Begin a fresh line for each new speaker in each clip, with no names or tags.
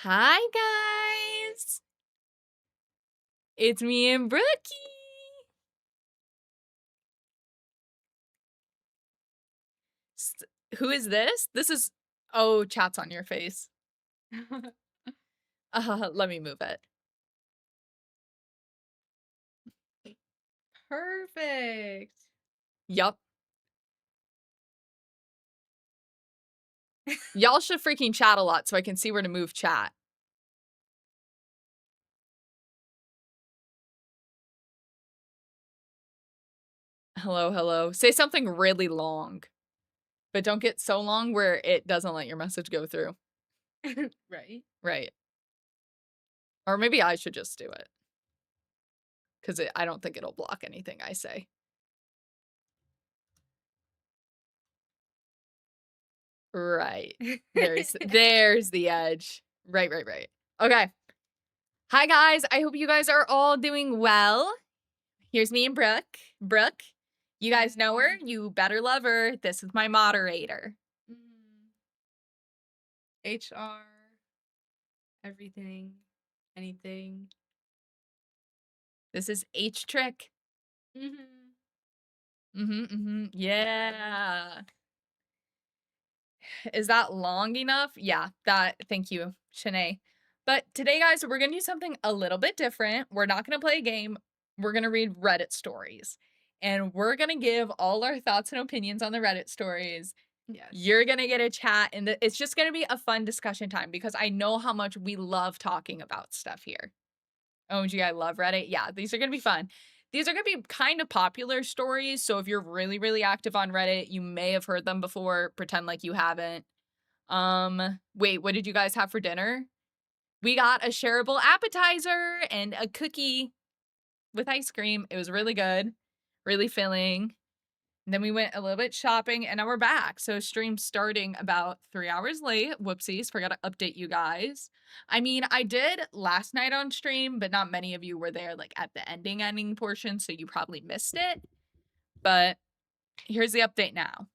Hi, guys. It's me and Brookie. Who is this? This is... Oh, chat's on your face. Let me move it.
Perfect.
Yup. Y'all should freaking chat a lot so I can see where to move chat. Hello, hello. Say something really long. But don't get so long where it doesn't let your message go through.
Right.
Right. Or maybe I should just do it. Because I don't think it'll block anything I say. Right. There's the edge. Right. Okay. Hi, guys. I hope you guys are all doing well. Here's me and Brooke. Brooke, you guys know her. You better love her. This is my moderator.
HR, everything, anything.
This is H Trick. Yeah. Is that long enough? Yeah, thank you, Shanae. But today, guys, we're going to do something a little bit different. We're not going to play a game. We're going to read Reddit stories. And we're going to give all our thoughts and opinions on the Reddit stories.
Yes.
You're going to get a chat, and it's just going to be a fun discussion time because I know how much we love talking about stuff here. OMG, I love Reddit. Yeah, these are going to be fun. These are going to be kind of popular stories, so if you're really, really active on Reddit, you may have heard them before. Pretend like you haven't. Wait, what did you guys have for dinner? We got a shareable appetizer and a cookie with ice cream. It was really good, really filling. And then we went a little bit shopping, and now we're back. So stream starting about 3 hours late. Whoopsies, forgot to update you guys. I mean, I did last night on stream, but not many of you were there like at the ending portion, so you probably missed it. But here's the update now.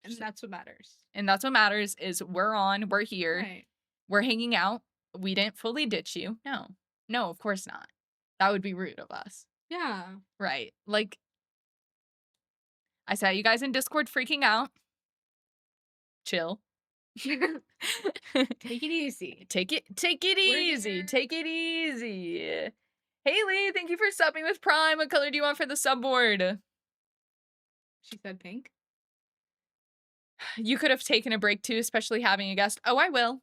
And that's what matters.
And that's what matters is we're on, we're here,
Right.
we're hanging out. We didn't fully ditch you. No, of course not. That would be rude of us.
Yeah.
Right. Like, I saw you guys in Discord freaking out. Chill.
Take it easy.
Take it easy. Take it easy. Haley, thank you for subbing with Prime. What color do you want for the subboard?
She said pink.
You could have taken a break too, especially having a guest. Oh, I will.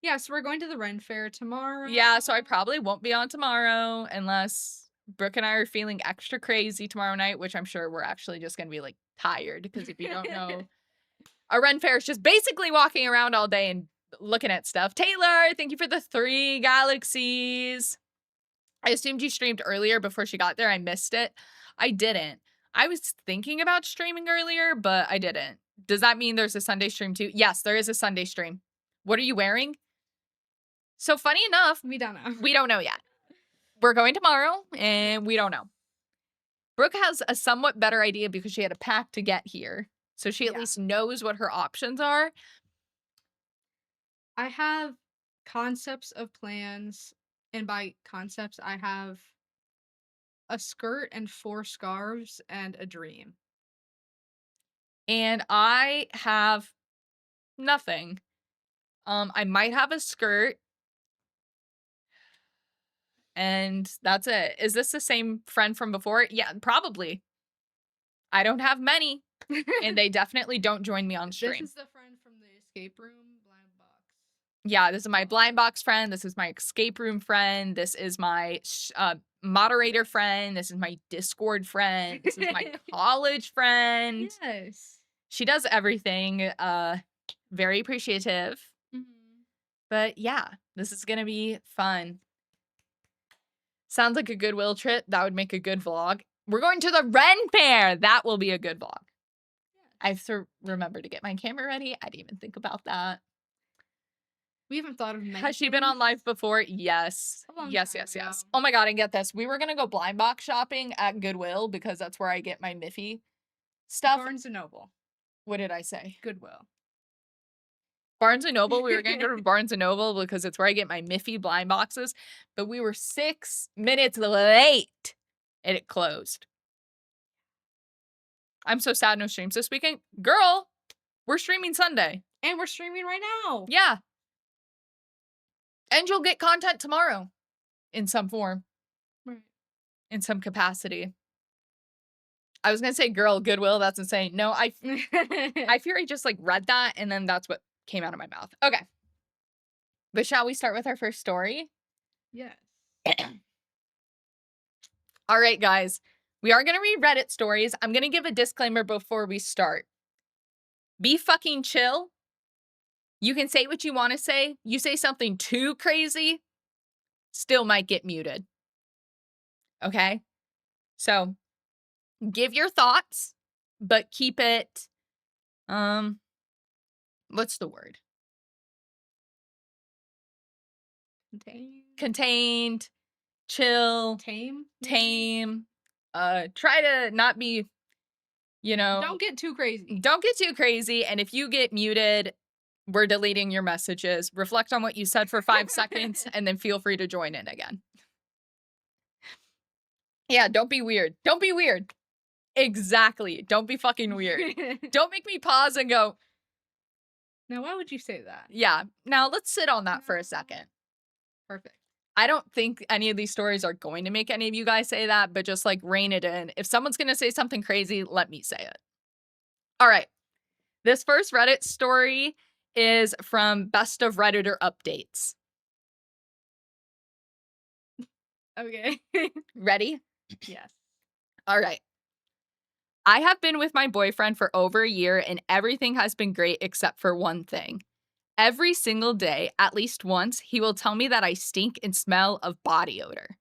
Yeah, so we're going to the Ren Fair tomorrow.
Yeah, so I probably won't be on tomorrow unless Brooke and I are feeling extra crazy tomorrow night, which I'm sure we're actually just going to be like tired because if you don't know, a Ren Fair is just basically walking around all day and looking at stuff. Taylor, thank you for the 3 galaxies. I assumed you streamed earlier before she got there. I missed it. I didn't. I was thinking about streaming earlier, but I didn't. Does that mean there's a Sunday stream too? Yes, there is a Sunday stream. What are you wearing? So funny enough,
We don't know.
We don't know yet. We're going tomorrow, and we don't know. Brooke has a somewhat better idea because she had a pack to get here. So she at least knows what her options are.
I have concepts of plans, and by concepts, I have a skirt and 4 scarves and a dream.
And I have nothing. I might have a skirt. And that's it. Is this the same friend from before? Yeah, probably. I don't have many. And they definitely don't join me on stream.
This is the friend from the escape room, blind box.
Yeah, this is my blind box friend. This is my escape room friend. This is my moderator friend. This is my Discord friend. This is my college friend.
Yes.
She does everything. Very appreciative. But yeah, this is going to be fun. Sounds like a Goodwill trip. That would make a good vlog. We're going to the Ren Fair. That will be a good vlog. Yes. I have to remember to get my camera ready. I didn't even think about that.
We haven't thought of many
Has she been on live before? Yes. Yes. Oh my god, and get this. We were going to go blind box shopping at Goodwill because that's where I get my Miffy stuff.
Barnes & Noble.
What did I say?
Goodwill.
Barnes& and Noble. We were gonna go to Barnes& and Noble because it's where I get my Miffy blind boxes, but we were 6 minutes late, and it closed. I'm so sad no streams this weekend. Girl, we're streaming Sunday.
And we're streaming right now.
Yeah. And you'll get content tomorrow in some form,
Right.
in some capacity. I was gonna say girl, Goodwill, that's insane. No, I fear I just, like, read that, and then that's what came out of my mouth. Okay. But shall we start with our first story?
Yes.
All right, guys. We are gonna read Reddit stories. I'm gonna give a disclaimer before we start. Be fucking chill. You can say what you want to say. You say something too crazy, still might get muted. Okay? So, give your thoughts, but keep it, what's the word? Contained, chill,
Tame.
tame. Try to not be, you know.
Don't get too crazy.
Don't get too crazy. And if you get muted, we're deleting your messages. Reflect on what you said for 5 seconds and then feel free to join in again. Yeah, don't be weird. Don't be weird. Exactly. Don't be fucking weird. Don't make me pause and go,
Now, why would you say that?
yeah. Now let's sit on that for a second.
Perfect.
I don't think any of these stories are going to make any of you guys say that, but just like rein it in. If someone's going to say something crazy, let me say it. All right. This first Reddit story is from Best of Redditor Updates.
Okay.
Ready?
Yes.
All right. I have been with my boyfriend for over a year and everything has been great except for one thing. Every single day, at least once, he will tell me that I stink and smell of body odor.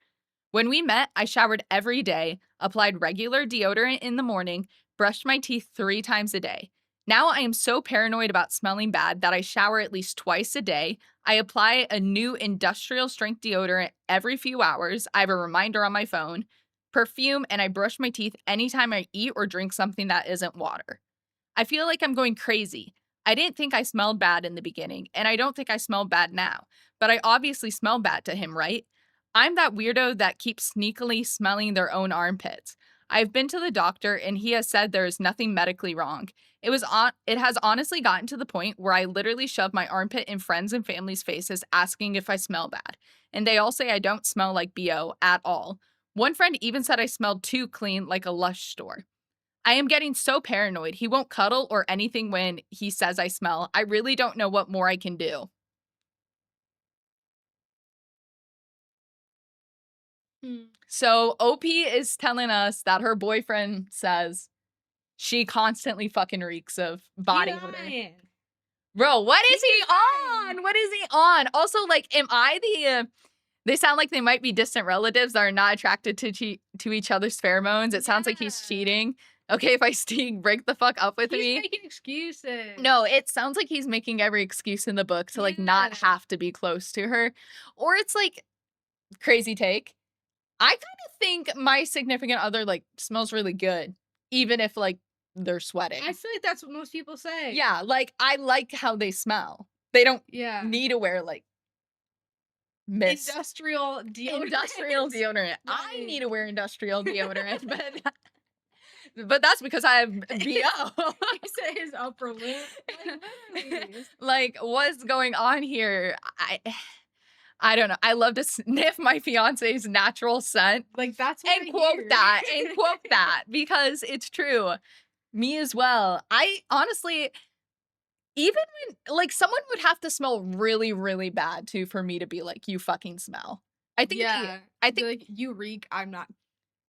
When we met, I showered every day, applied regular deodorant in the morning, brushed my teeth 3 times a day. Now I am so paranoid about smelling bad that I shower at least twice a day. I apply a new industrial strength deodorant every few hours. I have a reminder on my phone, perfume, and I brush my teeth anytime I eat or drink something that isn't water. I feel like I'm going crazy. I didn't think I smelled bad in the beginning, and I don't think I smell bad now, but I obviously smell bad to him, right? I'm that weirdo that keeps sneakily smelling their own armpits. I've been to the doctor and he has said there is nothing medically wrong. It has honestly gotten to the point where I literally shove my armpit in friends and family's faces asking if I smell bad. And they all say I don't smell like BO at all. One friend even said I smelled too clean like a Lush store. I am getting so paranoid. He won't cuddle or anything when he says I smell. I really don't know what more I can do. So OP is telling us that her boyfriend says she constantly fucking reeks of body odor. Bro, what is he on? What is he on? Also, like, am I the they sound like they might be distant relatives that are not attracted to each other's pheromones. It sounds like he's cheating. Okay, if I stink, break the fuck up with me.
He's making excuses.
No, it sounds like he's making every excuse in the book to like not have to be close to her. Or it's like crazy take. I kind of think my significant other like smells really good, even if like they're sweating.
I feel like that's what most people say.
Yeah, like I like how they smell. They don't
Yeah.
need to wear like mist.
Industrial deodorant.
Industrial deodorant.
Right.
I need to wear industrial deodorant, but that's because I have BO.
He said his upper lip. Like, literally.
Like, what's going on here? I don't know. I love to sniff my fiance's natural scent.
Like that's what
And quote that because it's true. Me as well. I honestly, even when like someone would have to smell really, really bad too for me to be like, you fucking smell. I think
I think like you reek, I'm not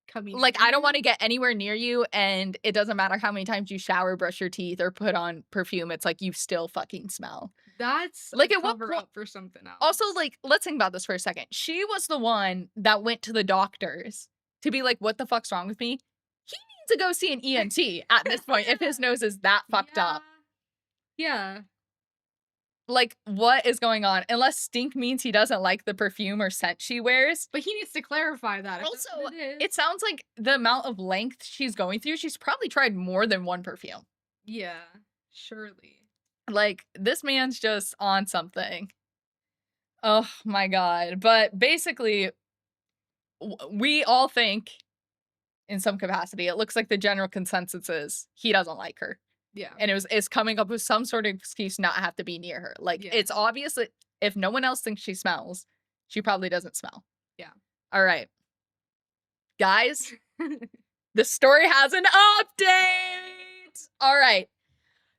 coming.
like I don't want to get anywhere near you, and it doesn't matter how many times you shower, brush your teeth, or put on perfume. It's like you still fucking smell.
That's
like
a
at what
cover
point,
up for something else.
Also, like, let's think about this for a second. She was the one that went to the doctors to be like, what the fuck's wrong with me? He needs to go see an ENT at this point if his nose is that fucked up.
Yeah.
Like, what is going on? Unless stink means he doesn't like the perfume or scent she wears.
But he needs to clarify that.
Also, it sounds like the amount of length she's going through, she's probably tried more than one perfume.
Yeah, surely.
Like, this man's just on something. Oh my god. But basically, we all think in some capacity, it looks like the general consensus is he doesn't like her.
Yeah.
And it's coming up with some sort of excuse not have to be near her. Like,
Yeah.
it's obvious that if no one else thinks she smells, she probably doesn't smell.
Yeah.
All right, guys, the story has an update. All right.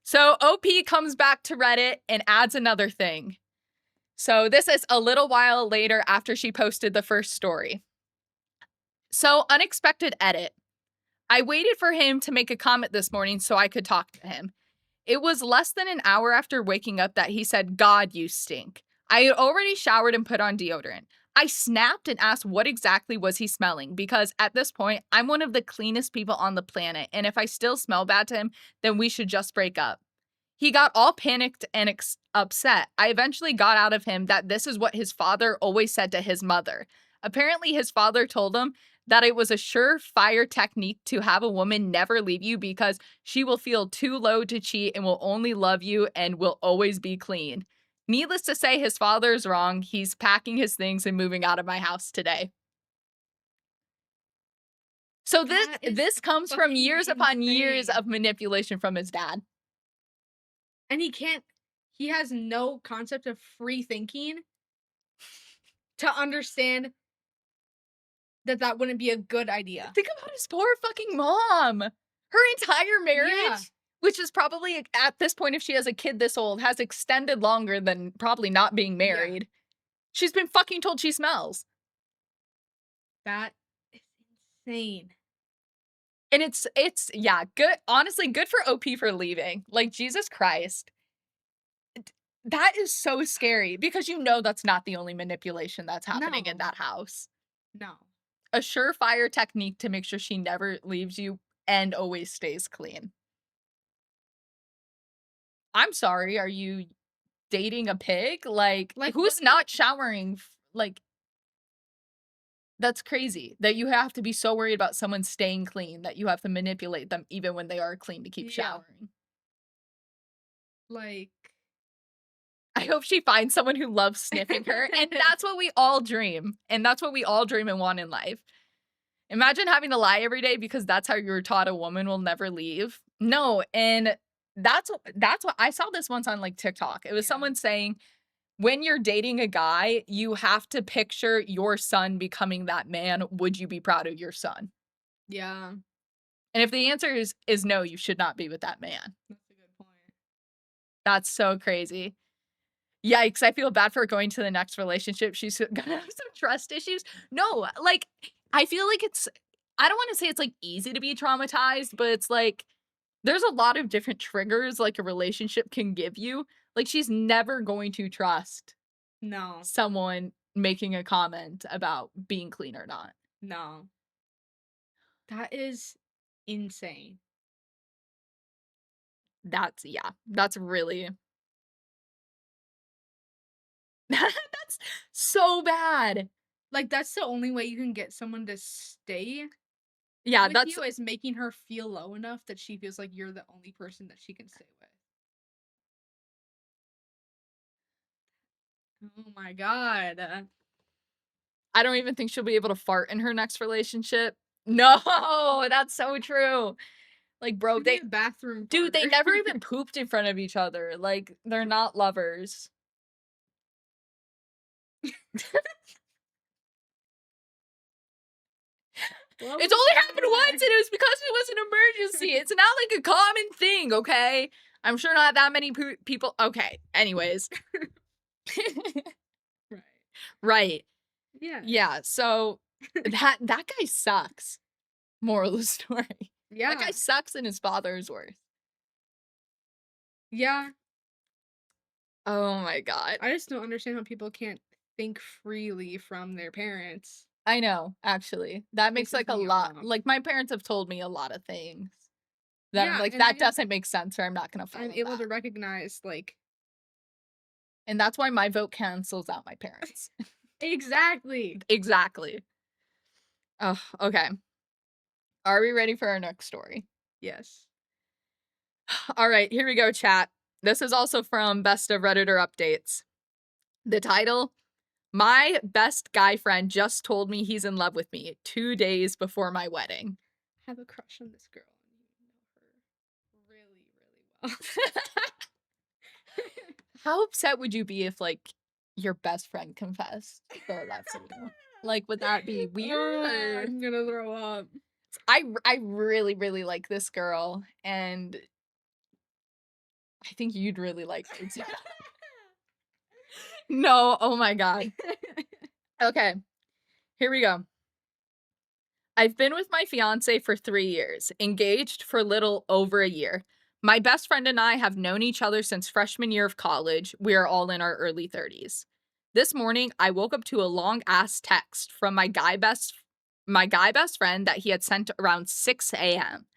So OP comes back to Reddit and adds another thing. So this is a little while later after she posted the first story. So, unexpected edit. I waited for him to make a comment this morning so I could talk to him. It was less than an hour after waking up that he said, "God, you stink." I had already showered and put on deodorant. I snapped and asked what exactly was he smelling because at this point, I'm one of the cleanest people on the planet, and if I still smell bad to him, then we should just break up. He got all panicked and upset. I eventually got out of him that this is what his father always said to his mother. Apparently, his father told him that it was a surefire technique to have a woman never leave you because she will feel too low to cheat and will only love you and will always be clean. Needless to say, his father is wrong. He's packing his things and moving out of my house today. So this
That is
this comes from
fucking
years upon years
insane.
of manipulation from his dad.
And he has no concept of free thinking to understand that that wouldn't be a good idea.
Think about his poor fucking mom. Her entire
Yeah.
marriage, which is probably at this point, if she has a kid this old, has extended longer than probably not being
Yeah.
married. She's been fucking told she smells.
That is insane.
And it's yeah, good honestly, good for OP for leaving. Like, Jesus Christ. That is so scary because you know that's not the only manipulation that's happening in
No.
that house.
No.
A surefire technique to make sure she never leaves you and always stays clean. I'm sorry, are you dating a pig? Like,
Like, what
who's not showering? Like, that's crazy that you have to be so worried about someone staying clean that you have to manipulate them even when they are clean to keep
yeah.
showering.
Like
I hope she finds someone who loves sniffing her, and that's what we all dream, and that's what we all dream and want in life. Imagine having to lie every day because that's how you were taught a woman will never leave. No, and that's what I saw this once on, like, TikTok. It was
Yeah.
someone saying, when you're dating a guy, you have to picture your son becoming that man. Would you be proud of your son?
Yeah.
And if the answer is no, you should not be with that man.
That's a good point.
That's so crazy. Yikes, I feel bad for her going to the next relationship. She's gonna have some trust issues. No, like, I feel like I don't wanna say it's, like, easy to be traumatized, but it's like, there's a lot of different triggers, like, a relationship can give you. Like, she's never going to trust
No.
someone making a comment about being clean or not.
No. That is insane.
That's yeah, that's really that's so bad.
Like, that's the only way you can get someone to stay
Yeah,
with
that's
you is making her feel low enough that she feels like you're the only person that she can stay with. Oh my god.
I don't even think she'll be able to fart in her next relationship. No, that's so true. Like, bro,
She'd be a bathroom
dude, they
farter.
never even pooped in front of each other. Like, they're not lovers.
What
It's
was
only happened
that?
once, and it was because it was an emergency. It's not like a common thing, okay? I'm sure not that many people. Okay, anyways.
Right.
Right.
Yes.
Yeah, so that guy sucks. Moral of the story. That
Yeah.
guy sucks and his father is worse.
Yeah.
Oh my god.
I just don't understand how people can't think freely from their parents.
I know, actually. That makes,
Pisses
like, a
me
lot
off.
like, my parents have told me a lot of things that I'm
Yeah,
like,
and
"That doesn't make sense, or I'm not gonna
I'm
follow
able
that."
to recognize, like
And that's why my vote cancels out my parents.
exactly.
Exactly. Oh, okay. Are we ready for our next story?
Yes.
Alright, here we go, chat. This is also from Best of Redditor Updates. The title, "My best guy friend just told me he's in love with me 2 days before my wedding."
I have a crush on this girl, and you know her really, really well.
How upset would you be if, like, your best friend confessed their love to you? Like, would that be weird?
I'm gonna throw up.
I really, really like this girl, and I think you'd really like her too. No, oh my god. Okay, here we go. I've been with my fiance for 3 years, engaged for little over a year. My best friend and I have known each other since freshman year of college. We are all in our early 30s. This morning, I woke up to a long ass text from my guy best friend that he had sent around 6 a.m.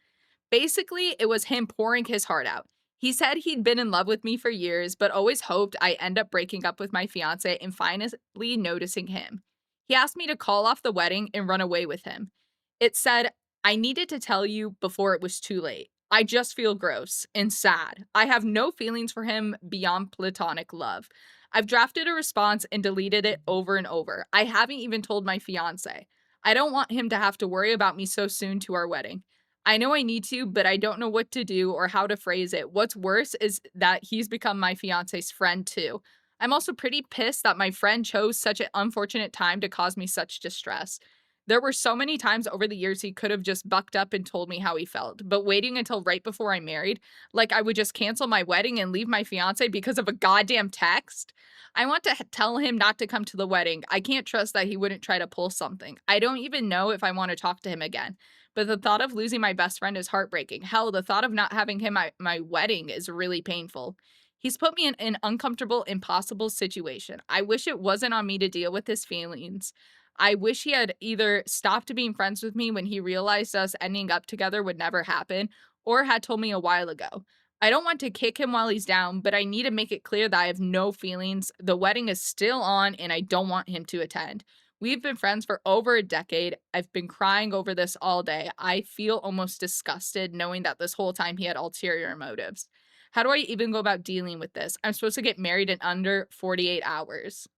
Basically, it was him pouring his heart out. He said he'd been in love with me for years, but always hoped I end up breaking up with my fiance and finally noticing him. He asked me to call off the wedding and run away with him. It said, I needed to tell you before it was too late. I just feel gross and sad. I have no feelings for him beyond platonic love. I've drafted a response and deleted it over and over. I haven't even told my fiance. I don't want him to have to worry about me so soon to our wedding. I know I need to, but I don't know what to do or how to phrase it. What's worse is that he's become my fiance's friend too. I'm also pretty pissed that my friend chose such an unfortunate time to cause me such distress. There were so many times over the years he could have just bucked up and told me how he felt, but waiting until right before I married, like I would just cancel my wedding and leave my fiance because of a goddamn text. I want to tell him not to come to the wedding. I can't trust that he wouldn't try to pull something. I don't even know if I want to talk to him again. But the thought of losing my best friend is heartbreaking. Hell, the thought of not having him at my wedding is really painful. He's put me in an uncomfortable, impossible situation. I wish it wasn't on me to deal with his feelings. I wish he had either stopped being friends with me when he realized us ending up together would never happen, or had told me a while ago. I don't want to kick him while he's down, but I need to make it clear that I have no feelings. The wedding is still on, and I don't want him to attend. We've been friends for over a decade. I've been crying over this all day. I feel almost disgusted knowing that this whole time he had ulterior motives. How do I even go about dealing with this? I'm supposed to get married in under 48 hours.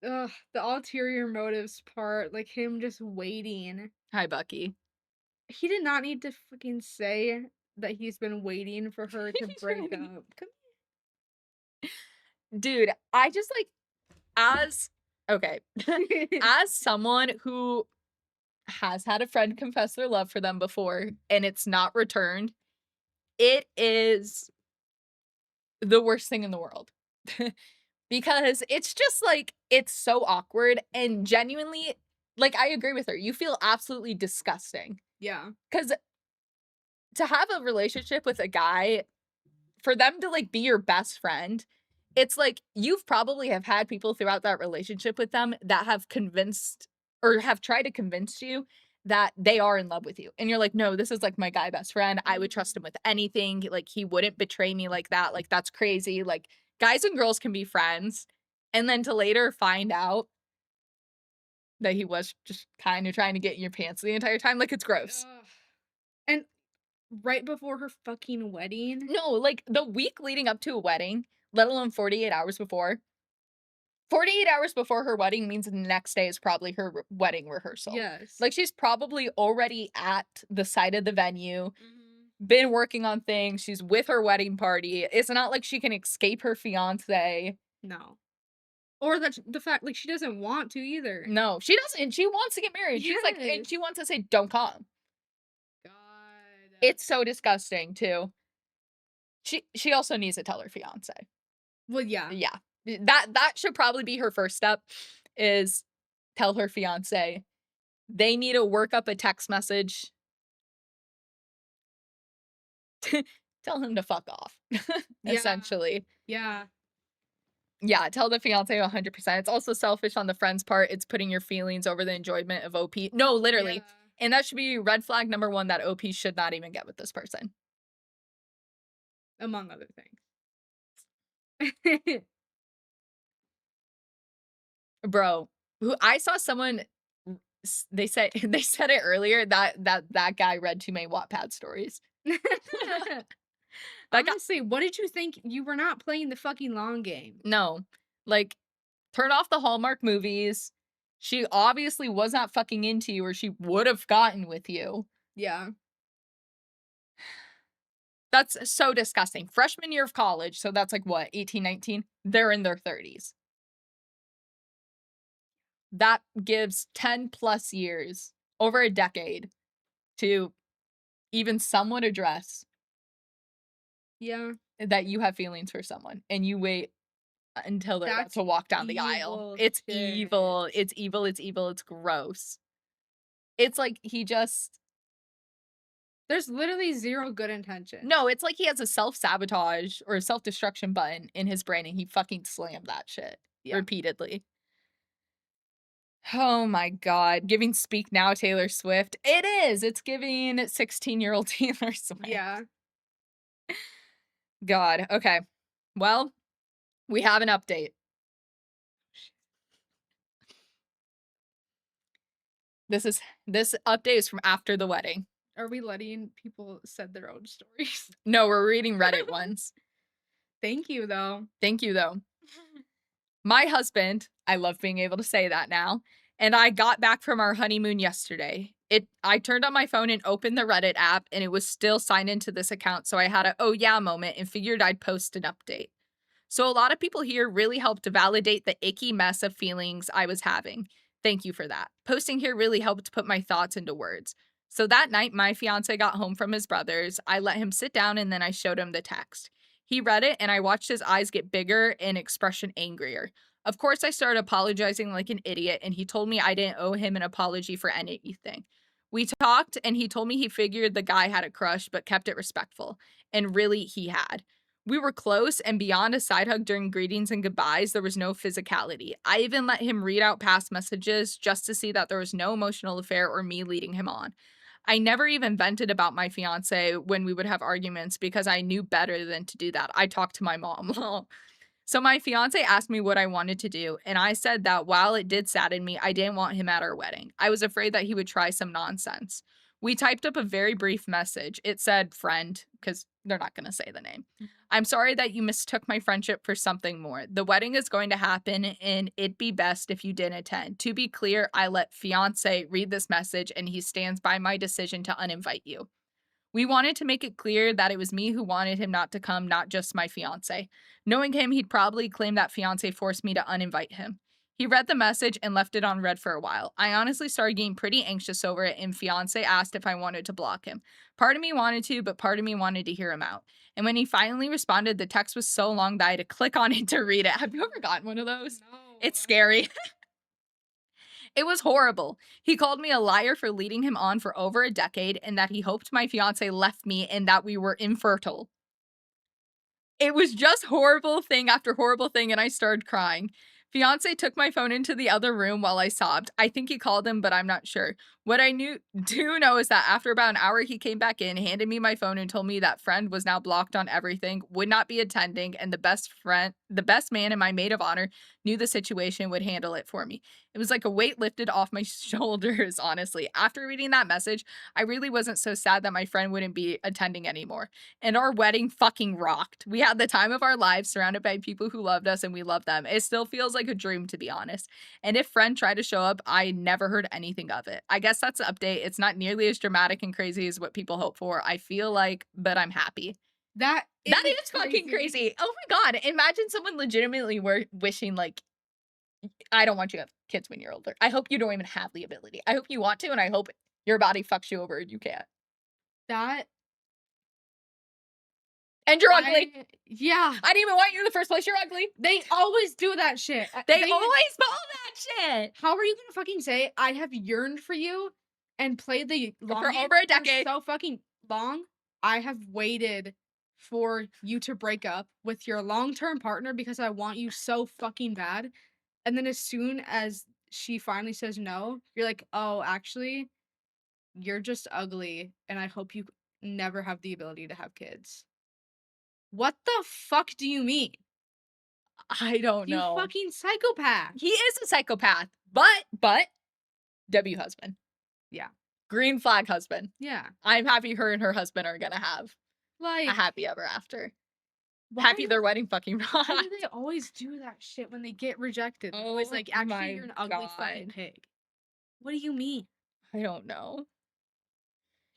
Ugh, the ulterior motives part, like him just waiting.
Hi, Bucky.
He did not need to fucking say that he's been waiting for her to break
Trying-
up.
Dude, I just like, as, okay, as someone who has had a friend confess their love for them before and it's not returned, it is the worst thing in the world. Because it's just like, it's so awkward and genuinely, like, I agree with her. You feel absolutely disgusting.
Yeah.
Because to have a relationship with a guy, for them to like be your best friend, it's like you've probably have had people throughout that relationship with them that have convinced or have tried to convince you that they are in love with you. And you're like, no, this is like my guy best friend. I would trust him with anything. Like, he wouldn't betray me like that. Like, that's crazy. Like, guys and girls can be friends. And then to later find out that he was just kind of trying to get in your pants the entire time, like, it's gross.
Ugh. And right before her fucking wedding?
No, like the week leading up to a wedding, let alone 48 hours before. 48 hours before her wedding means the next day is probably her wedding rehearsal.
Yes.
Like, she's probably already at the site of the venue,
Mhm.
been working on things. She's with her wedding party. It's not like she can escape her fiance.
No. Or that the fact, like, she doesn't want to either.
No, she doesn't. She wants to get married. She's like, and
Yes.
she wants to say, don't come.
God.
It's so disgusting, too. She also needs to tell her fiance.
Well, yeah.
Yeah. That should probably be her first step, is tell her fiance. They need to work up a text message. Tell him to fuck off,
Yeah.
essentially.
Yeah.
Yeah, tell the fiance 100%. It's also selfish on the friend's part. It's putting your feelings over the enjoyment of OP. No,
Yeah.
literally. And that should be red flag number 1 that OP should not even get with this person.
Among other things.
Bro, who I saw someone They said they said it earlier that guy read too many Wattpad stories. That guy
Honestly, what did you think? You were not playing the fucking long game.
no, like, turn off the Hallmark movies. She obviously was not fucking into you or she would have gotten with you.
Yeah.
That's so disgusting. Freshman year of college, so that's like what, 18, 19? They're in their 30s. That gives 10 plus years, over a decade, to even somewhat address
Yeah.
that you have feelings for someone and you wait until they're about
That's
to walk down the aisle.
evil
It's
shit.
evil. It's evil. It's evil. It's gross. It's like he just
There's literally 0 good intentions.
no, it's like he has a self-sabotage or a self-destruction button in his brain and he fucking slammed that shit
Yeah.
repeatedly. Oh my god. Giving Speak Now Taylor Swift. It is. It's giving 16-year-old Taylor Swift.
Yeah.
God. Okay. Well, we have an update. This update is from after the wedding.
Are we letting people said their own stories?
No, we're reading Reddit ones.
Thank you, though.
Thank you though. My husband, I love being able to say that now, and I got back from our honeymoon yesterday. I turned on my phone and opened the Reddit app and it was still signed into this account, so I had a oh yeah moment and figured I'd post an update. So a lot of people here really helped to validate the icky mess of feelings I was having. Thank you for that. Posting here really helped put my thoughts into words. So that night, my fiance got home from his brother's. I let him sit down and then I showed him the text. He read it and I watched his eyes get bigger and expression angrier. Of course, I started apologizing like an idiot, and he told me I didn't owe him an apology for anything. We talked, and he told me he figured the guy had a crush, but kept it respectful. And really, he had. We were close, and beyond a side hug during greetings and goodbyes, there was no physicality. I even let him read out past messages just to see that there was no emotional affair or me leading him on. I never even vented about my fiance when we would have arguments because I knew better than to do that. I talked to my mom. So my fiance asked me what I wanted to do, and I said that while it did sadden me, I didn't want him at our wedding. I was afraid that he would try some nonsense. We typed up a very brief message. It said, friend, because they're not going to say the name. I'm sorry that you mistook my friendship for something more. The wedding is going to happen, and it'd be best if you didn't attend. To be clear, I let fiance read this message, and he stands by my decision to uninvite you. We wanted to make it clear that it was me who wanted him not to come, not just my fiance. Knowing him, he'd probably claim that fiance forced me to uninvite him. He read the message and left it on read for a while. I honestly started getting pretty anxious over it, and fiance asked if I wanted to block him. Part of me wanted to, but part of me wanted to hear him out. And when he finally responded, the text was so long that I had to click on it to read it. Have you ever gotten one of those?
No.
It's scary. It was horrible. He called me a liar for leading him on for over a decade and that he hoped my fiance left me and that we were infertile. It was just horrible thing after horrible thing, and I started crying. Fiance took my phone into the other room while I sobbed. I think he called him, but I'm not sure. What I do know is that after about an hour, he came back in, handed me my phone, and told me that friend was now blocked on everything, would not be attending, and the best man and my maid of honor knew the situation, would handle it for me. It was like a weight lifted off my shoulders, honestly. After reading that message, I really wasn't so sad that my friend wouldn't be attending anymore. And our wedding fucking rocked. We had the time of our lives surrounded by people who loved us and we loved them. It still feels like a dream, to be honest. And if friend tried to show up, I never heard anything of it. I guess that's the update. It's not nearly as dramatic and crazy as what people hope for. I feel like, but I'm happy.
That
That is fucking crazy. Oh my god. Imagine someone legitimately wishing like, I don't want you to have kids when you're older. I hope you don't even have the ability. I hope you want to, and I hope your body fucks you over and you can't.
That
And you're ugly.
Yeah.
I didn't even want you in the first place. You're ugly.
They always do that shit.
They always pull that shit.
How are you gonna fucking say I have yearned for you and played the long
For
game
over a decade.
so fucking long? I have waited for you to break up with your long-term partner because I want you so fucking bad. And then as soon as she finally says no, you're like, "Oh, actually, you're just ugly, and I hope you never have the ability to have kids." What the fuck do you mean?
I don't
You
know.
fucking psychopath.
He is a psychopath, but W husband.
Yeah.
Green flag husband.
Yeah.
I'm happy her and her husband are gonna have a
Like,
happy ever after.
why
Happy
do
their wedding fucking
why
rocked.
do they always do that shit when they get rejected? They're always
Oh
like, actually,
my
you're an ugly fucking
god.
pig. What do you mean?
I don't know.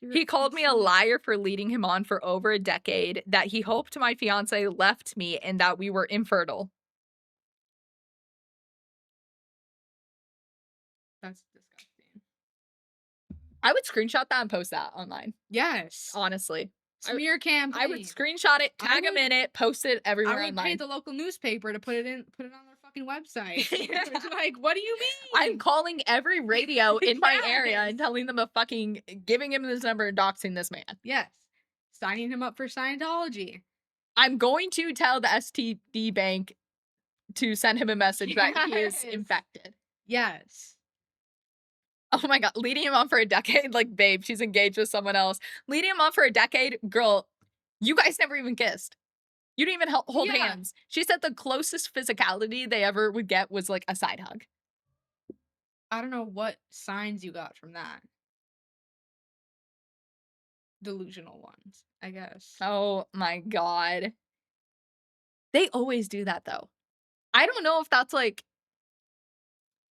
You're
He called me a
insane.
liar for leading him on for over a decade, that he hoped my fiance left me and that we were infertile.
That's disgusting.
I would screenshot that and post that online,
Yes.
honestly.
Smear
I would
campaign.
screenshot it,
I
tag him
would
in it, post it
I
everywhere
would pay
online.
the local newspaper to put it on their fucking website. Like, what do you
I'm
mean?
calling every radio in my area and
Yes.
telling them giving him this number and doxing this man.
Yes. Signing him up for Scientology.
I'm going to tell the STD bank to send him a message that he is
Yes.
infected.
Yes.
Oh my god, leading him on for a decade, like, babe, she's engaged with someone else. Leading him on for a decade, girl, you guys never even kissed. You didn't even hold
Yeah.
hands. She said the closest physicality they ever would get was, like, a side hug.
I don't know what signs you got from that. Delusional ones, I guess.
Oh my god. They always do that, though. I don't know if that's, like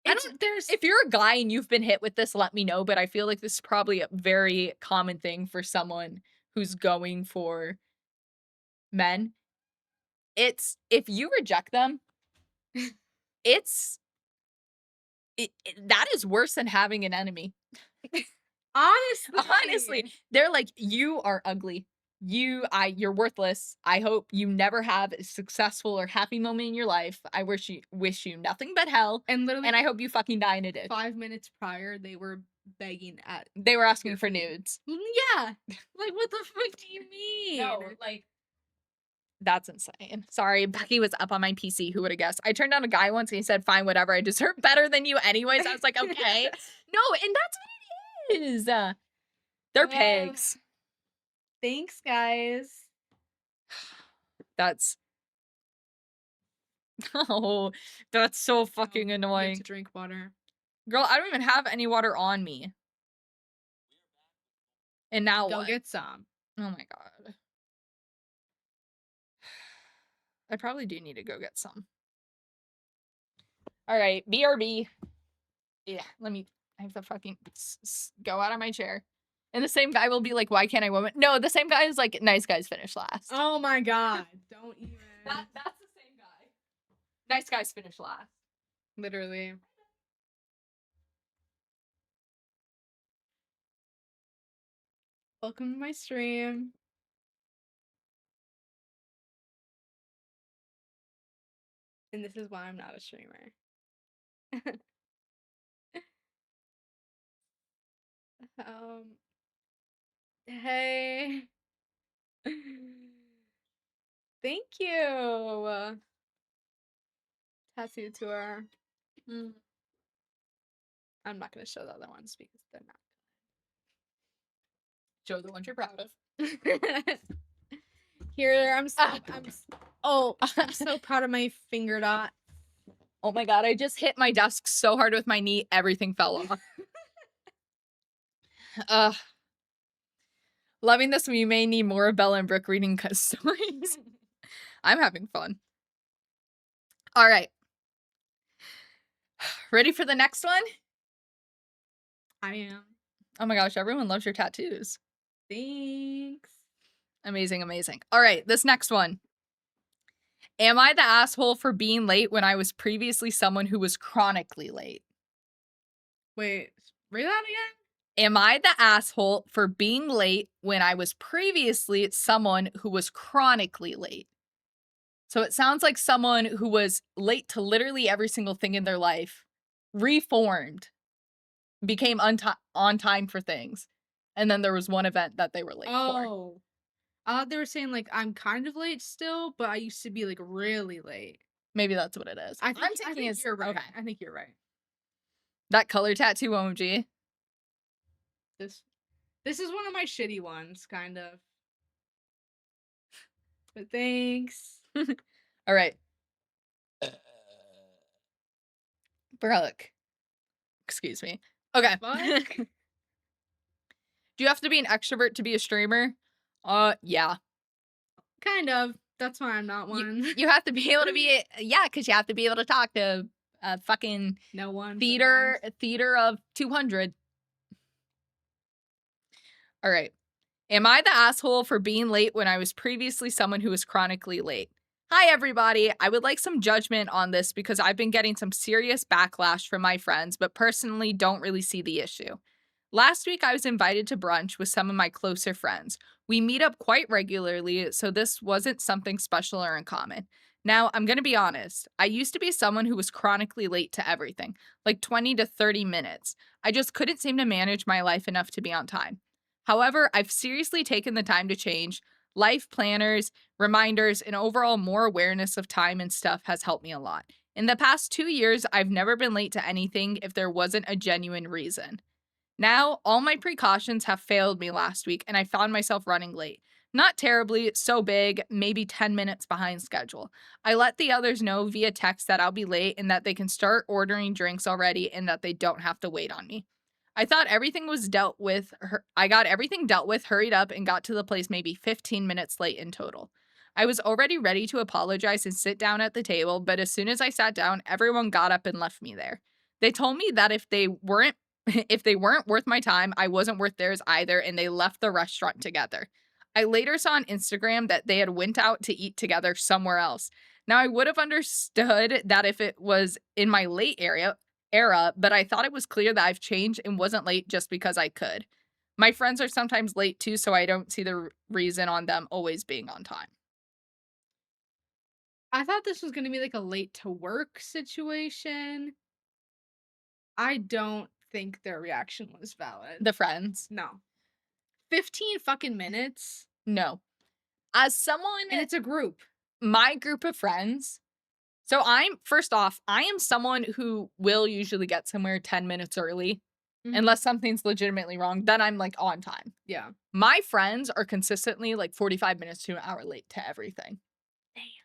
There's
if you're a guy and you've been hit with this, let me know, but I feel like this is probably a very common thing for someone who's going for men. It's if you reject them, it's that is worse than having an enemy. Honestly, they're like, "You are ugly. You're worthless. I hope you never have a successful or happy moment in your life. I wish you nothing but hell,
And literally
and I hope you fucking die in a ditch."
5 minutes prior, they were begging at
They were asking
your
for
feet.
nudes.
Yeah. Like, what the fuck do you mean?
No, like that's insane. Sorry, Becky was up on my PC. Who would have guessed? I turned down a guy once and he said, "Fine, whatever. I deserve better than you anyways." I was like, "Okay." No, and that's what it is. They're pigs.
Thanks, guys.
That's oh, that's so fucking
You have
annoying.
to drink water.
Girl, I don't even have any water on me. And now
Go
what?
get some.
Oh my god. I probably do need to go get some. All right, BRB. Yeah, I have to fucking go out of my chair. And the same guy will be like, "Why can't I woman?" No, the same guy is like, "Nice guys finish last."
Oh my god. Don't even.
That's the same guy. Nice guys finish last.
Literally. Welcome to my stream. And this is why I'm not a streamer. um, hey. Thank you. Tattoo tour. I'm not gonna show the other ones because they're not.
Show the ones you're proud of.
Here, I'm so proud of my finger dot.
Oh my god, I just hit my desk so hard with my knee, everything fell off. Loving this. We may need more of Bella and Brooke reading stories. I'm having fun. All right. Ready for the next one?
I am.
Oh my gosh, everyone loves your tattoos.
Thanks.
Amazing, amazing. All right, this next one. Am I the asshole for being late when I was previously someone who was chronically late?
Wait, read that again?
Am I the asshole for being late when I was previously someone who was chronically late? So it sounds like someone who was late to literally every single thing in their life, reformed, became on time for things. And then there was one event that they were late for.
Oh. I thought they were saying like I'm kind of late still, but I used to be like really late.
Maybe that's what it is.
I think
is
you're right.
okay.
I think you're right.
That color tattoo emoji.
This is one of my shitty ones, kind of. But thanks.
All right. Brooke. Excuse me. Okay.
Fuck?
Do you have to be an extrovert to be a streamer? Yeah.
Kind of. That's why I'm not
You
one.
you have to be able to be yeah, because you have to be able to talk to a fucking
No one
theater
sometimes.
theater of 200. All right. Am I the asshole for being late when I was previously someone who was chronically late? Hi, everybody. I would like some judgment on this because I've been getting some serious backlash from my friends, but personally don't really see the issue. Last week, I was invited to brunch with some of my closer friends. We meet up quite regularly, so this wasn't something special or uncommon. Now, I'm going to be honest. I used to be someone who was chronically late to everything, like 20 to 30 minutes. I just couldn't seem to manage my life enough to be on time. However, I've seriously taken the time to change. Life planners, reminders, and overall more awareness of time and stuff has helped me a lot. In the past 2 years, I've never been late to anything if there wasn't a genuine reason. Now, all my precautions have failed me last week, and I found myself running late. Not terribly, so big, maybe 10 minutes behind schedule. I let the others know via text that I'll be late and that they can start ordering drinks already and that they don't have to wait on me. I thought everything was dealt with. I got everything dealt with, hurried up, and got to the place maybe 15 minutes late in total. I was already ready to apologize and sit down at the table, but as soon as I sat down, everyone got up and left me there. They told me that if they weren't if they weren't worth my time, I wasn't worth theirs either, and they left the restaurant together. I later saw on Instagram that they had went out to eat together somewhere else. Now I would have understood that if it was in my late era, but I thought it was clear that I've changed and wasn't late just because I could. My friends are sometimes late too, so I don't see the reason on them always being on time.
I thought this was gonna be like a late to work situation. I don't think their reaction was valid.
The friends.
No. 15 fucking minutes,
No. As someone,
and it's a group.
my group of friends, so first off, I am someone who will usually get somewhere 10 minutes early
Mhm.
unless something's legitimately wrong. Then I'm like on time.
Yeah.
My friends are consistently like 45 minutes to an hour late to everything.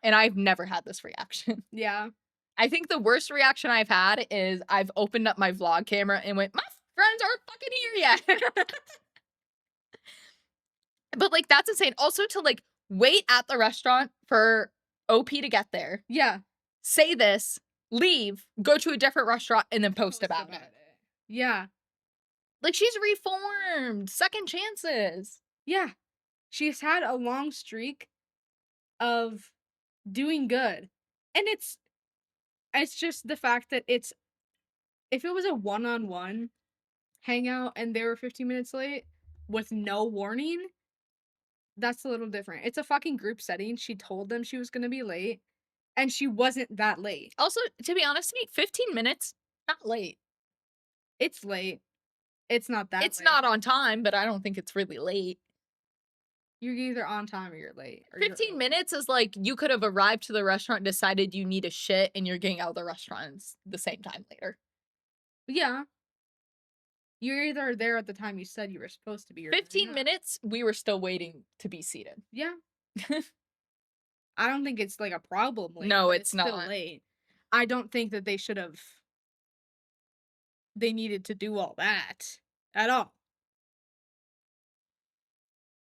And I've never had this reaction.
Yeah.
I think the worst reaction I've had is I've opened up my vlog camera and went, my friends aren't fucking here yet. But like, that's insane. Also, to like wait at the restaurant for OP to get there,
Yeah.
say this, leave, go to a different restaurant, and then post about it.
Yeah.
Like, she's reformed. Second chances.
Yeah. She's had a long streak of doing good. And it's just the fact that it's if it was a one-on-one hangout and they were 15 minutes late with no warning, that's a little different. It's a fucking group setting. She told them she was going to be late and she wasn't that late.
Also, to be honest with me, 15 minutes, not late.
It's late. It's not that
It's
late.
not on time, but I don't think it's really late.
You're either on time or you're late. Or
15
early.
minutes is like you could have arrived to the restaurant, decided you need a shit, and you're getting out of the restaurant the same time later.
Yeah. You're either there at the time you said you were supposed to be or
15
not.
minutes, we were still waiting to be seated.
Yeah. I don't think it's like a problem late.
No,
but
it's
still
not.
late. I don't think that they needed to do all that at all.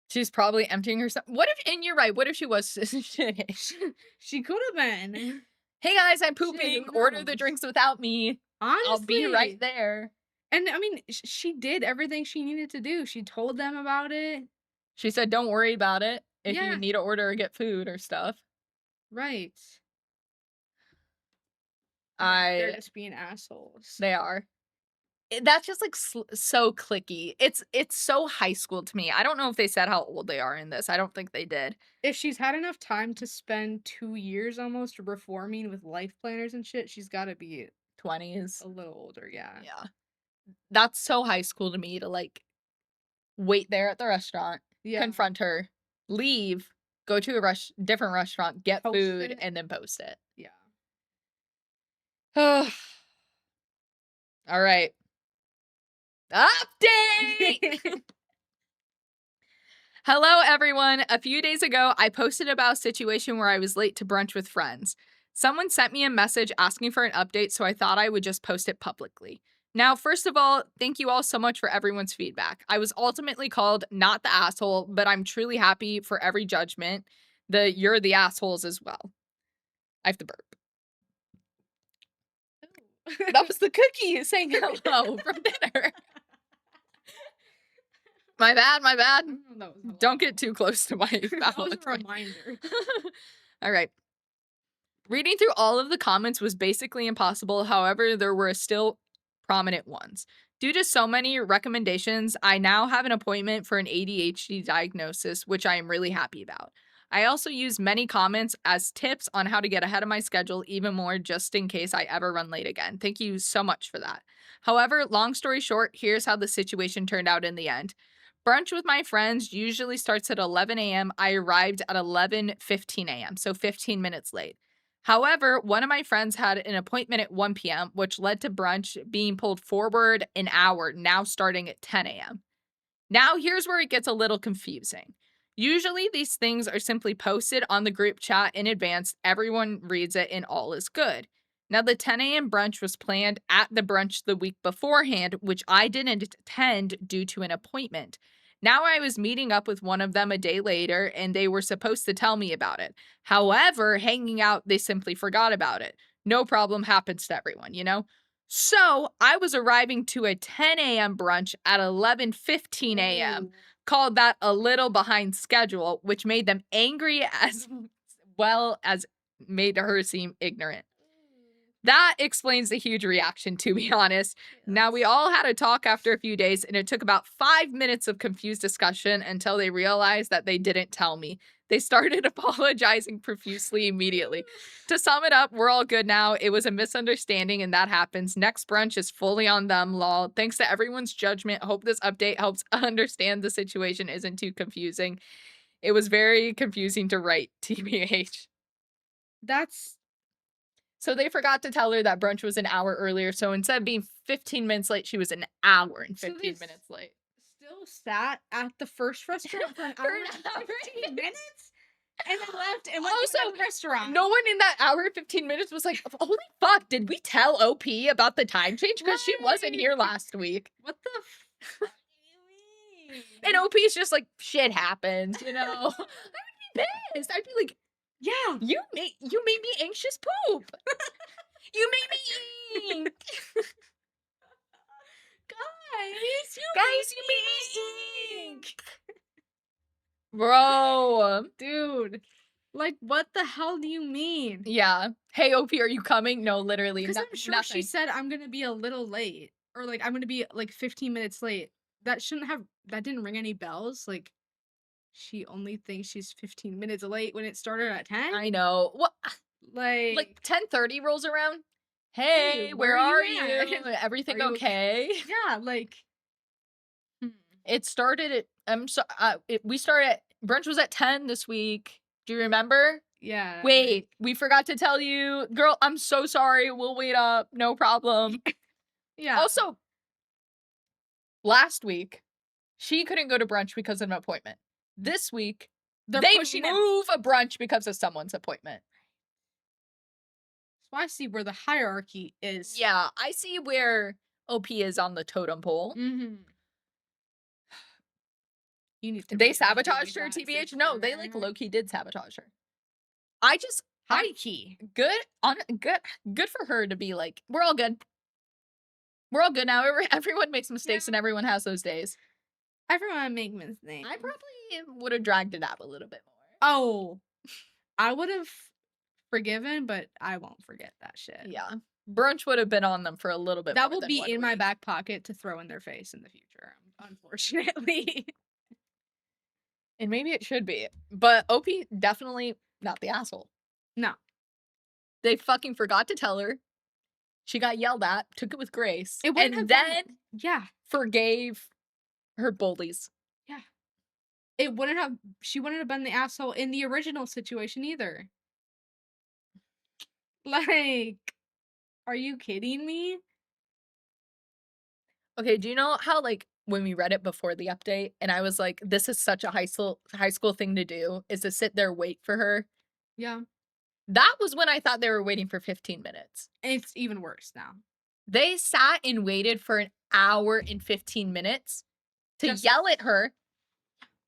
She's probably emptying herself. What if, and you're right, what if she was shitting?
She could have been.
Hey guys, I'm
Shit,
pooping.
who
Order the
knows?
drinks without me.
Honestly.
I'll be right there.
And I mean, she did everything she needed to do. She told them about it.
She said, don't worry about it if you
Yeah.
need to order or get food or stuff.
Right. They're just being assholes.
They are. That's just like so clicky. It's so high school to me. I don't know if they said how old they are in this. I don't think they did.
If she's had enough time to spend 2 years almost reforming with life planners and shit, she's got to be
20s.
a little older, yeah.
Yeah. That's so high school to me to like wait there at the restaurant,
Yeah.
confront her, leave, go to a different restaurant, get
Post
food,
it.
and then post it.
Yeah.
All right. Update! Hello, everyone. A few days ago, I posted about a situation where I was late to brunch with friends. Someone sent me a message asking for an update, so I thought I would just post it publicly. Now, first of all, thank you all so much for everyone's feedback. I was ultimately called not the asshole, but I'm truly happy for every judgment. You're the assholes as well. I have to burp. That was the cookie saying hello from dinner. My bad, my bad.
That was
Don't get too close to my
that was
mouth.
a reminder.
All right. Reading through all of the comments was basically impossible. However, there were still prominent ones. Due to so many recommendations, I now have an appointment for an ADHD diagnosis, which I am really happy about. I also use many comments as tips on how to get ahead of my schedule even more just in case I ever run late again. Thank you so much for that. However, long story short, here's how the situation turned out in the end. Brunch with my friends usually starts at 11 a.m. I arrived at 11:15 a.m., so 15 minutes late. However, one of my friends had an appointment at 1 p.m., which led to brunch being pulled forward an hour, now starting at 10 a.m. Now, here's where it gets a little confusing. Usually, these things are simply posted on the group chat in advance, everyone reads it, and all is good. Now, the 10 a.m. brunch was planned at the brunch the week beforehand, which I didn't attend due to an appointment. Now, I was meeting up with one of them a day later, and they were supposed to tell me about it. However, hanging out, they simply forgot about it. No problem happens to everyone, you know? So I was arriving to a 10 a.m. brunch at 11:15 a.m. Called that a little behind schedule, which made them angry as well as made her seem ignorant. That explains the huge reaction, to be honest. Now, we all had a talk after a few days, and it took about 5 minutes of confused discussion until they realized that they didn't tell me. They started apologizing profusely immediately. To sum it up, we're all good now. It was a misunderstanding, and that happens. Next brunch is fully on them, lol. Thanks to everyone's judgment. Hope this update helps understand the situation isn't too confusing. It was very confusing to write, TBH.
That's
So they forgot to tell her that brunch was an hour earlier. So instead of being 15 minutes late, she was an hour and
So
15
they
minutes late.
still sat at the first restaurant for an
For
hour
an
and
hour.
15 minutes? And then left and went
Also,
to another restaurant.
No one in that hour and 15 minutes was like, holy fuck, did we tell OP about the time change? Because she wasn't here last week.
What the fuck do you mean?
And OP's just like, shit happened, you know? I would be pissed. I'd be like,
Yeah.
you made me anxious poop. You made me ink. Guys, you made me ink. Bro.
Dude. Like, what the hell do you mean?
Yeah. Hey, OP, are you coming? No, literally.
Because I'm sure she
nothing.
said I'm gonna be a little late. Or like I'm gonna be like 15 minutes late. That didn't ring any bells. Like she only thinks she's 15 minutes late when it started at 10.
I know. What?
Like
10:30 rolls around. Hey, where are you? Everything
Are you
okay?
yeah, like
It started at we started at brunch was at 10 this week. Do you remember?
yeah.
Wait, we forgot to tell you. Girl, I'm so sorry. We'll wait up. No problem.
Yeah.
Also, last week, she couldn't go to brunch because of an appointment. This week,
They're
they
pushing it.
move a brunch because of someone's appointment.
So I see where the hierarchy is.
Yeah, I see where OP is on the totem pole.
Mm-hmm. You need to
They
really
sabotaged
do
her,
that,
TBH?
sister.
No, they low-key did sabotage her. I just
High key.
good for her to be like, we're all good. We're all good now. Everyone makes mistakes and everyone has those days.
Everyone make mistakes.
I probably would have dragged it out a little bit more.
Oh, I would have forgiven, but I won't forget that shit.
Yeah. Brunch would have been on them for a little bit
That
more
will
than
be
1
in my
week.
back pocket to throw in their face in the future, unfortunately.
And maybe it should be. But OP definitely not the asshole.
No.
They fucking forgot to tell her. She got yelled at, took it with grace,
It wouldn't
and
have been-
then
Yeah.
forgave her bullies.
Yeah. She wouldn't have been the asshole in the original situation either. Like, are you kidding me?
Okay, do you know how like when we read it before the update and I was like, this is such a high school thing to do is to sit there wait for her?
Yeah.
That was when I thought they were waiting for 15 minutes.
And it's even worse now.
They sat and waited for an hour and 15 minutes to
Just
yell at her,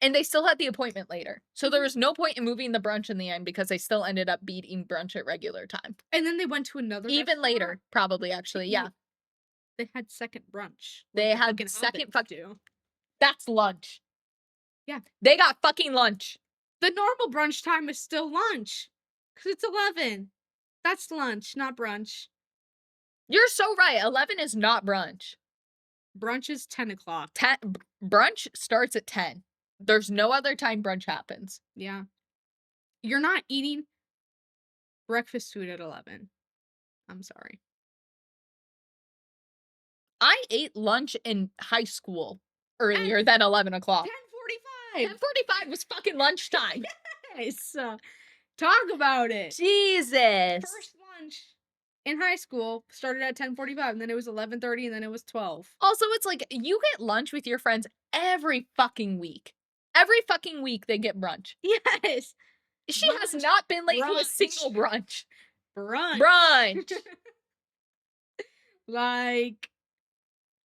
and they still had the appointment later. So there
Mhm.
was no point in moving the brunch in the end because they still ended up beating brunch at regular time.
and then they went to another
Even
restaurant
later, probably,
to
actually, yeah.
eat. They had second brunch like
They
the
had
fucking
second
hobbits do.
that's lunch.
Yeah.
They got fucking lunch.
The normal brunch time is still lunch, 'cause it's 11. That's lunch, not brunch.
You're so right, 11 is not brunch.
Brunch is 10 o'clock.
Brunch starts at 10. There's no other time brunch happens.
Yeah. You're not eating breakfast food at 11. I'm sorry.
I ate lunch in high school earlier than 11 o'clock.
10:45.
10:45 was fucking lunchtime.
Yes. Talk about it.
Jesus.
First lunch in high school started at 10:45, and then it was 11:30, and then it was 12.
Also, it's like you get lunch with your friends every fucking week. Every fucking week they get brunch.
Yes.
She has
Brunch.
not been late to a
Brunch.
single brunch.
Brunch.
Brunch.
Like,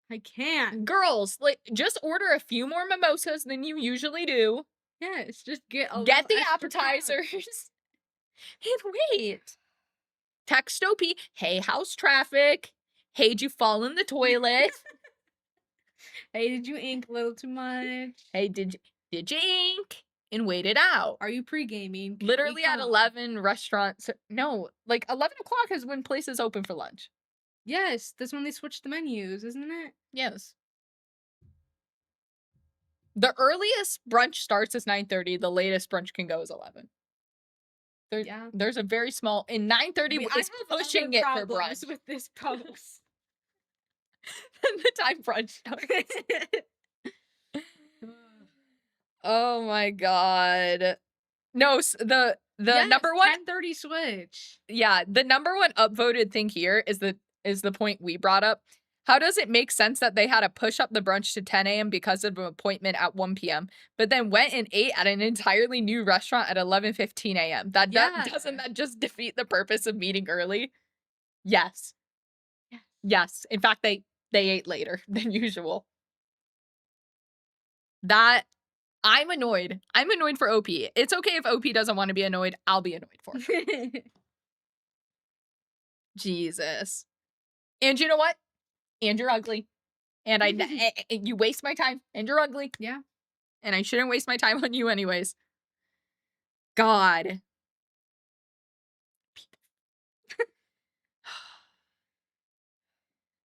I can't.
Girls, like just order a few more mimosas than you usually do.
Yes, just get a
Get
little
the
extra crowd.
appetizers. And wait. Text OP, hey, how's traffic? Hey, did you fall in the toilet?
Hey, did you ink a little too much?
Hey, did you ink? And wait it out.
Are you pre-gaming? Can we
Literally at
come?
11, restaurants. No, like 11 o'clock is when places open for lunch.
Yes, that's when they switch the menus, isn't it?
Yes. The earliest brunch starts is 9:30. The latest brunch can go is 11.
Yeah.
There's a very small, and 9:30
I
is
have
pushing
other
it for
problems
brunch.
with this post.
The time brunch starts. Oh my god. No, the
Yes,
number one,
10:30 switch.
yeah, the number one upvoted thing here is the point we brought up. How does it make sense that they had to push up the brunch to 10 a.m. because of an appointment at 1 p.m., but then went and ate at an entirely new restaurant at 11:15 a.m.?
Yeah.
Doesn't that just defeat the purpose of meeting early? Yes.
Yes.
Yes. In fact, they ate later than usual. That I'm annoyed. I'm annoyed for OP. It's okay if OP doesn't want to be annoyed. I'll be annoyed for her. Jesus. And you know what? And you're ugly. And you waste my time. And you're ugly.
Yeah.
And I shouldn't waste my time on you anyways. God.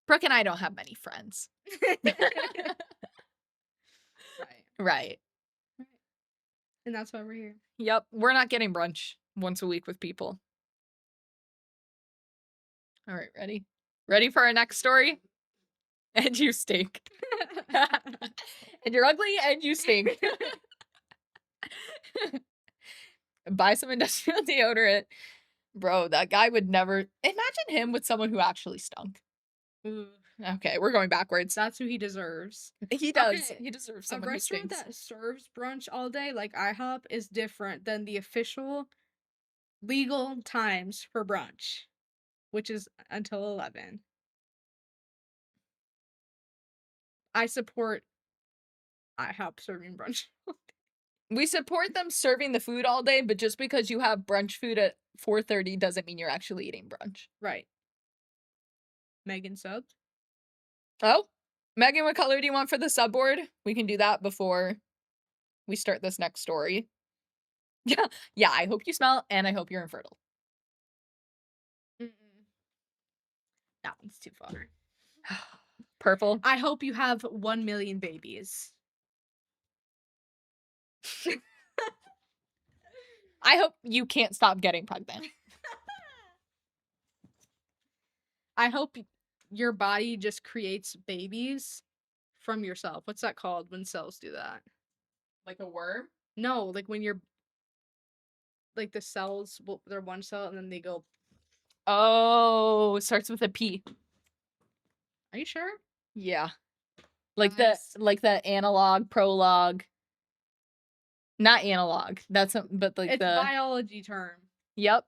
Brooke and I don't have many friends.
Right.
Right.
And that's why we're here.
Yep. We're not getting brunch once a week with people. All right. Ready? Ready for our next story? And you stink. And you're ugly and you stink. Buy some industrial deodorant. Bro, that guy would never imagine him with someone who actually stunk.
Ooh,
Okay, we're going backwards.
that's who he deserves.
He does.
Okay,
He deserves
A
someone who
restaurant
stinks.
that serves brunch all day, like IHOP, is different than the official legal times for brunch, which is until 11. I support IHOP serving brunch.
We support them serving the food all day, but just because you have brunch food at 4:30 doesn't mean you're actually eating brunch.
Right. Megan subbed.
Oh, Megan, what color do you want for the subboard? We can do that before we start this next story. Yeah, yeah. I hope you smell, and I hope you're infertile.
Mm-mm. That one's too far.
Purple.
I hope you have 1 million babies.
I hope you can't stop getting pregnant.
I hope your body just creates babies from yourself. What's that called when cells do that?
Like a worm?
No, like when you're like the cells, they're one cell and then they go.
Oh, it starts with a P.
Are you sure?
Yeah. Like
Nice.
the analog, prologue. Not analog. That's but like
It's
the
biology term.
Yep.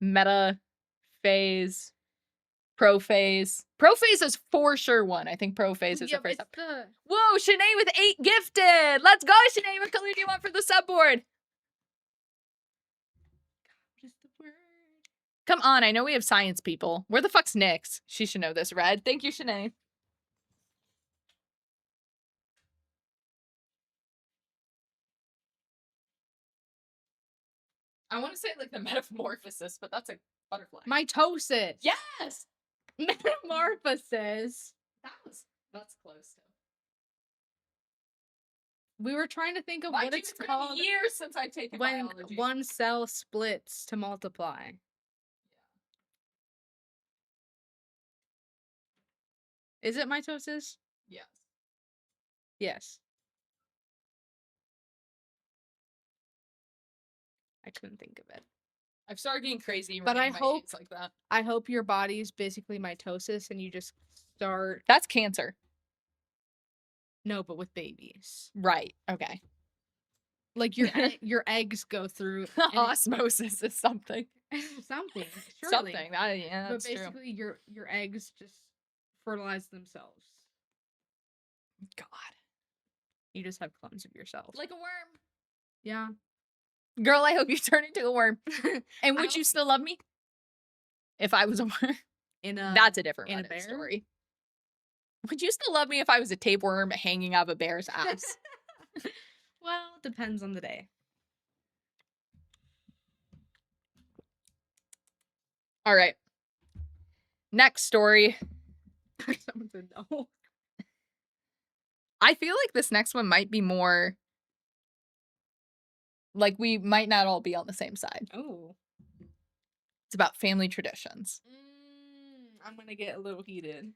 Meta phase Prophase. Prophase is for sure one. I think Prophase is the first up. Whoa, Shanae with 8 gifted. Let's go, Shanae. What color do you want for the subboard? What is the word? Come on, I know we have science people. Where the fuck's Nyx? She should know this. Red. Thank you, Shanae. I want to say like the metamorphosis, but that's a butterfly.
Mitosis.
Yes.
Metamorphosis.
That's close.
We were trying to think of
Mind
what
you,
it's
been
called
years since I've taken
when
biology.
one cell splits to multiply. Is it mitosis?
Yes.
Yes. I couldn't think of it.
I've started getting crazy.
But I hope
like that.
I hope your body's basically mitosis and you just start.
That's cancer.
No, but with babies.
Right. Okay.
Like your eggs go through
osmosis is something.
Something. Surely.
Something. Yeah,
but
that's
basically
true.
your eggs just fertilize themselves.
God.
You just have clones of yourself.
Like a worm.
Yeah.
Girl, I hope you turn into a worm. And would you still love me? If I was a worm? That's a different Reddit story. Would you still love me if I was a tapeworm hanging out of a bear's ass?
Well, depends on the day.
All right. Next story.
Someone said no.
I feel like this next one might be more like we might not all be on the same side.
Oh.
It's about family traditions.
I'm gonna get a little heated.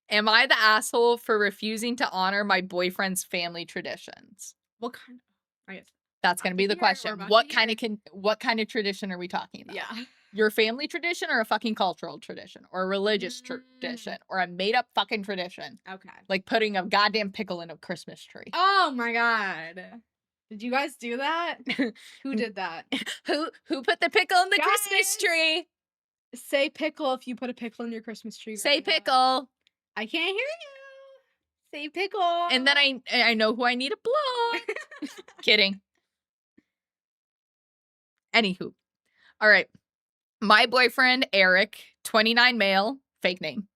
Am I the asshole for refusing to honor my boyfriend's family traditions?
What kind? I guess
that's gonna be the question. What kind of tradition are we talking about?
Yeah.
Your family tradition or a fucking cultural tradition or a religious tradition or a made up fucking tradition?
Okay.
Like putting a goddamn pickle in a Christmas tree.
Oh my god. Did you guys do that? Who did that?
Who put the pickle in the Christmas tree?
Say pickle if you put a pickle in your Christmas tree.
Say pickle.
I can't hear you. Say pickle.
And then I know who I need to block. Kidding. Anywho. All right. My boyfriend, Eric, 29 male, fake name,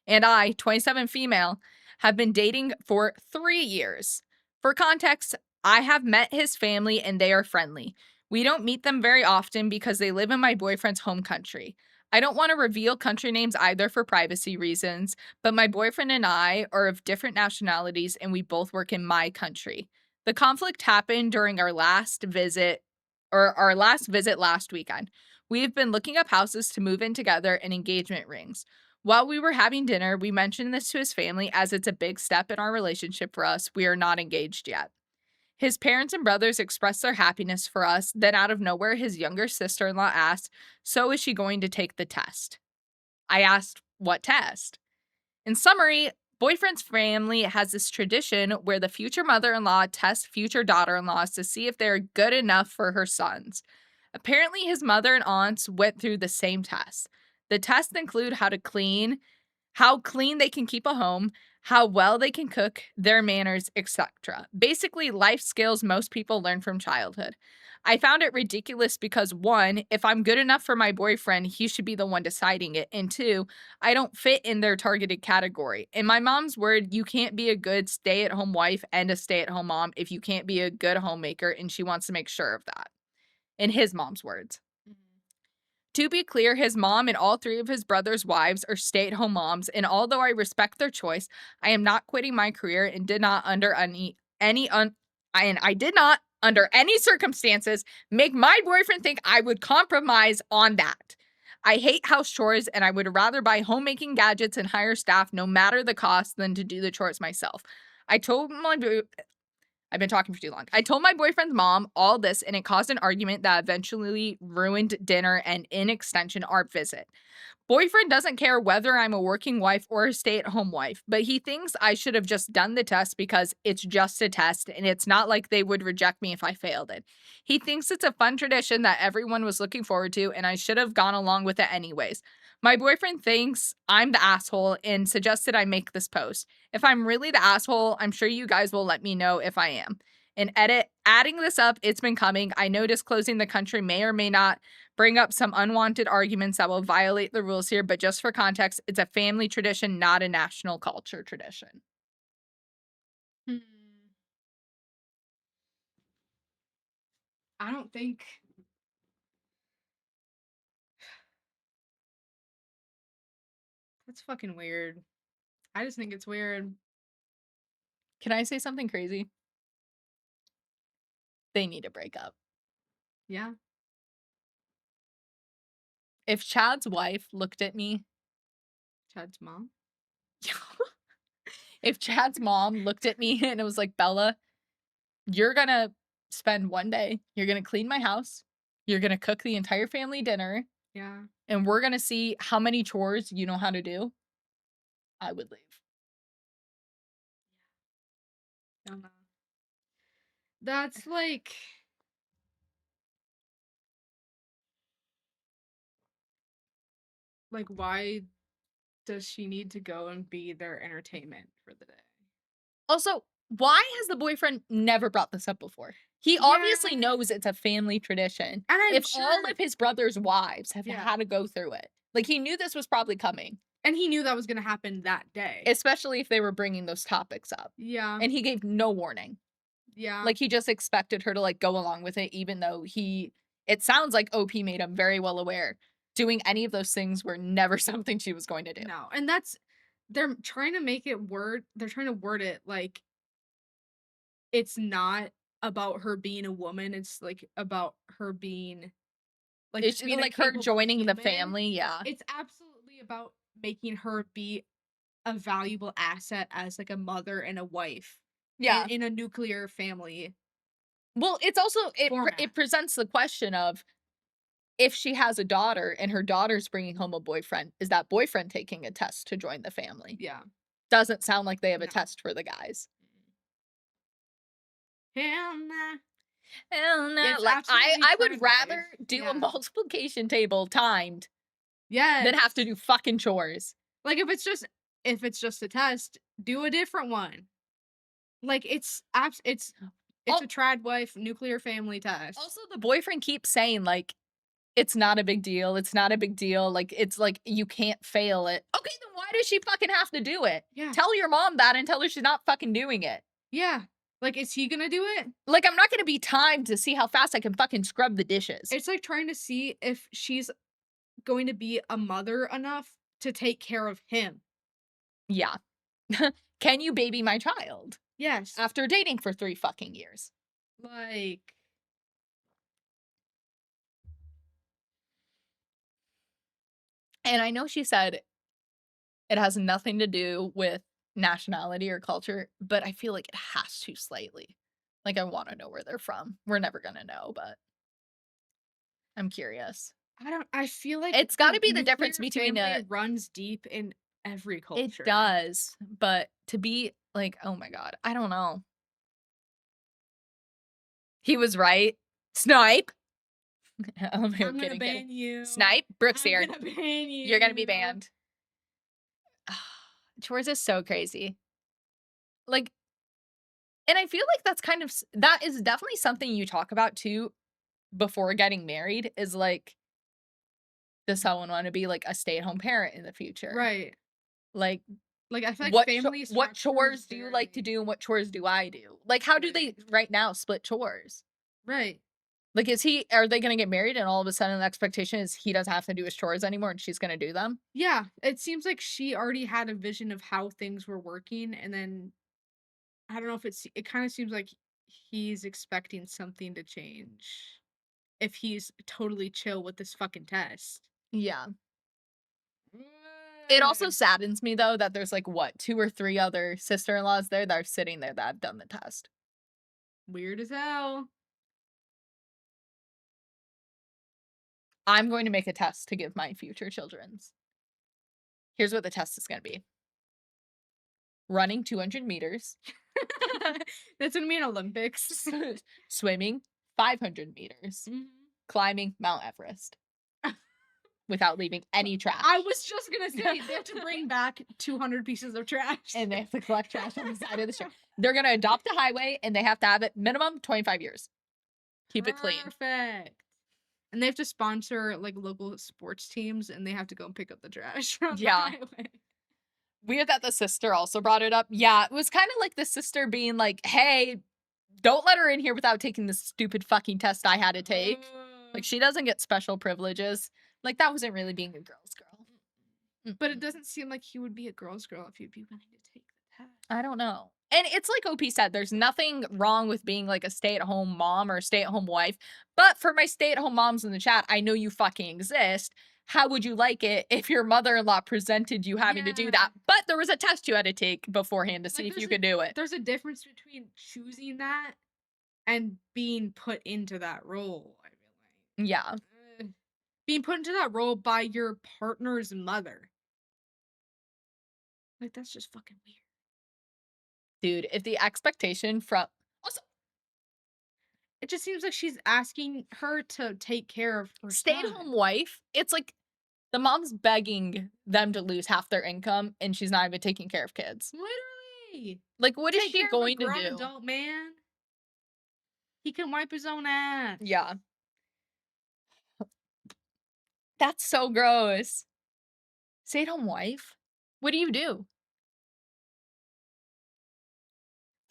and I, 27 female, have been dating for 3 years. For context, I have met his family and they are friendly. We don't meet them very often because they live in my boyfriend's home country. I don't want to reveal country names either for privacy reasons, but my boyfriend and I are of different nationalities and we both work in my country. The conflict happened during our last visit last weekend. We have been looking up houses to move in together and engagement rings. While we were having dinner, we mentioned this to his family as it's a big step in our relationship for us. We are not engaged yet. His parents and brothers expressed their happiness for us. Then out of nowhere, his younger sister-in-law asked, "So is she going to take the test?" I asked, "What test?" In summary, boyfriend's family has this tradition where the future mother-in-law tests future daughter-in-laws to see if they're good enough for her sons. Apparently, his mother and aunts went through the same tests. The tests include how clean they can keep a home, how well they can cook, their manners, etc. Basically, life skills most people learn from childhood. I found it ridiculous because 1, if I'm good enough for my boyfriend, he should be the one deciding it. And 2, I don't fit in their targeted category. In my mom's word, you can't be a good stay-at-home wife and a stay-at-home mom if you can't be a good homemaker, and she wants to make sure of that. In his mom's words. To be clear, his mom and all 3 of his brothers' wives are stay-at-home moms, and although I respect their choice, I am not quitting my career and did not under any circumstances make my boyfriend think I would compromise on that. I hate house chores, and I would rather buy homemaking gadgets and hire staff no matter the cost than to do the chores myself. I've been talking for too long. I told my boyfriend's mom all this, and it caused an argument that eventually ruined dinner and, in extension, our visit. Boyfriend doesn't care whether I'm a working wife or a stay-at-home wife, but he thinks I should have just done the test because it's just a test, and it's not like they would reject me if I failed it. He thinks it's a fun tradition that everyone was looking forward to, and I should have gone along with it anyways. My boyfriend thinks I'm the asshole and suggested I make this post. If I'm really the asshole, I'm sure you guys will let me know if I am. And adding this up, it's been coming. I know disclosing the country may or may not bring up some unwanted arguments that will violate the rules here, but just for context, it's a family tradition, not a national culture tradition.
Hmm. I don't think that's fucking weird. I just think it's weird.
Can I say something crazy? They need to break up.
Yeah.
If Chad's wife looked at me,
Chad's mom.
if Chad's mom looked at me and it was like, Bella, you're gonna spend one day, you're gonna clean my house, you're gonna cook the entire family dinner,
Yeah.
and we're gonna see how many chores you know how to do, I would leave.
Don't know. That's like why does she need to go and be their entertainment for the day?
Also, why has the boyfriend never brought this up before? He obviously
Yeah.
knows it's a family tradition.
And I'm
If all
sure
of his brother's wives have
Yeah.
had to go through it, like he knew this was probably coming,
And he knew that was gonna happen that day.
especially if they were bringing those topics up.
Yeah.
And he gave no warning.
Yeah.
Like he just expected her to like go along with it, even though it sounds like OP made him very well aware doing any of those things were never something she was going to do.
No. And they're trying to word it like it's not about her being a woman, it's like about her being like
It's
just being a
like her
capable
joining the
human.
family, yeah.
It's absolutely about making her be a valuable asset as like a mother and a wife
Yeah.
in a nuclear family
Well, it's also
format.
it presents the question of if she has a daughter and her daughter's bringing home a boyfriend, is that boyfriend taking a test to join the family?
Yeah.
Doesn't sound like they have a
No.
test for the guys.
Hell nah.
Hell no.
It's
Like
absolutely
I
trend
would rather
wife.
do
Yeah.
a multiplication table timed
Yes.
than have to do fucking chores.
Like if it's just a test, do a different one. Like it's
Al-
a trad wife nuclear family test.
Also, the boyfriend keeps saying like it's not a big deal. It's not a big deal. Like it's like you can't fail it. Okay, then why does she fucking have to do it?
Yeah.
Tell your mom that and tell her she's not fucking doing it.
Yeah. Like is he gonna do it?
Like I'm not gonna be timed to see how fast I can fucking scrub the dishes.
It's like trying to see if she's going to be a mother enough to take care of him.
Yeah. Can you baby my child
Yes.
after dating for 3 fucking years?
Like
And I know she said it has nothing to do with nationality or culture, but I feel like it has to slightly. Like I want to know where they're from. We're never gonna know, but I'm curious.
I feel like
It's gotta be the
nuclear
difference between
family runs deep in every
it
culture.
does, but to be like, oh my god, I don't know. He was right. Snipe. I'm
I'm gonna
kidding, kidding.
ban you.
Snipe. Brooke's
I'm
here.
gonna ban you.
You're gonna be banned. Chores is so crazy. Like, and I feel like that's kind of that is definitely something you talk about too before getting married is like, does someone want to be like a stay-at-home parent in the future?
Right.
Like,
Like I feel like
what
family
what
structure is
chores do you like to
very-
do and what chores do I do? Like, how do they right now split chores?
Right.
Like, are they gonna get married and all of a sudden the expectation is he doesn't have to do his chores anymore and she's gonna do them?
Yeah. It seems like she already had a vision of how things were working, and then I don't know if it kind of seems like he's expecting something to change if he's totally chill with this fucking test.
Yeah. It also saddens me though that there's like what, 2 or 3 other sister-in-laws there that are sitting there that have done the test.
Weird as hell.
I'm going to make a test to give my future children's. Here's what the test is gonna be. Running 200 meters,
That's gonna be an Olympics.
swimming 500 meters,
Mhm.
climbing Mount Everest. without leaving any trash.
I was just gonna say they have to bring back 200 pieces of trash.
And they have to collect trash on the side of the street. They're gonna adopt a highway and they have to have it minimum 25 years. Keep it clean.
Perfect. And they have to sponsor like local sports teams and they have to go and pick up the trash from the
Yeah.
highway.
Weird that the sister also brought it up. Yeah, it was kind of like the sister being like, hey, don't let her in here without taking this stupid fucking test I had to take. Like, she doesn't get special privileges. Like, that wasn't really being a girl's girl.
But it doesn't seem like he would be a girl's girl if you'd be willing to take the test.
I don't know. And it's like OP said, there's nothing wrong with being like a stay-at-home mom or a stay-at-home wife. But for my stay-at-home moms in the chat, I know you fucking exist. How would you like it if your mother-in-law presented you having to do that? But there was a test you had to take beforehand to see if you could do it.
There's a difference between choosing that and being put into that role, I feel like.
Yeah.
Being put into that role by your partner's mother. Like, that's just fucking weird.
Dude, if the expectation from also
It just seems like she's asking her to take care of her
stay-at-home wife, it's like the mom's begging them to lose half their income and she's not even taking care of kids.
Literally.
Like, what is
Take
she
care
going
of a
to
grown
do?
adult man. He can wipe his own ass.
Yeah. That's so gross. Stay-at-home wife? What do you do?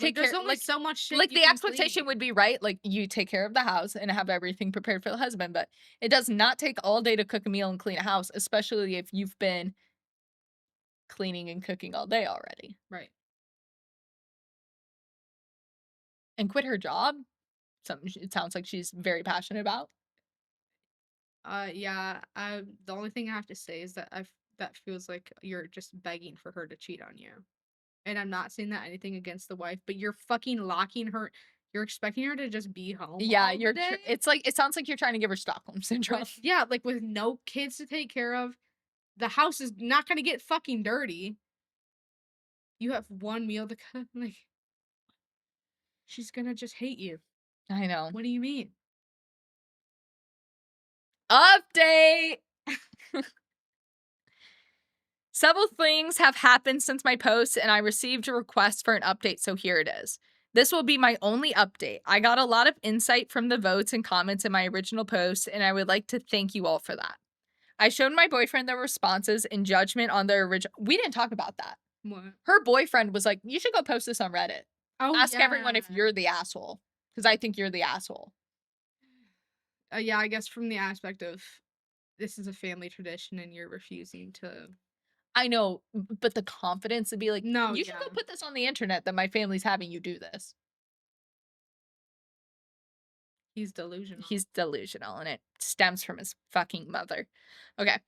Like, there's only so much shit
like
you
the
can
expectation
clean.
would be, right? Like, you take care of the house and have everything prepared for the husband, but it does not take all day to cook a meal and clean a house, especially if you've been cleaning and cooking all day already.
Right.
And quit her job? Something it sounds like she's very passionate about.
Yeah. The only thing I have to say is that that feels like you're just begging for her to cheat on you. And I'm not saying that anything against the wife, but you're fucking locking her. You're expecting her to just be home.
Yeah,
all the day?
it's like it sounds like you're trying to give her Stockholm syndrome.
Yeah, like with no kids to take care of, the house is not gonna get fucking dirty. You have one meal to cook, like she's gonna just hate you.
I know.
What do you mean?
Update! Several things have happened since my post, and I received a request for an update, so here it is. This will be my only update. I got a lot of insight from the votes and comments in my original post, and I would like to thank you all for that. I showed my boyfriend the responses and judgment on their original. We didn't talk about that.
What?
Her boyfriend was like, you should go post this on Reddit.
Oh,
Ask
yeah.
everyone if you're the asshole, because I think you're the asshole.
Yeah, I guess from the aspect of this is a family tradition and you're refusing to.
I know, but the confidence to be like,
No,
you should go
yeah.
put this on the internet that my family's having you do this.
He's delusional.
He's delusional, and it stems from his fucking mother. Okay.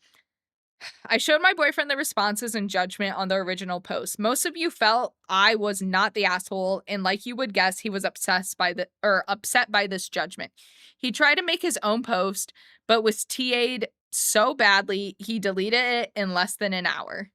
I showed my boyfriend the responses and judgment on the original post. Most of you felt I was not the asshole, and like you would guess, he was upset by this judgment. He tried to make his own post, but was TA'd so badly he deleted it in less than an hour.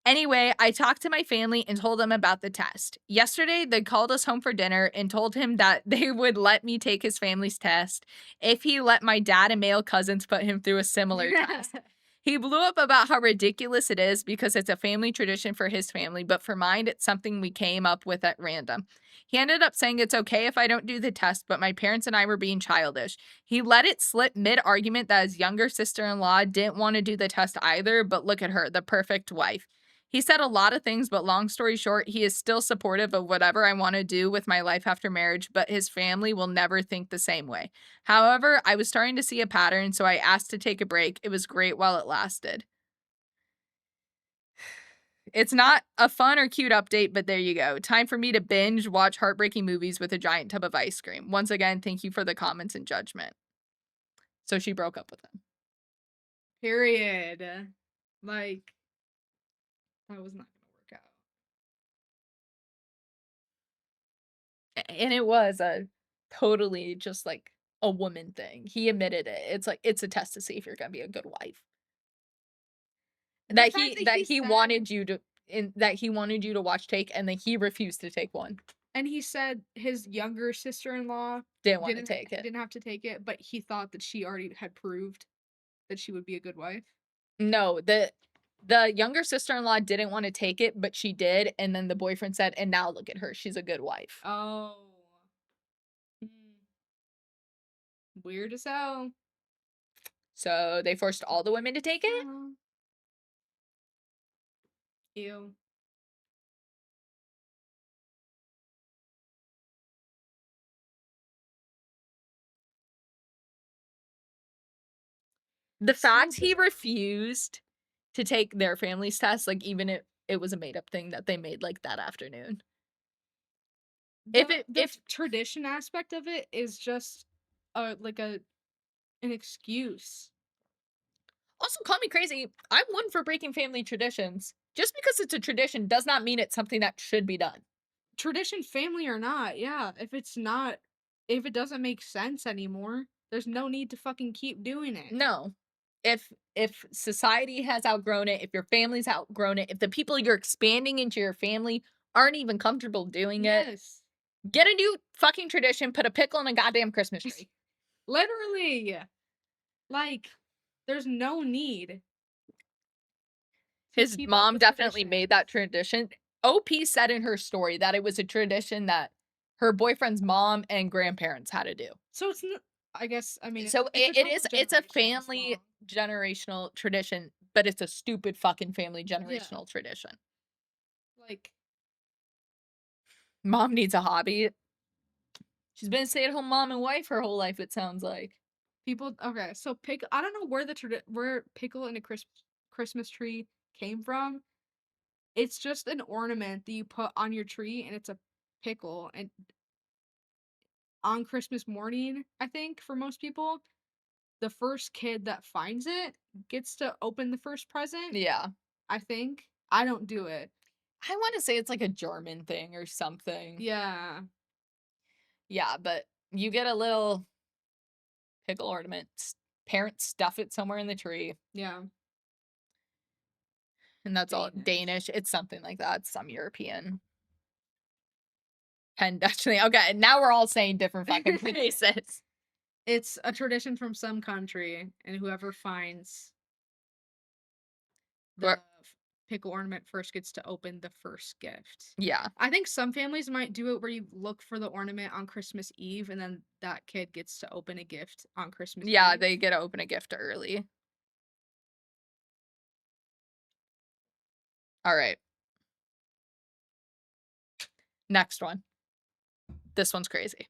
Anyway, I talked to my family and told them about the test. Yesterday, they called us home for dinner and told him that they would let me take his family's test if he let my dad and male cousins put him through a similar test. He blew up about how ridiculous it is because it's a family tradition for his family, but for mine, it's something we came up with at random. He ended up saying it's okay if I don't do the test, but my parents and I were being childish. He let it slip mid-argument that his younger sister-in-law didn't want to do the test either, but look at her, the perfect wife. He said a lot of things, but long story short, he is still supportive of whatever I want to do with my life after marriage, but his family will never think the same way. However, I was starting to see a pattern, so I asked to take a break. It was great while it lasted. It's not a fun or cute update, but there you go. Time for me to binge watch heartbreaking movies with a giant tub of ice cream. Once again, thank you for the comments and judgment. So she broke up with him.
Period. Like, that was not gonna work out.
And it was a totally just like a woman thing. He admitted it. It's like it's a test to see if you're gonna be a good wife. That he wanted you to watch take, and then he refused to take one.
And he said his younger sister-in-law
Didn't want to take it.
Didn't have to take it, but he thought that she already had proved that she would be a good wife?
No, the younger sister-in-law didn't wanna take it, but she did, and then the boyfriend said, "And now look at her, she's a good wife."
Oh. Hmm. Weird as hell.
So, they forced all the women to take it?
Oh. Ew.
The
So
fact he
bizarre.
refused to take their family's test, like, even if it was a made up thing that they made, like, that afternoon.
The
If
tradition aspect of it is just like an excuse.
also, call me crazy, I'm one for breaking family traditions. Just because it's a tradition does not mean it's something that should be done.
Tradition, family or not, yeah. If it doesn't make sense anymore, there's no need to fucking keep doing it.
No. If society has outgrown it, if your family's outgrown it, if the people you're expanding into your family aren't even comfortable doing it,
Yes.
get a new fucking tradition, put a pickle in a goddamn Christmas tree.
Literally. Like, there's no need to
His
keep up
mom
the
definitely made that
traditions.
tradition. OP said in her story that it was a tradition that her boyfriend's mom and grandparents had to do.
So it's not, I guess, I mean,
So
it's a couple
it's a
generations
family
long.
generational tradition, but it's a stupid fucking family
Yeah.
generational tradition.
Like,
Mom needs a hobby. She's been a stay-at-home mom and wife her whole life, it sounds like.
people, okay, so I don't know where where pickle in a Christmas tree came from. It's just an ornament that you put on your tree, and it's a pickle. And on Christmas morning, I think for most people, the first kid that finds it gets to open the first present.
Yeah.
I think I don't do it.
I wanna say it's like a German thing or something.
Yeah,
Yeah, but you get a little pickle ornament, parents stuff it somewhere in the tree,
yeah,
and that's all
Danish.
Danish, it's something like that, some European Penn Dutch thing. Okay, now we're all saying different fucking places.
It's a tradition from some country, and whoever finds the
Or
pickle ornament first gets to open the first gift.
yeah.
I think some families might do it where you look for the ornament on Christmas Eve, and then that kid gets to open a gift on Christmas
Yeah,
Eve.
they get to open a gift early. Alright, next one. This one's crazy.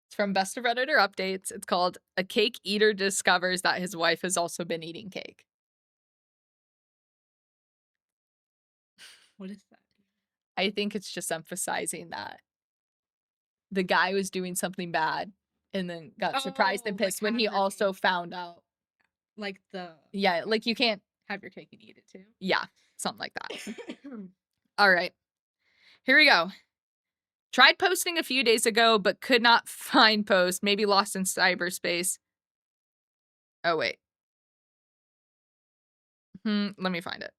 It's from Best of Redditor Updates. It's called "A Cake Eater Discovers That His Wife Has Also Been Eating Cake."
What is that?
I think it's just emphasizing that the guy was doing something bad and then got surprised and
Oh, like
pissed when he
have your cake,
also found out.
like the
Yeah, like you can't
have your cake and eat it too.
yeah, something like that. Alright, here we go. Tried posting a few days ago, but could not find post, maybe lost in cyberspace. Oh, wait. Let me find it.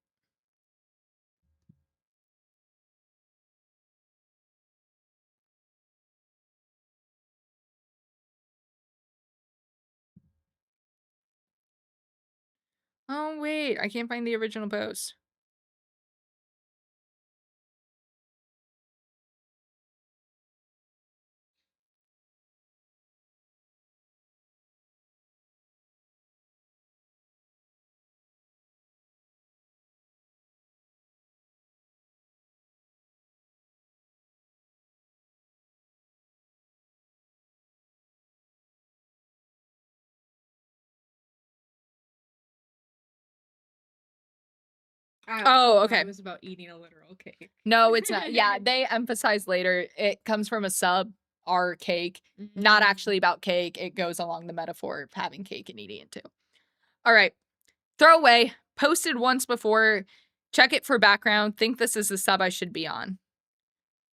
Oh, wait, I can't find the original post.
I
Oh,
thought
okay.
it was about eating a literal cake.
No, it's not. Yeah, they emphasize later it comes from a sub, our cake, not
Mm.
actually about cake. It goes along the metaphor of having cake and eating it too. All right. Throwaway. Posted once before. Check it for background. Think this is the sub I should be on.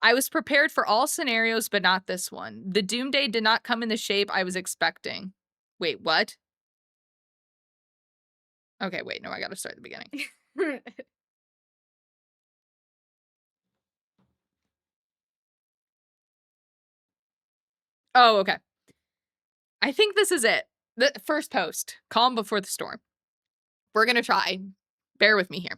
I was prepared for all scenarios, but not this one. The doomsday did not come in the shape I was expecting. Wait, what? Okay, wait, no, I gotta start at the beginning. Oh, okay. I think this is it. The first post, calm before the storm. We're going to try. Bear with me here.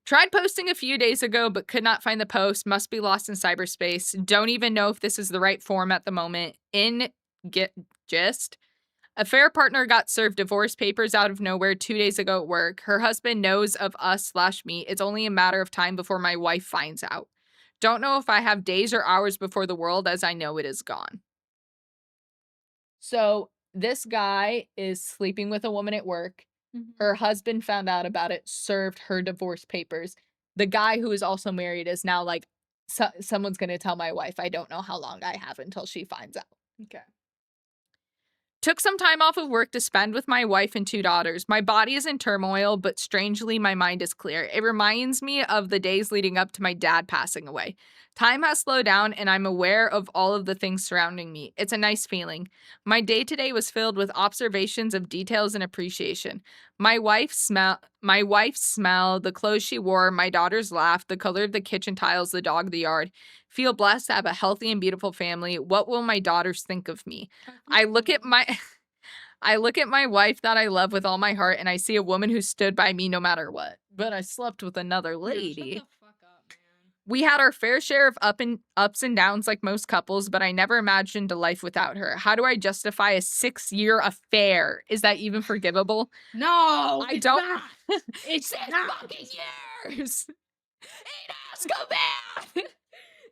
Tried posting a few days ago, but could not find the post. Must be lost in cyberspace. Don't even know if this is the right form at the moment. In get gist. Affair partner got served divorce papers out of nowhere 2 days ago at work. Her husband knows of us/me. It's only a matter of time before my wife finds out. Don't know if I have days or hours before the world as I know it is gone. So this guy is sleeping with a woman at work.
Mhm.
Her husband found out about it, served her divorce papers. The guy who is also married is now like, someone's going to tell my wife. I don't know how long I have until she finds out.
Okay.
Took some time off of work to spend with my wife and 2 daughters. My body is in turmoil, but strangely, my mind is clear. It reminds me of the days leading up to my dad passing away. Time has slowed down, and I'm aware of all of the things surrounding me. It's a nice feeling. My day today was filled with observations of details and appreciation. My wife's smell, the clothes she wore, my daughter's laugh, the color of the kitchen tiles, the dog, the yard. Feel blessed to have a healthy and beautiful family. What will my daughters think of me? I look at my I look at my wife that I love with all my heart and I see a woman who stood by me no matter what. But I slept with another
Yeah, shut
lady.
the fuck up, man.
We had our fair share of ups and downs like most couples, but I never imagined a life without her. How do I justify a 6-year affair? Is that even forgivable?
No,
I
it's
don't
not. It's
6
not.
fucking years. Ain't Azkaban.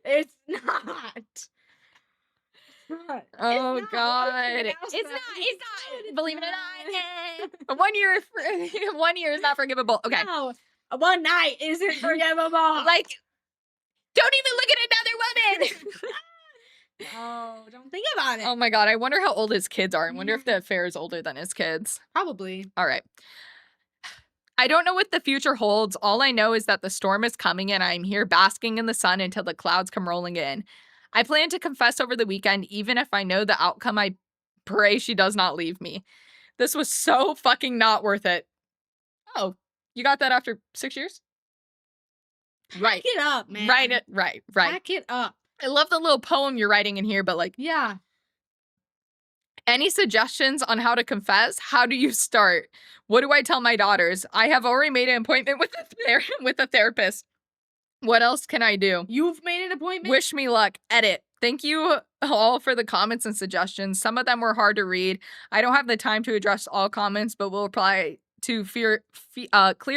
It's not. It's not.
Oh
It's not.
God.
Why would you
It's
ask
not,
that?
it's not. Believe it or
not.
not. 1 year 1 year is not forgivable. Okay.
No, one night isn't forgivable.
Like, don't even look at another woman.
No, don't think about it.
Oh my God. I wonder how old his kids are. I wonder if the affair is older than his kids.
Probably.
All right. I don't know what the future holds. All I know is that the storm is coming and I'm here basking in the sun until the clouds come rolling in. I plan to confess over the weekend, even if I know the outcome. I pray she does not leave me. This was so fucking not worth it. Oh, you got that after 6 years? Right.
Pack it up, man.
Right.
Pack it up.
I love the little poem you're writing in here, but like,
Yeah.
any suggestions on how to confess? How do you start? What do I tell my daughters? I have already made an appointment with with a therapist. What else can I do?
You've made an appointment?
Wish me luck. Edit. Thank you all for the comments and suggestions. Some of them were hard to read. I don't have the time to address all comments, but we'll reply to clear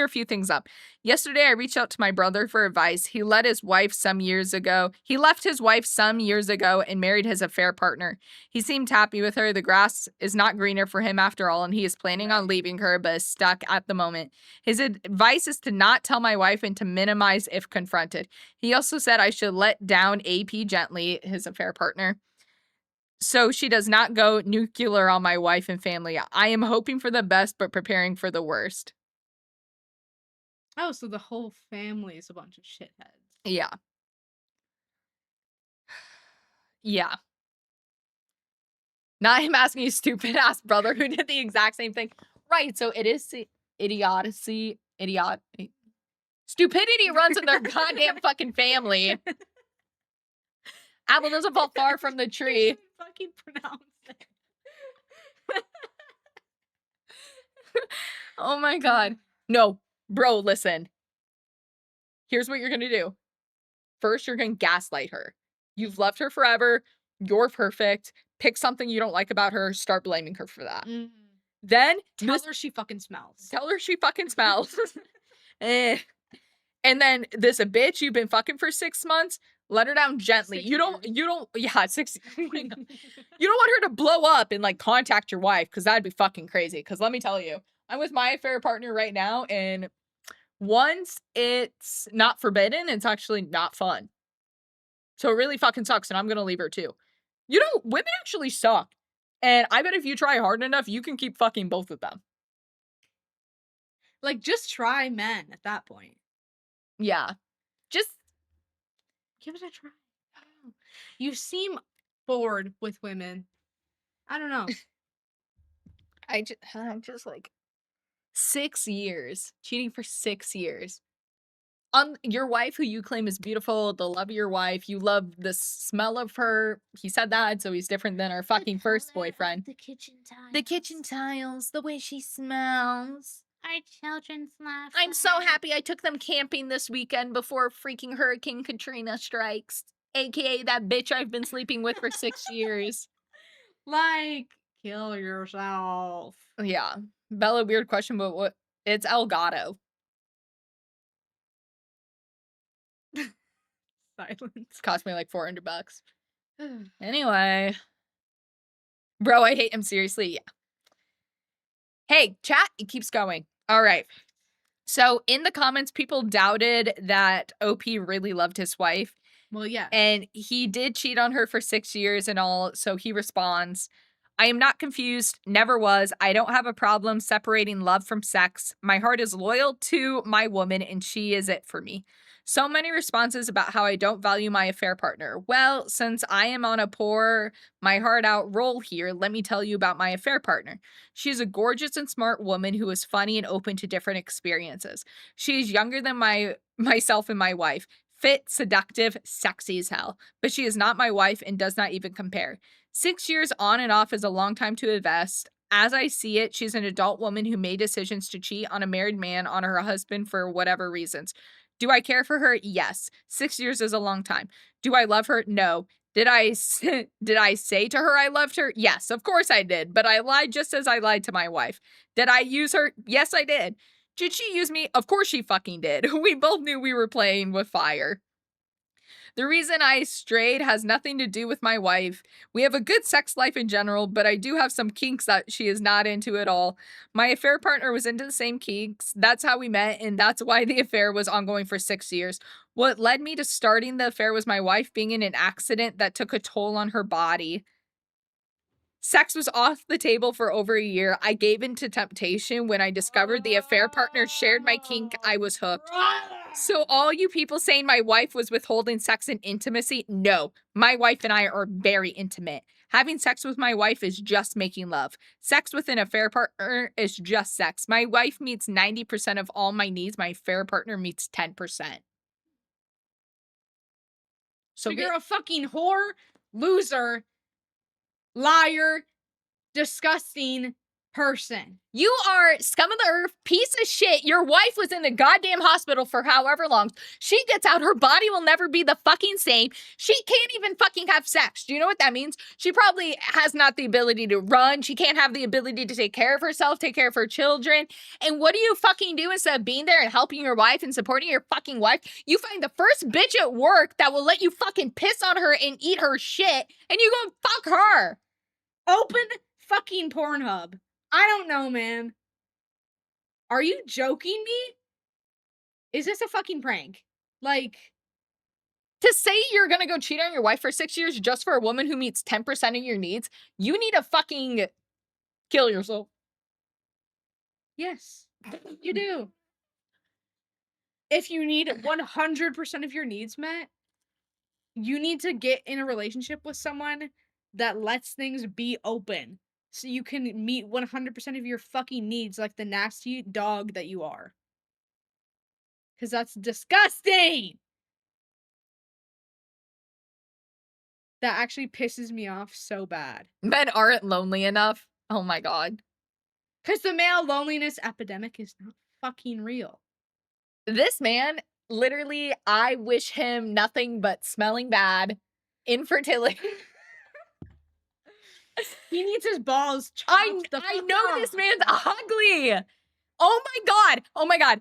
a few things up. Yesterday, I reached out to my brother for advice. He left his wife some years ago and married his affair partner. He seemed happy with her. The grass is not greener for him after all, and he is planning on leaving her, but is stuck at the moment. His advice is to not tell my wife and to minimize if confronted. He also said I should let down AP gently, his affair partner, so she does not go nuclear on my wife and family. I am hoping for the best, but preparing for the worst.
Oh, so the whole family is a bunch of shitheads.
Yeah. Yeah. Now I'm asking you, stupid ass brother who did the exact same thing. Right. So it is idiocy. Stupidity runs in their goddamn fucking family. Apple doesn't fall far from the tree.
Fucking pronounce it.
Oh my God. No, bro, listen. Here's what you're going to do. First, you're going to gaslight her. You've loved her forever. You're perfect. Pick something you don't like about her. Start blaming her for that. Then
Tell her she fucking smells.
Tell her she fucking smells. And then this a bitch you've been fucking for 6 months. Let her down gently.
6
You don't. Yeah, 6. Oh my God. You don't want her to blow up and like contact your wife because that'd be fucking crazy. Because let me tell you, I'm with my affair partner right now, and once it's not forbidden, it's actually not fun. So it really fucking sucks, and I'm gonna leave her too. You know, women actually suck. And I bet if you try hard enough, you can keep fucking both of them.
Like, just try men at that point.
Yeah. Just
Give it a try. You seem bored with women. I don't know.
I'm just like 6 years. Cheating for 6 years. On your wife, who you claim is beautiful, the love of your wife, you love the smell of her. He said that, so he's different than our
The
fucking first
color
boyfriend.
of the kitchen
The kitchen
tiles.
tiles, the way she smells.
Our children's
I'm so
laughter.
happy I took them camping this weekend before freaking Hurricane Katrina strikes, aka that bitch I've been sleeping with for 6 years.
Like, kill yourself.
Yeah. Bella, weird question, but what it's Elgato.
Silence.
Cost me like 400 bucks. Anyway. Bro, I hate him seriously. Yeah. Hey, chat, it keeps going. All right. So in the comments, people doubted that OP really loved his wife.
Well, yes.
And he did cheat on her for 6 years and all, so he responds, I am not confused, never was. I don't have a problem separating love from sex. My heart is loyal to my woman, and she is it for me. So many responses about how I don't value my affair partner. Well, since I am on a pour my heart out roll here, let me tell you about my affair partner. She's a gorgeous and smart woman who is funny and open to different experiences. She is younger than myself and my wife. Fit, seductive, sexy as hell. But she is not my wife and does not even compare. 6 years on and off is a long time to invest. As I see it, she's an adult woman who made decisions to cheat on a married man on her husband for whatever reasons. Do I care for her? Yes. 6 years is a long time. Do I love her? No. Did I say to her I loved her? Yes, of course I did, but I lied just as I lied to my wife. Did I use her? Yes, I did. Did she use me? Of course she fucking did. We both knew we were playing with fire. The reason I strayed has nothing to do with my wife. We have a good sex life in general, but I do have some kinks that she is not into at all. My affair partner was into the same kinks. That's how we met, and that's why the affair was ongoing for 6 years. What led me to starting the affair was my wife being in an accident that took a toll on her body. Sex was off the table for over a year. I gave in to temptation. When I discovered the affair partner shared my kink, I was hooked. So all you people saying my wife was withholding sex and intimacy, no. My wife and I are very intimate. Having sex with my wife is just making love. Sex with an affair partner is just sex. My wife meets 90% of all my needs. My affair partner meets 10%.
So
So
you're a fucking whore, loser, liar, disgusting person.
you are scum of the earth, piece of shit. Your wife was in the goddamn hospital for however long. She gets out, her body will never be the fucking same. She can't even fucking have sex. Do you know what that means? She probably has not the ability to run. She can't have the ability to take care of herself, take care of her children. And what do you fucking do instead of being there and helping your wife and supporting your fucking wife? You find the first bitch at work that will let you fucking piss on her and eat her shit, and you go fuck her.
Open fucking Pornhub. I don't know, man. Are you joking me? Is this a fucking prank? Like,
To say you're gonna go cheat on your wife for 6 years just for a woman who meets 10% of your needs, you need to fucking kill yourself.
yes, you do. If you need 100% of your needs met, you need to get in a relationship with someone that lets things be open so you can meet 100% of your fucking needs like the nasty dog that you are. Because that's disgusting. That actually pisses me off so bad.
Men aren't lonely enough. Oh my god.
Because the male loneliness epidemic is not fucking real.
This man, literally, I wish him nothing but smelling bad, infertility.
He needs his balls chopped
I
the fuck
know
off.
this man's ugly. Oh my god. Oh my god.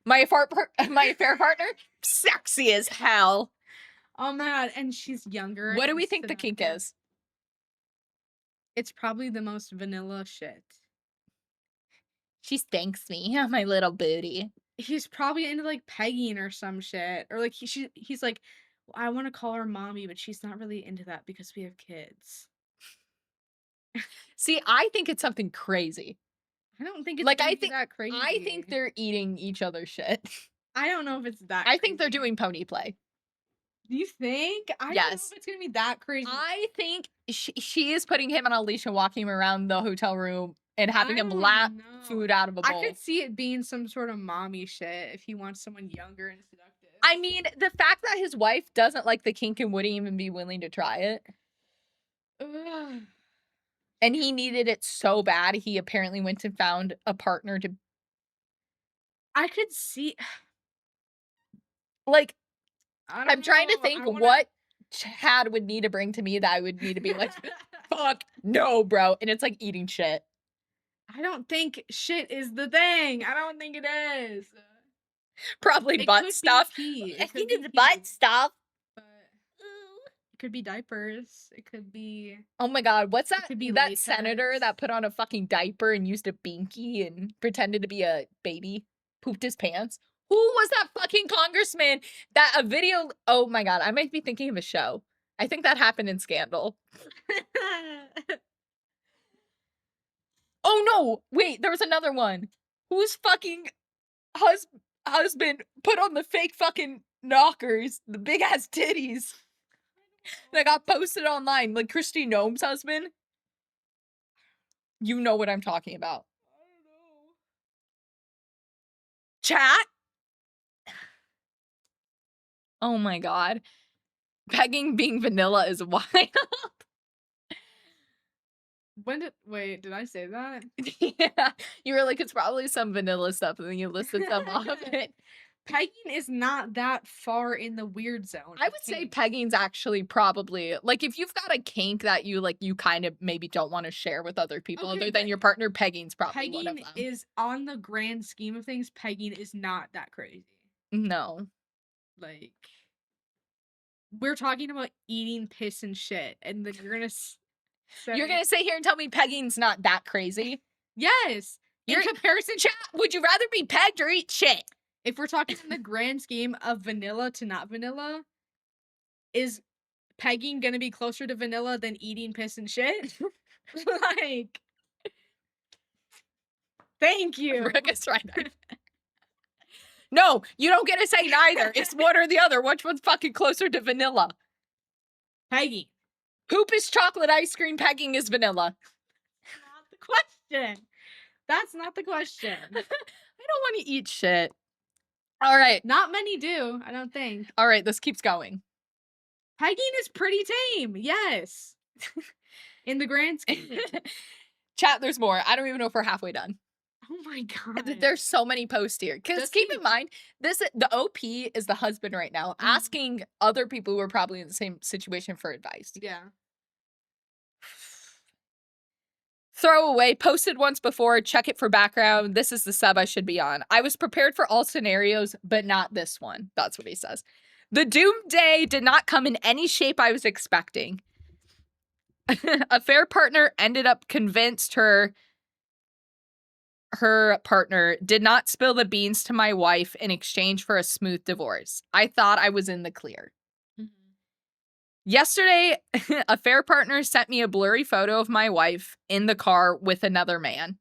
My affair partner, sexy as hell.
Oh my god, and she's younger.
What do
and
we think the kink
seductive.
is?
It's probably the most vanilla shit.
She spanks me, my little booty.
He's probably into like pegging or some shit, or like he's like, "Well, I want to call her mommy, but she's not really into that because we have kids."
See, I think it's something crazy.
I don't think it's
Like,
gonna be that crazy.
I think they're eating each other's shit.
I don't know if it's that.
I think they're
crazy.
doing pony play.
Do you think? I don't know
Yes.
if it's gonna be that crazy.
I think she is putting him on a leash and walking him around the hotel room and having
I
him
don't
lap
know.
food out of a
I
bowl.
could see it being some sort of mommy shit if he wants someone younger and seductive.
I mean, the fact that his wife doesn't like the kink and wouldn't even be willing to try it,
Ugh.
and he needed it so bad, he apparently went and found a partner to
I could see.
like,
I
I'm
don't
trying to
know.
think
I wanna.
what Chad would need to bring to me that I would need to be like, "Fuck no, bro," and it's like eating shit.
I don't think shit is the thing. I don't think it is.
Probably
It
butt
could be
stuff.
pee.
I
It could
think
be
it's
pee.
butt stuff.
But it could be diapers. It could be.
Oh my god, what's that
could be
that senator
latex.
that put on a fucking diaper and used a binky and pretended to be a baby? Pooped his pants? Who was that fucking congressman that a video oh my god, I might be thinking of a show. I think that happened in Scandal. Oh no! Wait, there was another one. Whose fucking husband put on the fake fucking knockers, the big ass titties that got posted online, like Christy Nome's husband? You know what I'm talking about.
I don't know.
Chat? Oh my god. Pegging being vanilla is wild.
Did I say that?
Yeah. You were like, it's probably some vanilla stuff, and then you listed some off it.
Pegging is not that far in the weird zone.
I would say pegging's actually probably like if you've got a kink that you like you kind of maybe don't want to share with other people
Okay,
other than
but
your partner, pegging's probably one of
pegging
them.
is on the grand scheme of things, pegging is not that crazy.
No.
Like we're talking about eating piss and shit, and then you're gonna say
You're gonna sit here and tell me pegging's not that crazy?
yes.
You're
In comparison,
chat, would you rather be pegged or eat shit?
if we're talking in the grand scheme of vanilla to not vanilla, is pegging gonna be closer to vanilla than eating piss and shit? Like, thank you.
Brooke is right. No, you don't get to say neither. It's one or the other. Which one's fucking closer to vanilla?
Pegging.
Poop is chocolate ice cream, pegging is vanilla.
Not the question. That's not the question.
I don't want to eat shit. All right.
Not many do, I don't think.
All right, this keeps going.
Pegging is pretty tame, yes. In the grand scheme.
Chat, there's more. I don't even know if we're halfway done.
Oh my god.
There's so many posts here. Because
Does
keep
he-
in mind, the OP is the husband right now, asking other people who are probably in the same situation for advice.
Yeah.
Throwaway, posted once before, check it for background. This is the sub I should be on. I was prepared for all scenarios, but not this one. That's what he says. The doomsday did not come in any shape I was expecting. A fair partner ended up convinced her partner did not spill the beans to my wife in exchange for a smooth divorce. I thought I was in the clear. Yesterday, a fair partner sent me a blurry photo of my wife in the car with another man.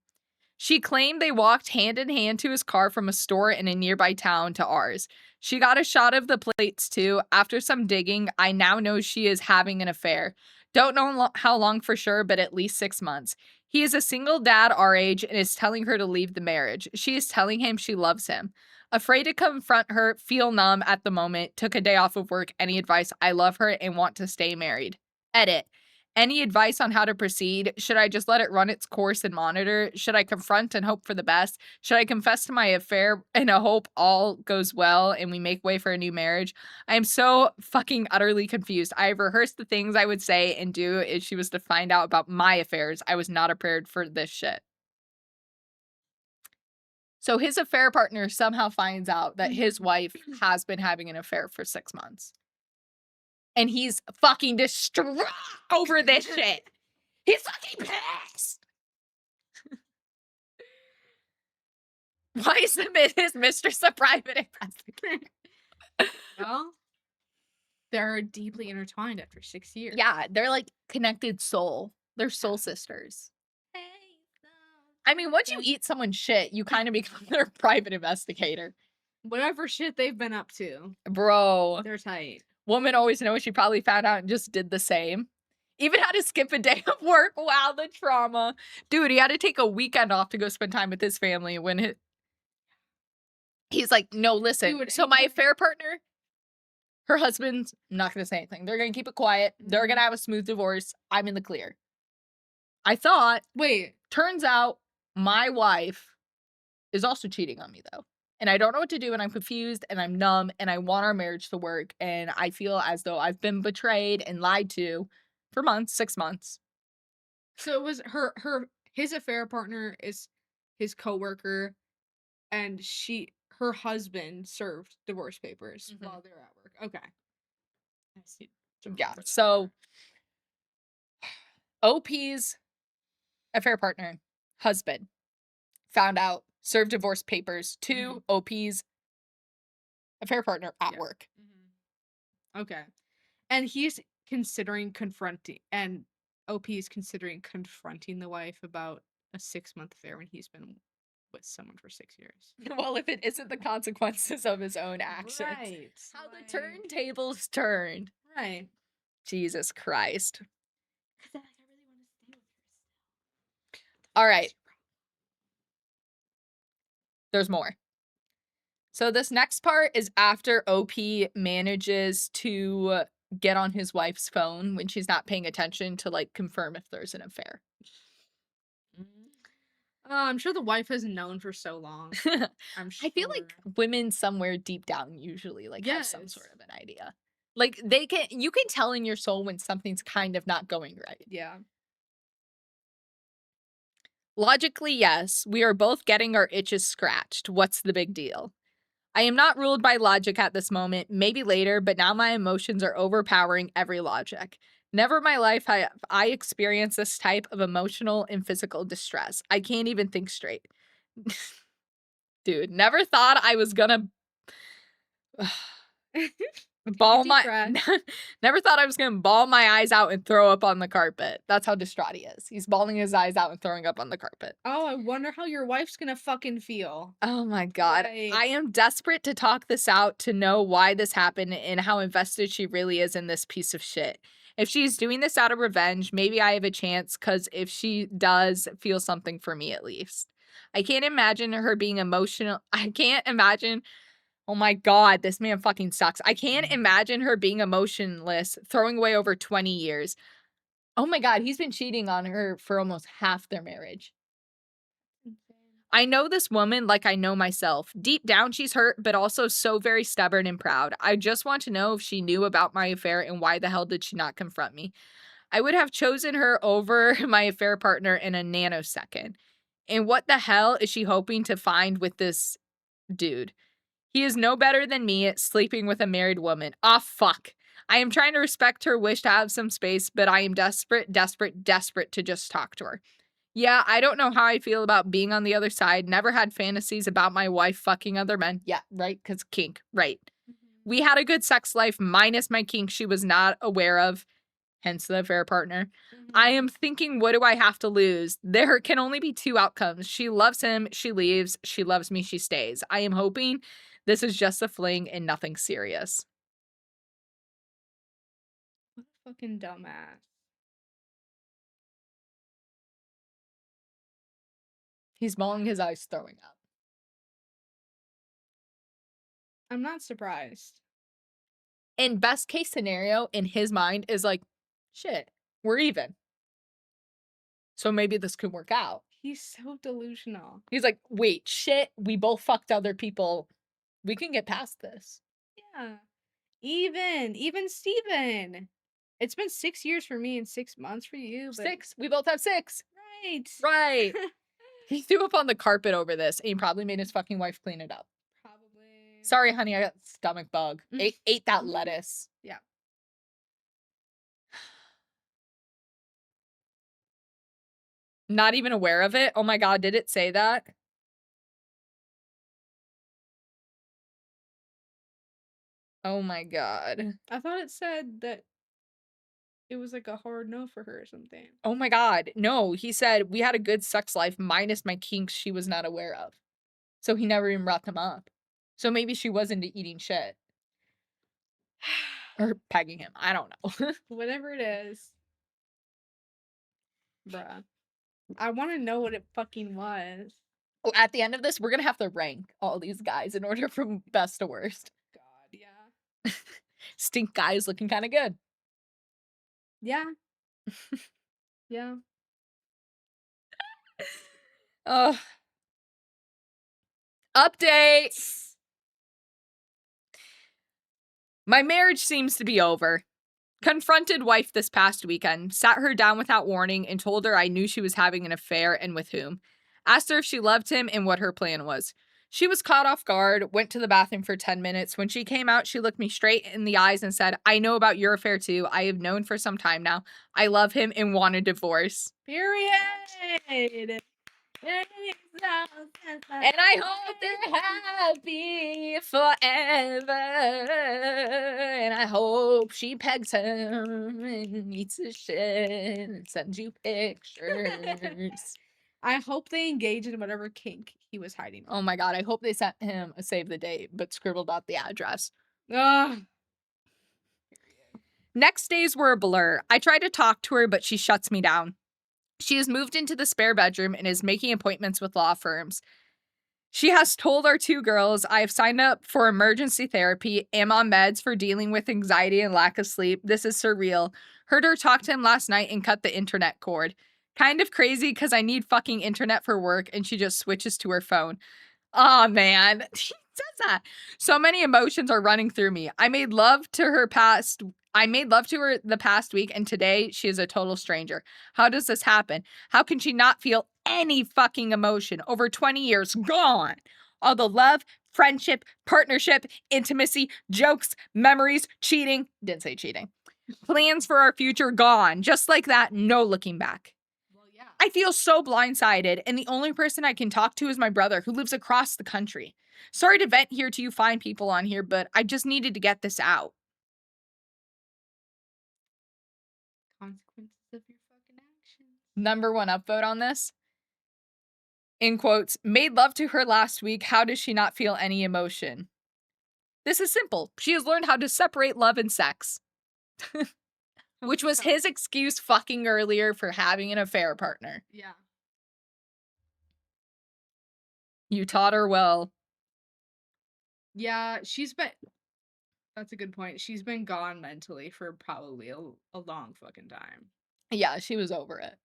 She claimed they walked hand in hand to his car from a store in a nearby town to ours. She got a shot of the plates too. After some digging, I now know she is having an affair. Don't know how long for sure, but at least 6 months. He is a single dad our age and is telling her to leave the marriage. She is telling him she loves him. Afraid to confront her, feel numb at the moment, took a day off of work. Any advice? I love her and want to stay married. Edit. Any advice on how to proceed? Should I just let it run its course and monitor? Should I confront and hope for the best? Should I confess to my affair and hope all goes well and we make way for a new marriage? I am so fucking utterly confused. I have rehearsed the things I would say and do if she was to find out about my affairs. I was not prepared for this shit. So his affair partner somehow finds out that his wife has been having an affair for 6 months. And he's fucking distraught over this shit. He's fucking pissed. Why is his mistress a private investigator?
Well, they're deeply intertwined after 6 years.
Yeah, they're like connected soul. They're soul sisters. I mean, once you eat someone's shit, you kind of become their private investigator.
Whatever shit they've been up to,
Bro.
they're tight.
Woman always knows she probably found out and just did the same. Even had to skip a day of work. Wow, the trauma. Dude, he had to take a weekend off to go spend time with his family when he's like, "No, listen.
Dude,
So
and
my
what
affair partner, her husband's not gonna say anything. They're gonna keep it quiet. They're
Mhm.
gonna have a smooth divorce. I'm in the clear." I thought,
Wait,
turns out my wife is also cheating on me though. And I don't know what to do and I'm confused and I'm numb and I want our marriage to work and I feel as though I've been betrayed and lied to for months, 6 months.
so it was his affair partner is his coworker, and her husband served divorce papers
Mhm.
while they were at work. Okay. I see.
Yeah.
Remember that
So
part.
OP's affair partner, husband, found out, served divorce papers to
Mhm.
OP's affair partner at
Yeah.
work.
Okay. And he's considering confronting and OP is considering confronting the wife about a 6-month affair when he's been with someone for 6 years.
Well, if it isn't the consequences of his own actions.
Right.
How the
Like,
turntables turned.
right.
Jesus Christ.
'Cause I really want to stay with her
All
still.
right, there's more. So this next part is after OP manages to get on his wife's phone when she's not paying attention to like confirm if there's an affair.
I'm sure the wife has known for so long. I'm
I feel like
sure.
women somewhere deep down usually like have some
Yes.
sort of an idea. Like you can tell in your soul when something's kind of not going right.
Yeah.
Logically, yes, we are both getting our itches scratched. What's the big deal? I am not ruled by logic at this moment, maybe later, but now my emotions are overpowering every logic. Never in my life have I experienced this type of emotional and physical distress. I can't even think straight. Dude, never thought I was gonna
Take a
bawl
deep
my
breath.
never thought I was gonna bawl my eyes out and throw up on the carpet. That's how distraught he is. He's bawling his eyes out and throwing up on the carpet.
Oh, I wonder how your wife's gonna fucking feel.
Oh my god.
Like,
I am desperate to talk this out to know why this happened and how invested she really is in this piece of shit. If she's doing this out of revenge, maybe I have a chance cuz if she does feel something for me at least. I can't imagine her being emotional. I can't imagine. Oh my god, this man fucking sucks. I can't imagine her being emotionless, throwing away over 20 years. Oh my god, he's been cheating on her for almost half their marriage. I know this woman like I know myself. Deep down, she's hurt, but also so very stubborn and proud. I just want to know if she knew about my affair and why the hell did she not confront me? I would have chosen her over my affair partner in a nanosecond. And what the hell is she hoping to find with this dude? He is no better than me at sleeping with a married woman. Ah, fuck. I am trying to respect her wish to have some space, but I am desperate, desperate, desperate to just talk to her. Yeah, I don't know how I feel about being on the other side. Never had fantasies about my wife fucking other men. Yeah, right? Because kink, right. We had a good sex life, minus my kink she was not aware of, hence the affair partner. I am thinking, what do I have to lose? There can only be two outcomes. She loves him, she leaves. She loves me, she stays. I am hoping this is just a fling and nothing serious.
what a fucking dumbass.
He's bawling his eyes, throwing up.
I'm not surprised.
And best case scenario in his mind is like, shit, we're even. So maybe this could work out.
He's so delusional.
He's like, wait, shit, we both fucked other people. We can get past this.
Yeah. Even Steven. It's been 6 years for me and 6 months for you, but
6. We both have 6.
right.
Right. He threw up on the carpet over this and he probably made his fucking wife clean it up.
Probably.
Sorry, honey, I got stomach bug. Ate that lettuce.
Yeah.
Not even aware of it. Oh my god, did it say that? Oh my god.
I thought it said that it was like a hard no for her or something.
Oh my god. No, he said we had a good sex life minus my kinks she was not aware of. So he never even brought them up. So maybe she was into eating shit or pegging him. I don't know.
Whatever it is. Bruh. I wanna know what it fucking was.
Oh, at the end of this, we're gonna have to rank all these guys in order from best to worst.
God, yeah.
Stink guy is looking kind of good.
Yeah. Yeah.
Oh, updates. My marriage seems to be over. Confronted wife this past weekend, sat her down without warning, and told her I knew she was having an affair and with whom. Asked her if she loved him and what her plan was. She was caught off guard, went to the bathroom for 10 minutes. When she came out, she looked me straight in the eyes and said, I know about your affair too. I have known for some time now. I love him and want a divorce.
Period.
And I hope they're happy forever. And I hope she pegs him and eats his shit and sends you pictures.
I hope they engage in whatever kink he was hiding.
Oh my god, I hope they sent him a save the date, but scribbled out the address.
Ugh.
Next days were a blur. I tried to talk to her, but she shuts me down. She has moved into the spare bedroom and is making appointments with law firms. She has told our two girls I have signed up for emergency therapy, am on meds for dealing with anxiety and lack of sleep. This is surreal. Heard her talk to him last night and cut the internet cord. Kind of crazy because I need fucking internet for work and she just switches to her phone. Aw, man. She says that. So many emotions are running through me. I made love to her the past week, and today she is a total stranger. How does this happen? How can she not feel any fucking emotion? Over 20 years, gone. All the love, friendship, partnership, intimacy, jokes, memories, cheating. Didn't say cheating. Plans for our future, gone. Just like that, no looking back. I feel so blindsided, and the only person I can talk to is my brother, who lives across the country. Sorry to vent here to you fine people on here, but I just needed to get this out.
Consequences of your fucking actions.
Number one upvote on this. In quotes, made love to her last week. How does she not feel any emotion? This is simple. She has learned how to separate love and sex. Which was his excuse fucking earlier for having an affair partner.
Yeah.
You taught her well.
Yeah, that's a good point. She's been gone mentally for probably a long fucking time.
Yeah, she was over it.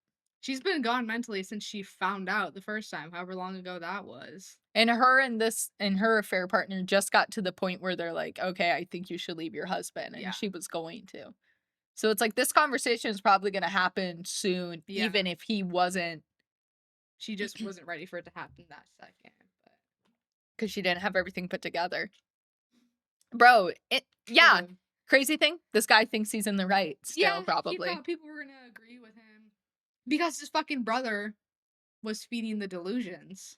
She's been gone mentally since she found out the first time, however long ago that was.
And her and her affair partner just got to the point where they're like, okay, I think you should leave your husband. And
Yeah.
she was going to. So it's like this conversation is probably going to happen soon, even if he wasn't.
She just wasn't ready for it to happen that second.
Because she didn't have everything put together. Bro, yeah. Crazy thing, this guy thinks he's in the right still, probably.
He thought people were going to agree with him. Because his fucking brother was feeding the delusions.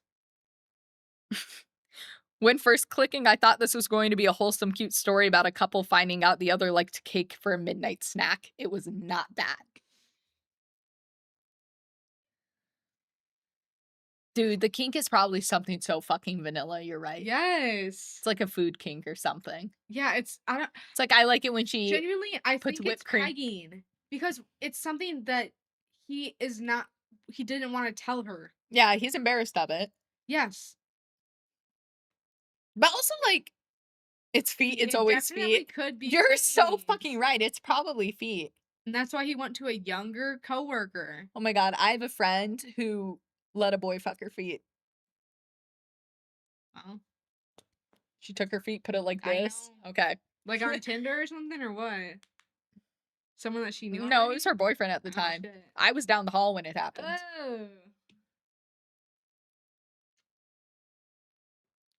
When first clicking, I thought this was going to be a wholesome, cute story about a couple finding out the other liked cake for a midnight snack. It was not that. Dude, the kink is probably something so fucking vanilla, you're right.
Yes.
It's like a food kink or something.
Yeah, it's
like I like it when she
genuinely I
puts
think
whipped
it's
cream.
pegging because it's something that he didn't want to tell her.
Yeah, he's embarrassed of it.
Yes.
But also, like, it's feet. It's always feet.
Could be.
You're so fucking right. It's probably feet.
And that's why he went to a younger coworker.
Oh my god, I have a friend who let a boy fuck her feet.
Oh.
She took her feet, put it like this. Okay.
Like on Tinder or something, or what? Someone that she knew?
No,
already?
it was her boyfriend at the time.
Shit.
I was down the hall when it happened.
Oh.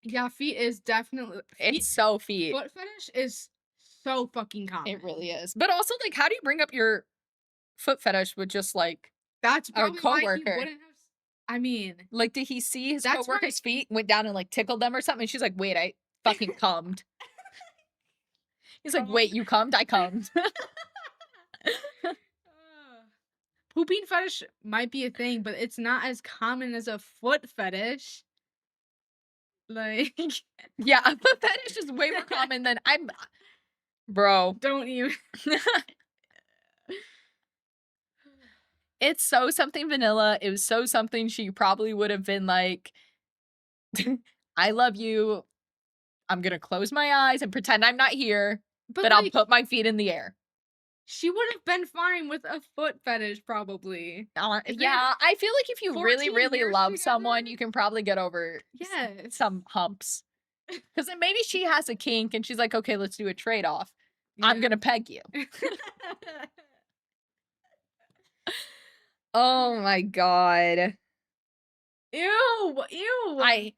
Yeah, feet is definitely.
It's so feet.
Foot fetish is so fucking common.
It really is. But also, like, how do you bring up your foot fetish with just like
that's
a coworker?
Why he wouldn't have. I mean,
like, did he see his coworker's feet, went down and like tickled them or something? And she's like, "Wait, I fucking cummed." He's like, "Wait, you cummed? I cummed."
Pooping fetish might be a thing, but it's not as common as a foot fetish. Like,
yeah, a foot fetish is way more common than bro.
Don't you?
It's so something vanilla. It was so something she probably would have been like, "I love you. I'm gonna close my eyes and pretend I'm not here,
But,
but I'll
like,
put my feet in the air."
she would have been fine with a foot fetish probably. If they had
Yeah, I feel like if you really,
14
really
years
love someone,
together?
you can probably get over
Yes.
some humps. Because then maybe she has a kink and she's like, "Okay, let's do a trade-off. I'm
Yeah.
gonna peg you." Oh my god.
Ew, ew.
I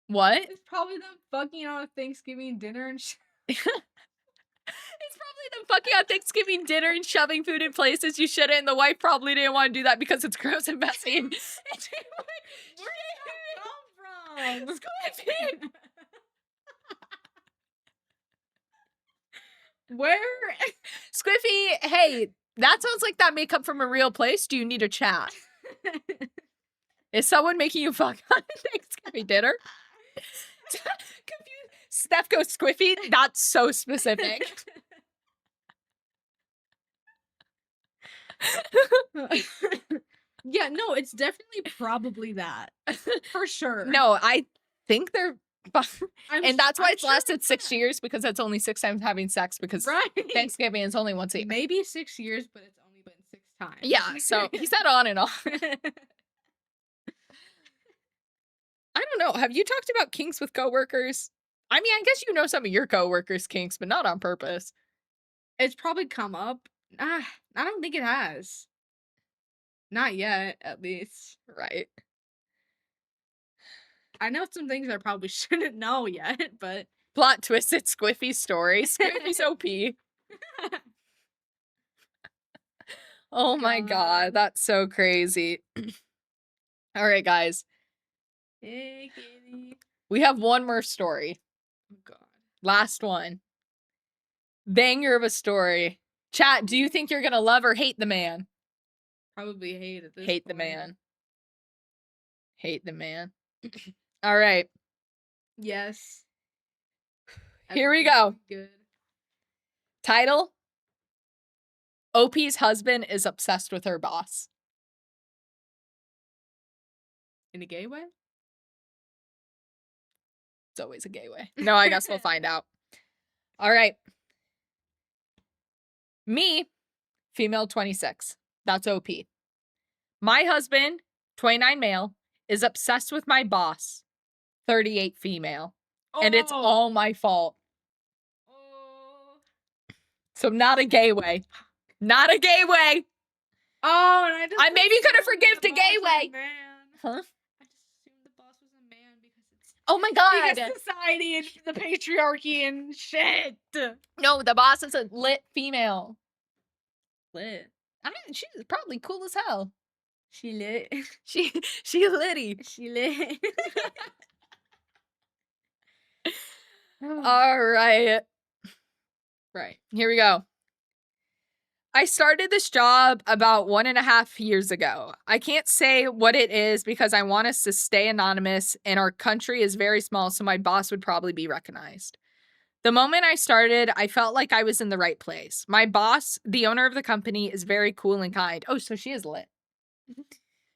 what?
It's probably them fucking on a Thanksgiving dinner and
It's probably them fucking on Thanksgiving dinner and shoving food in places you shouldn't, and the wife probably didn't wanna do that because it's gross and messy, and she
Where did that come from?
Squid.
Where?
Squiffy, hey, that sounds like that may come from a real place. Do you need a chat? Is someone making you fuck on Thanksgiving dinner? Confused. Steph goes Squiffy. That's so specific.
Yeah, no, it's definitely probably that. For sure.
No, I think they're and that's why
I'm
it's
sure
lasted
it's
6
that.
years because that's only 6 times having sex because
Right.
Thanksgiving is only once a year.
Maybe 6 years, but it's only been 6 times.
Yeah, so he said on and off. I don't know. Have you talked about kinks with coworkers? I mean, I guess you know some of your coworkers' kinks, but not on purpose.
It's probably come up. I don't think it has. Not yet, at least.
Right.
I know some things I probably shouldn't know yet, but
Plot twisted Squiffy's story. Squiffy's OP. Oh my god,
God.
that's so crazy. All right, guys.
Hey, kitty.
We have one more story.
Oh god.
Last one. Banger of a story. Chat, do you think you're gonna love or hate the man?
Probably hate at this
Hate the
point.
man. Hate the man. All right.
Yes.
Here we go.
Good.
Title: OP's husband is obsessed with her boss.
In a gay way?
It's always a gay way. No, I guess we'll find out. All right. Me, female 26. That's OP. My husband, 29 male, is obsessed with my boss, 38 female. And it's
Oh.
all my fault.
Oh.
So not a gay way. Not a gay way.
Oh, and
I maybe could have
assumed
forgived
the
a gay
boss was
way.
a man.
Huh?
I just assumed the boss was a man because it's
Oh my god.
because society and the patriarchy and shit.
No, the boss is a lit female.
Lit.
I mean, she's probably cool as hell.
She lit.
She litty.
She lit.
All right.
Right.
Here we go. I started this job about 1.5 years ago. I can't say what it is because I want us to stay anonymous and our country is very small, so my boss would probably be recognized. The moment I started, I felt like I was in the right place. My boss, the owner of the company, is very cool and kind. Oh, so she is lit.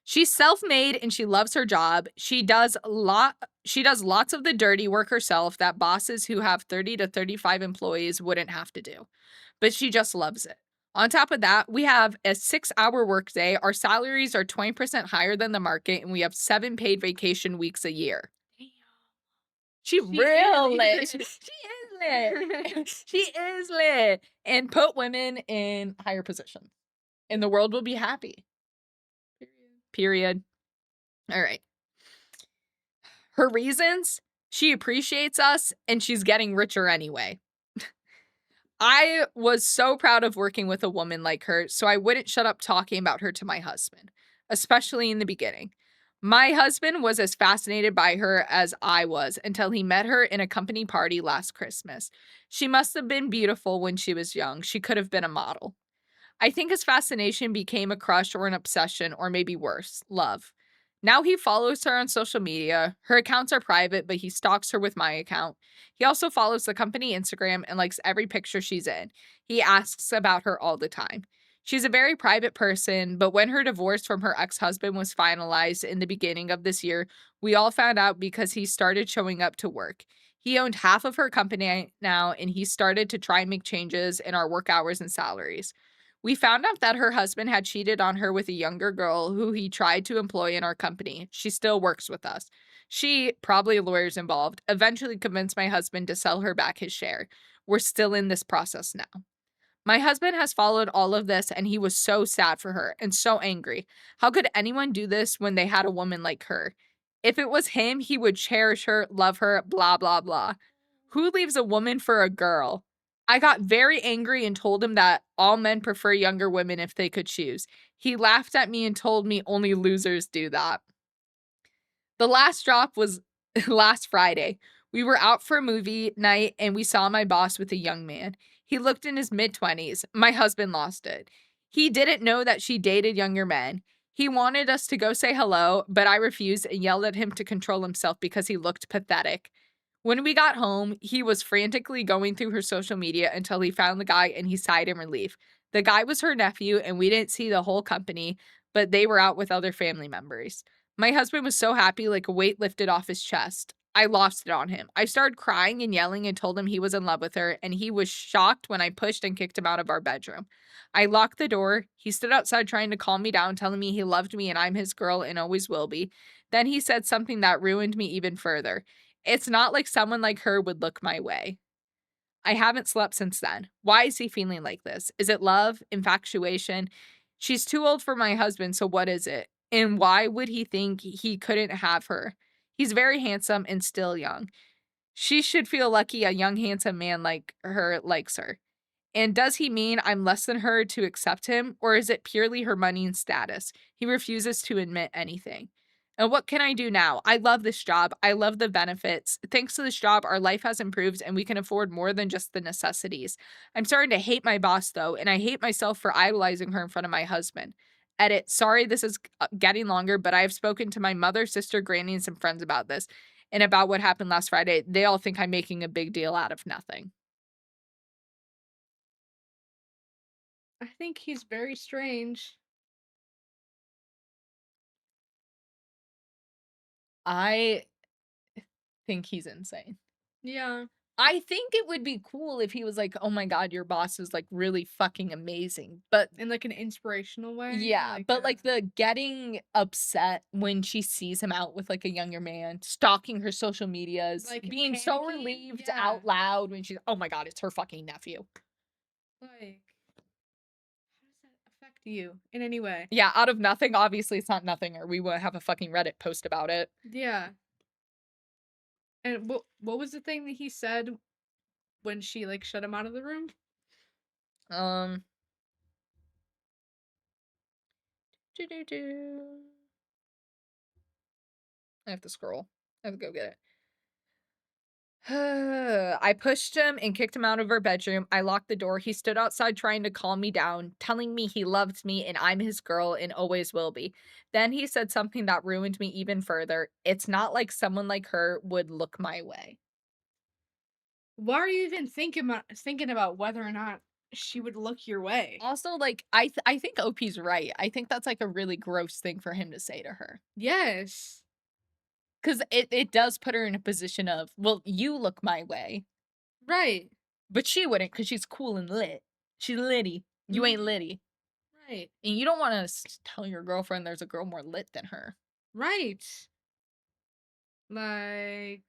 She's self-made and she loves her job. She does lots of the dirty work herself that bosses who have 30 to 35 employees wouldn't have to do. But she just loves it. On top of that, we have a 6-hour workday. Our salaries are 20% higher than the market, and we have 7 paid vacation weeks a year. She real lit. She is lit. She is lit. And put women in higher positions. And the world will be happy. Period. All right. Her reasons: she appreciates us and she's getting richer anyway. I was so proud of working with a woman like her, so I wouldn't shut up talking about her to my husband, especially in the beginning. My husband was as fascinated by her as I was until he met her in a company party last Christmas. She must have been beautiful when she was young. She could have been a model. I think his fascination became a crush or an obsession, or maybe worse, love. Now he follows her on social media. Her accounts are private, but he stalks her with my account. He also follows the company Instagram and likes every picture she's in. He asks about her all the time. She's a very private person, but when her divorce from her ex-husband was finalized in the beginning of this year, we all found out because he started showing up to work. He owned half of her company now, and he started to try and make changes in our work hours and salaries. We found out that her husband had cheated on her with a younger girl who he tried to employ in our company. She still works with us. She, probably lawyers involved, eventually convinced my husband to sell her back his share. We're still in this process now. My husband has followed all of this and he was so sad for her and so angry. How could anyone do this when they had a woman like her? If it was him, he would cherish her, love her, blah, blah, blah. Who leaves a woman for a girl? I got very angry and told him that all men prefer younger women if they could choose. He laughed at me and told me only losers do that. The last drop was last Friday. We were out for a movie night and we saw my boss with a young man. He looked in his mid 20s. My husband lost it. He didn't know that she dated younger men. He wanted us to go say hello, but I refused and yelled at him to control himself because he looked pathetic. When we got home, he was frantically going through her social media until he found the guy and he sighed in relief. The guy was her nephew, and we didn't see the whole company, but they were out with other family members. My husband was so happy, like a weight lifted off his chest. I lost it on him. I started crying and yelling and told him he was in love with her, and he was shocked when I pushed and kicked him out of our bedroom. I locked the door. He stood outside trying to calm me down, telling me he loved me and I'm his girl and always will be. Then he said something that ruined me even further. It's not like someone like her would look my way. I haven't slept since then. Why is he feeling like this? Is it love? Infatuation? She's too old for my husband, so what is it? And why would he think he couldn't have her? He's very handsome and still young. She should feel lucky a young, handsome man like her likes her. And does he mean I'm less than her to accept him, or is it purely her money and status? He refuses to admit anything. And what can I do now? I love this job. I love the benefits. Thanks to this job, our life has improved and we can afford more than just the necessities. I'm starting to hate my boss, though, and I hate myself for idolizing her in front of my husband. Edit. Sorry, this is getting longer, but I have spoken to my mother, sister, granny, and some friends about this and about what happened last Friday. They all think I'm making a big deal out of nothing.
I think he's very strange.
I think he's insane.
Yeah,
I think it would be cool if he was like, "Oh my god, your boss is, like, really fucking amazing." But
in like an inspirational way,
yeah, but, like, the getting upset when she sees him out with, like, a younger man, stalking her social medias,
like
being so
panicking.
relieved
Yeah,
out loud when she's, "Oh my god, it's her fucking nephew."
like how does that affect you in any way?
Yeah, out of nothing, obviously it's not nothing or we wouldn't have a fucking Reddit post about it.
Yeah, and what was the thing that he said when she like shut him out of the room?
Um, do do do. I have to scroll. I have to go get it. I pushed him and kicked him out of our bedroom. I locked the door. He stood outside trying to calm me down, telling me he loved me and I'm his girl and always will be. Then he said something that ruined me even further. It's not like someone like her would look my way.
Why are you even thinking about whether or not she would look your way?
Also, like, I think OP's right. I think that's like a really gross thing for him to say to her.
Yes.
Because it does put her in a position of, well, you look my way.
Right.
But she wouldn't because she's cool and lit. She's litty. You ain't
Mhm.
litty.
Right.
And you don't wanna tell your girlfriend there's a girl more lit than her.
Right. Like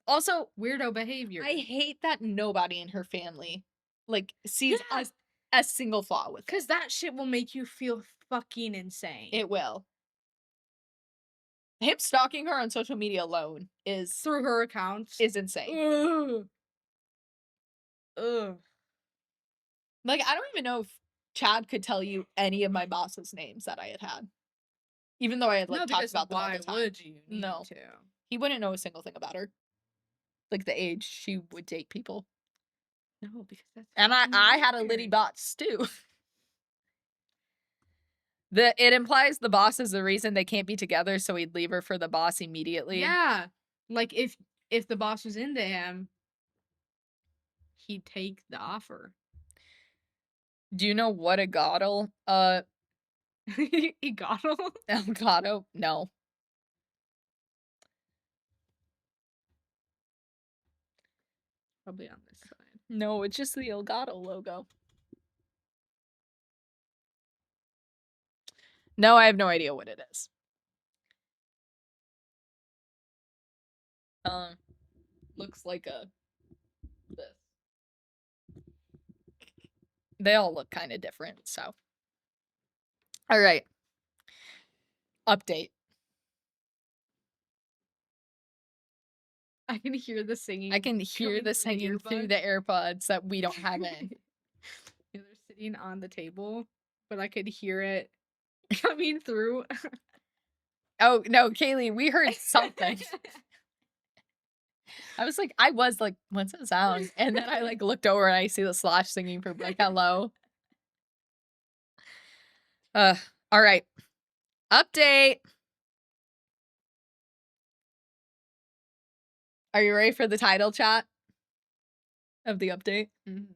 Also,
weirdo behavior.
I hate that nobody in her family, like, sees
Yeah,
a single flaw with it.
cuz that shit will make you feel fucking insane.
It will. Him stalking her on social media alone
Through her accounts.
is insane.
Ugh. Ugh.
Like, I don't even know if Chad could tell you any of my boss's names that I had had, even though I had, like,
No,
talked
because
about them all
why
the time.
would you need
No.
to?
He wouldn't know a single thing about her, like the age she would date people.
No, because that's
And
fucking
I had a litty
weird.
bots too. It implies the boss is the reason they can't be together, so he'd leave her for the boss immediately.
Yeah. Like if the boss was into him, he'd take the offer.
Do you know what a goddle?
Egato?
Elgato? No.
Probably on this side.
No, it's just the Elgato logo. No, I have no idea what it is. Looks like this. They all look kind of different, so. All right. Update.
I can hear the singing.
I can hear the singing through the AirPods that we don't have in.
They're sitting on the table, but I could hear it coming through.
Oh, no, Kaylee, we heard something. I was like, what's that sound? And then I looked over and I see the Slash singing for hello. All right. Update. Are you ready for the title chat of the update?
Mm-hmm.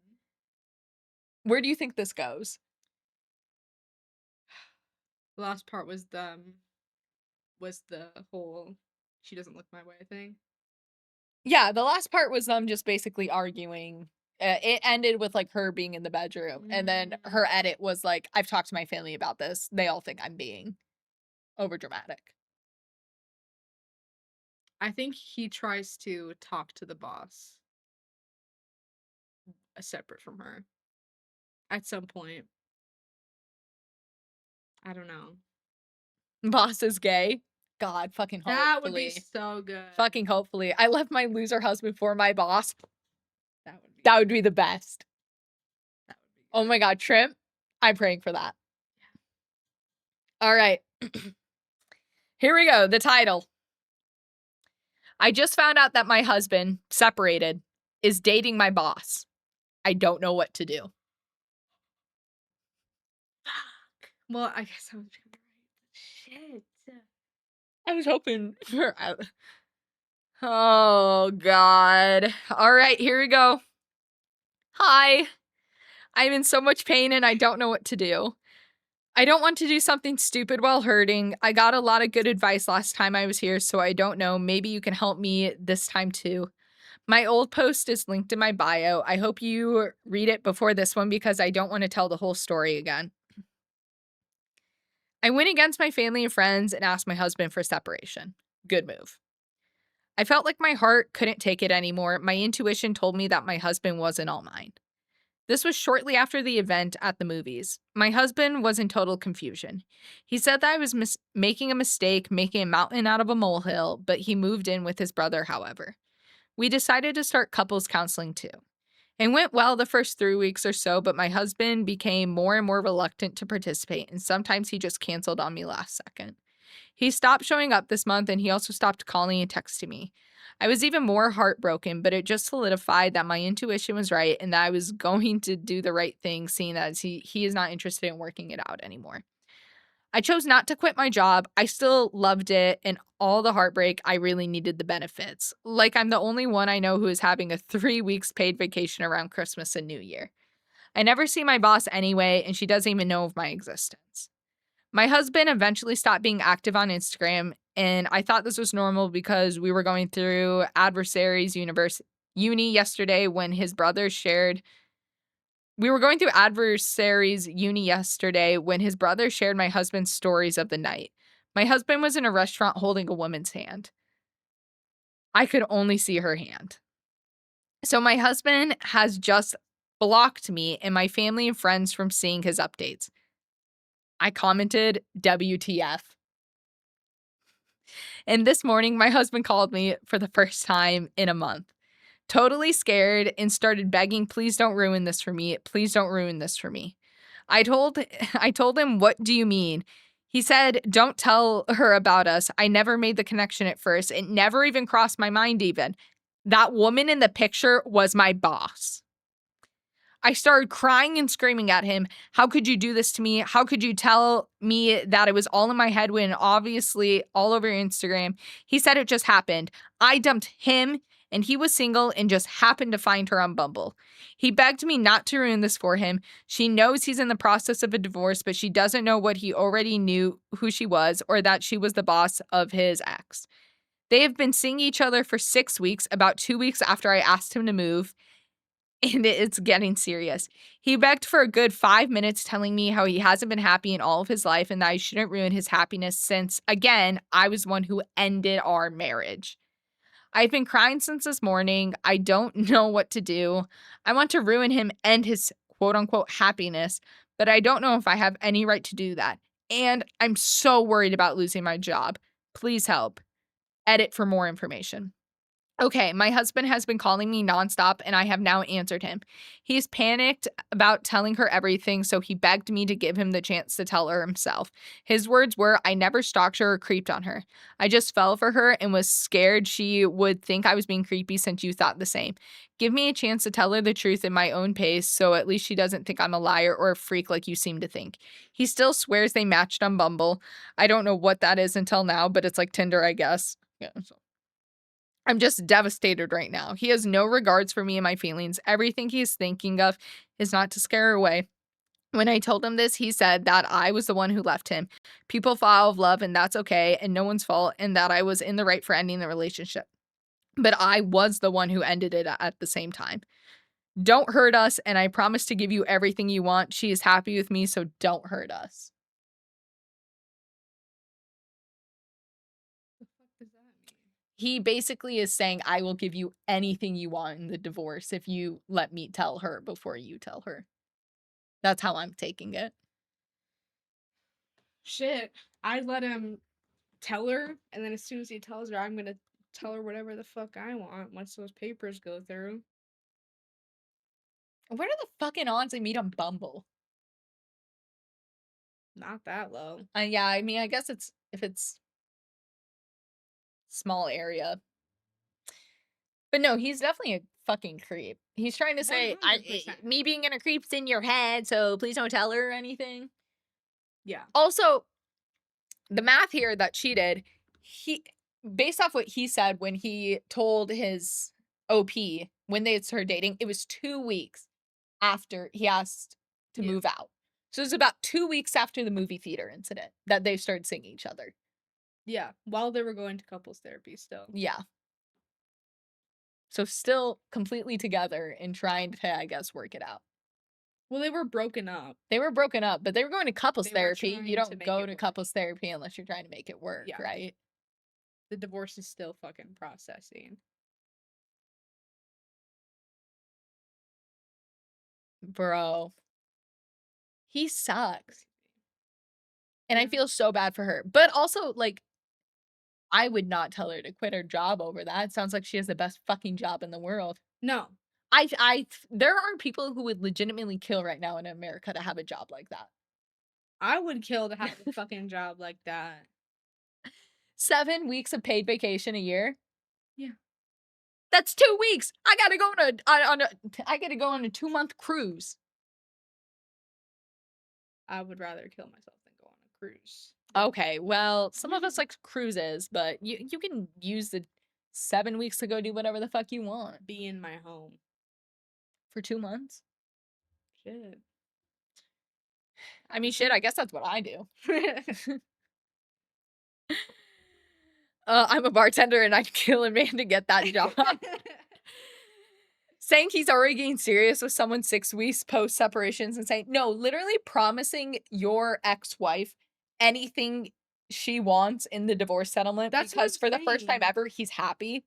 Where do you think this goes?
The last part was the whole "she doesn't look my way" thing.
Yeah, the last part was them just basically arguing. It ended with her being in the bedroom, and then her edit was I've talked to my family about this. They all think I'm being overdramatic.
I think he tries to talk to the boss, separate from her, at some point. I don't know.
Boss is gay. God, fucking hopefully.
That would be so good.
Fucking hopefully. I left my loser husband for my boss.
That
would be the best.
That would be good.
Oh my God, Trimp. I'm praying for that. Yeah. All right. Here we go. The title. I just found out that my husband, separated, is dating my boss. I don't know what to do.
Fuck. Well, I guess I was right. Shit.
I was hoping for. Oh, God. All right, here we go. Hi. I'm in so much pain and I don't know what to do. I don't want to do something stupid while hurting. I got a lot of good advice last time I was here, so I don't know. Maybe you can help me this time too. My old post is linked in my bio. I hope you read it before this one because I don't want to tell the whole story again. I went against my family and friends and asked my husband for separation. Good move. I felt like my heart couldn't take it anymore. My intuition told me that my husband wasn't all mine. This was shortly after the event at the movies. My husband was in total confusion. He said that I was making a mistake, making a mountain out of a molehill, but he moved in with his brother, however. We decided to start couples counseling too. It went well the first 3 weeks or so, but my husband became more and more reluctant to participate, and sometimes he just canceled on me last second. He stopped showing up this month, and he also stopped calling and texting me. I was even more heartbroken, but it just solidified that my intuition was right and that I was going to do the right thing, seeing that he is not interested in working it out anymore. I chose not to quit my job. I still loved it, and all the heartbreak, I really needed the benefits. I'm the only one I know who is having a 3 weeks paid vacation around Christmas and New Year. I never see my boss anyway, and she doesn't even know of my existence. My husband eventually stopped being active on Instagram, and I thought this was normal because we were going through uni yesterday when his brother shared my husband's stories of the night. My husband was in a restaurant holding a woman's hand. I could only see her hand. So my husband has just blocked me and my family and friends from seeing his updates. I commented, WTF. And this morning, my husband called me for the first time in a month. Totally scared and started begging, please don't ruin this for me. Please don't ruin this for me. I told him, what do you mean? He said, don't tell her about us. I never made the connection at first. It never even crossed my mind even. That woman in the picture was my boss. I started crying and screaming at him. How could you do this to me? How could you tell me that it was all in my head when obviously all over Instagram? He said it just happened. I dumped him and he was single and just happened to find her on Bumble. He begged me not to ruin this for him. She knows he's in the process of a divorce, but she doesn't know what he already knew who she was or that she was the boss of his ex. They have been seeing each other for 6 weeks, about 2 weeks after I asked him to move, and it's getting serious. He begged for a good 5 minutes, telling me how he hasn't been happy in all of his life and that I shouldn't ruin his happiness since, again, I was the one who ended our marriage. I've been crying since this morning. I don't know what to do. I want to ruin him and his quote unquote happiness, but I don't know if I have any right to do that. And I'm so worried about losing my job. Please help. Edit for more information. Okay, my husband has been calling me nonstop and I have now answered him. He's panicked about telling her everything, so he begged me to give him the chance to tell her himself. His words were, I never stalked her or creeped on her. I just fell for her and was scared she would think I was being creepy since you thought the same. Give me a chance to tell her the truth in my own pace so at least she doesn't think I'm a liar or a freak like you seem to think. He still swears they matched on Bumble. I don't know what that is until now, but it's like Tinder, I guess. Yeah, so I'm just devastated right now. He has no regards for me and my feelings. Everything he's thinking of is not to scare her away. When I told him this, he said that I was the one who left him. People fall out of love, and that's okay, and no one's fault, and that I was in the right for ending the relationship. But I was the one who ended it at the same time. Don't hurt us, and I promise to give you everything you want. She is happy with me, so don't hurt us.
The fuck does that mean?
He basically is saying, I will give you anything you want in the divorce if you let me tell her before you tell her. That's how I'm taking it.
Shit. I'd let him tell her, and then as soon as he tells her, I'm gonna tell her whatever the fuck I want once those papers go through.
What are the fucking odds they meet on Bumble?
Not that low.
Yeah, I mean, I guess it's if it's small area. But no, he's definitely a fucking creep. He's trying to say,
100%.
me being in a creep's in your head, so please don't tell her anything.
Yeah.
Also, the math here that she did, he based off what he said when he told his OP when they had started dating, it was 2 weeks after he asked to
Yeah.
move out. So it was about 2 weeks after the movie theater incident that they started seeing each other.
Yeah. While they were going to couples therapy still.
Yeah. So still completely together and trying to, I guess, work it out.
Well, they were broken up.
They were broken up, but they were going to couples
They were
therapy. You
trying to
don't
make
go
it
to
work.
couples therapy unless you're trying to make it work,
Yeah.
right?
The divorce is still fucking processing.
Bro, he sucks. And I
Yeah.
feel so bad for her. But also, like, I would not tell her to quit her job over that. It sounds like she has the best fucking job in the world.
No.
There are people who would legitimately kill right now in America to have a job like that.
I would kill to have a fucking job like that.
7 weeks of paid vacation a year.
Yeah.
That's 2 weeks. I gotta go I gotta go on a 2-month cruise.
I would rather kill myself than go on a cruise.
Okay, well, some of us like cruises, but you can use the 7 weeks to go do whatever the fuck you want
Be in my home.
for 2 months.
Shit.
I mean, shit, I guess that's what I do. I'm a bartender and I'd kill a man to get that job. Saying he's already getting serious with someone 6 weeks post separations and saying, no, literally promising your ex-wife anything she wants in the divorce settlement
That's
because for the first time
insane.
ever, he's happy.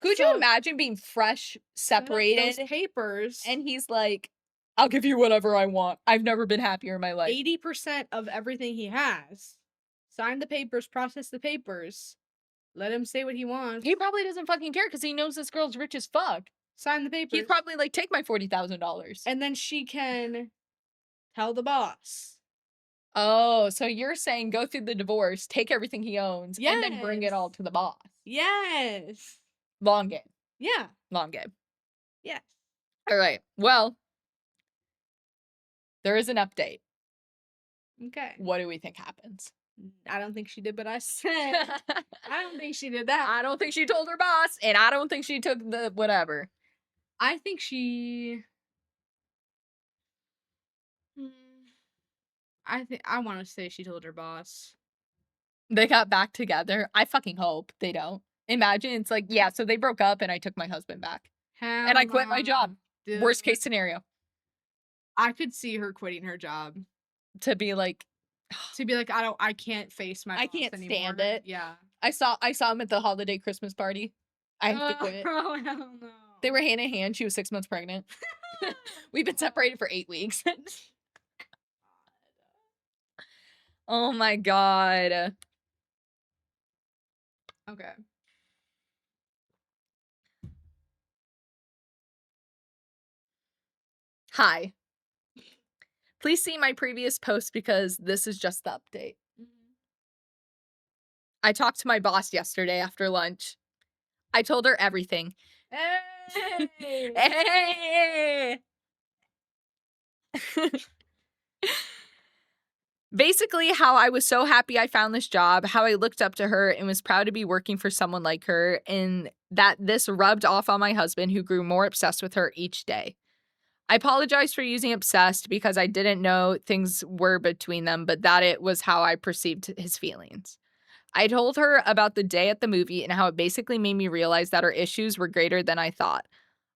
Could you
So,
imagine being fresh,
set up those
separated,
papers.
and he's like, I'll give you whatever I want. I've never been happier in my life.
80% of everything he has. Sign the papers, process the papers. Let him say what he wants.
He probably doesn't fucking care because he knows this girl's rich as fuck.
Sign the papers.
He's probably like, take my $40,000.
And then she can tell the boss.
Oh, so you're saying go through the divorce, take everything he owns, and then bring it
Yes.
all to the boss.
Yes.
Long game.
Yeah.
Long game.
Yes.
All right. Well, there is an update.
Okay.
What do we think happens?
I don't think she did, but I said I don't think she did that.
I don't think she told her boss, and I don't think she took the whatever.
I think she. Mm, I want to say she told her boss.
They got back together. I fucking hope they don't. Imagine it's like, yeah, so they broke up and I took my husband back. And
Hell
I quit my
nah,
job.
dude.
Worst case scenario.
I could see her quitting her job
To be like,
to be like, I can't face my
I
boss
can't
anymore.
stand it.
Yeah.
I saw him at the holiday Christmas party. I have to quit.
Oh hell no.
They were hand in hand. She was 6 months pregnant. We've been separated for 8 weeks. Oh my god.
Okay.
Hi. Please see my previous post because this is just the update.
Mhm.
I talked to my boss yesterday after lunch. I told her everything.
Hey.
Hey! Basically, how I was so happy I found this job, how I looked up to her and was proud to be working for someone like her, and that this rubbed off on my husband, who grew more obsessed with her each day. I apologize for using obsessed because I didn't know things were between them, but that it was how I perceived his feelings. I told her about the day at the movie and how it basically made me realize that our issues were greater than I thought.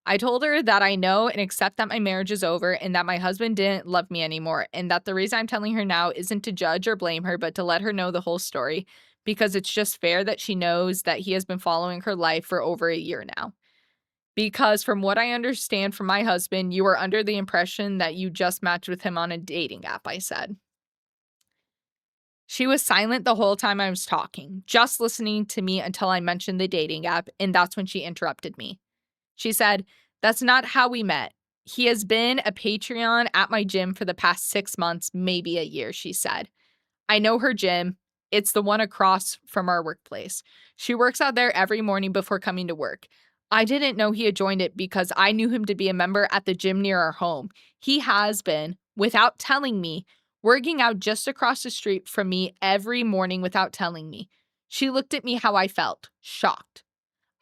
I told her that I know and accept that my marriage is over and that my husband didn't love me anymore, and that the reason I'm telling her now isn't to judge or blame her, but to let her know the whole story, because it's just fair that she knows that he has been following her life for over a year now. Because from what I understand from my husband, you are under the impression that you just matched with him on a dating app, I said. She was silent the whole time I was talking, just listening to me until I mentioned the dating app, and that's when she interrupted me. She said, "That's not how we met. He has been a Patreon at my gym for the past 6 months, maybe a year," she said. "I know her gym. It's the one across from our workplace. She works out there every morning before coming to work. I didn't know he had joined it because I knew him to be a member at the gym near our home. He has been, without telling me, working out just across the street from me every morning without telling me." She looked at me how I felt, shocked.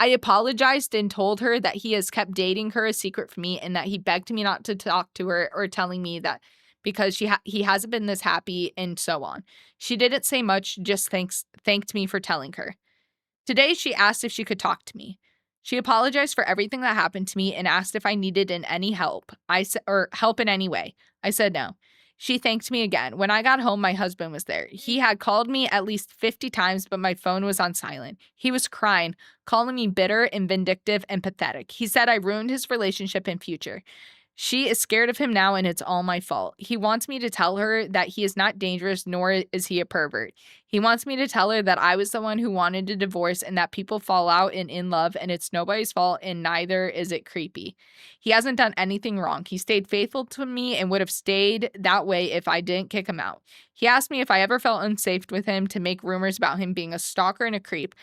I apologized and told her that he has kept dating her a secret from me and that he begged me not to talk to her or telling me that because he hasn't been this happy and so on. She didn't say much, just thanked me for telling her. Today, she asked if she could talk to me. She apologized for everything that happened to me and asked if I needed any help. Or help in any way. I said no. She thanked me again. When I got home, my husband was there. He had called me at least 50 times, but my phone was on silent. He was crying, calling me bitter and vindictive and pathetic. He said I ruined his relationship and future. She is scared of him now, and it's all my fault. He wants me to tell her that he is not dangerous, nor is he a pervert. He wants me to tell her that I was the one who wanted a divorce and that people fall out and in love, and it's nobody's fault, and neither is it creepy. He hasn't done anything wrong. He stayed faithful to me and would have stayed that way if I didn't kick him out. He asked me if I ever felt unsafe with him to make rumors about him being a stalker and a creep.